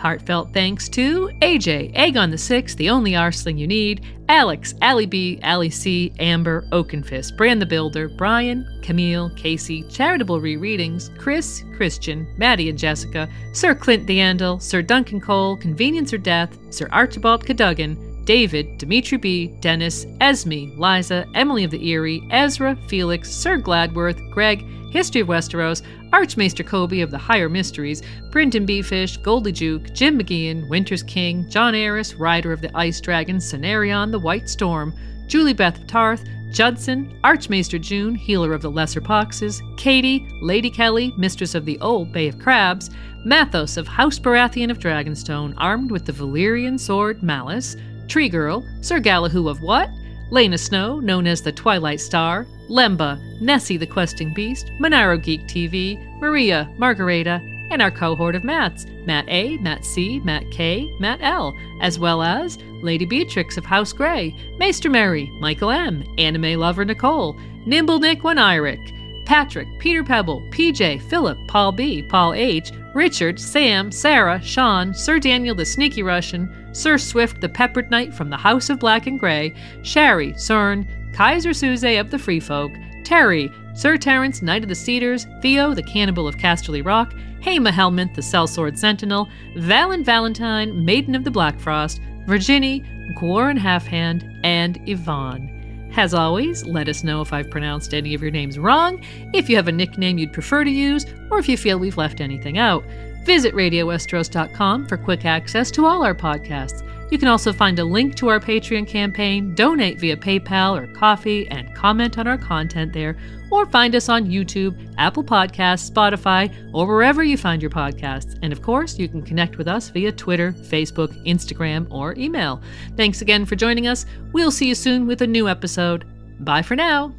Heartfelt thanks to AJ, Aegon the Sixth, The Only Arsling You Need, Alex, Allie B, Allie C, Amber, Oakenfist, Brand the Builder, Brian, Camille, Casey, Charitable Rereadings, Chris, Christian, Maddie and Jessica, Sir Clint the Andal, Sir Duncan Cole, Convenience or Death, Sir Archibald Cadogan, David, Dimitri B, Dennis, Esme, Liza, Emily of the Eyrie, Ezra, Felix, Sir Gladworth, Greg, History of Westeros, Archmaester Kobe of the Higher Mysteries, Brinton Beefish, Goldie Juke, Jim McGeehan, Winter's King, John Aris, Rider of the Ice Dragon, Cenarion the White Storm, Julie Beth of Tarth, Judson, Archmaester June, Healer of the Lesser Poxes, Katie, Lady Kelly, Mistress of the Old Bay of Crabs, Mathos of House Baratheon of Dragonstone, armed with the Valyrian sword Malice, Tree Girl, Sir Galahoo of What? Lena Snow, known as the Twilight Star, Lemba, Nessie the Questing Beast, Monaro Geek TV, Maria, Margareta, and our cohort of Matts, Matt A, Matt C, Matt K, Matt L, as well as Lady Beatrix of House Grey, Maester Mary, Michael M, Anime Lover Nicole, Nimble Nick One Iric, Patrick, Peter Pebble, PJ, Philip, Paul B, Paul H, Richard, Sam, Sarah, Sean, Sir Daniel the Sneaky Russian, Sir Swift the Peppered Knight from the House of Black and Grey, Sherry, Cern, Kaiser Suze of the Free Folk, Terry, Sir Terence, Knight of the Cedars, Theo, the Cannibal of Casterly Rock, Haima Helminth, the Sellsword Sentinel, Valen Valentine, Maiden of the Blackfrost, Virginie, Gwarren Halfhand, and Yvonne. As always, let us know if I've pronounced any of your names wrong, if you have a nickname you'd prefer to use, or if you feel we've left anything out. Visit RadioWesteros.com for quick access to all our podcasts. You can also find a link to our Patreon campaign, donate via PayPal or Ko-fi, and comment on our content there, or find us on YouTube, Apple Podcasts, Spotify, or wherever you find your podcasts. And of course, you can connect with us via Twitter, Facebook, Instagram, or email. Thanks again for joining us. We'll see you soon with a new episode. Bye for now.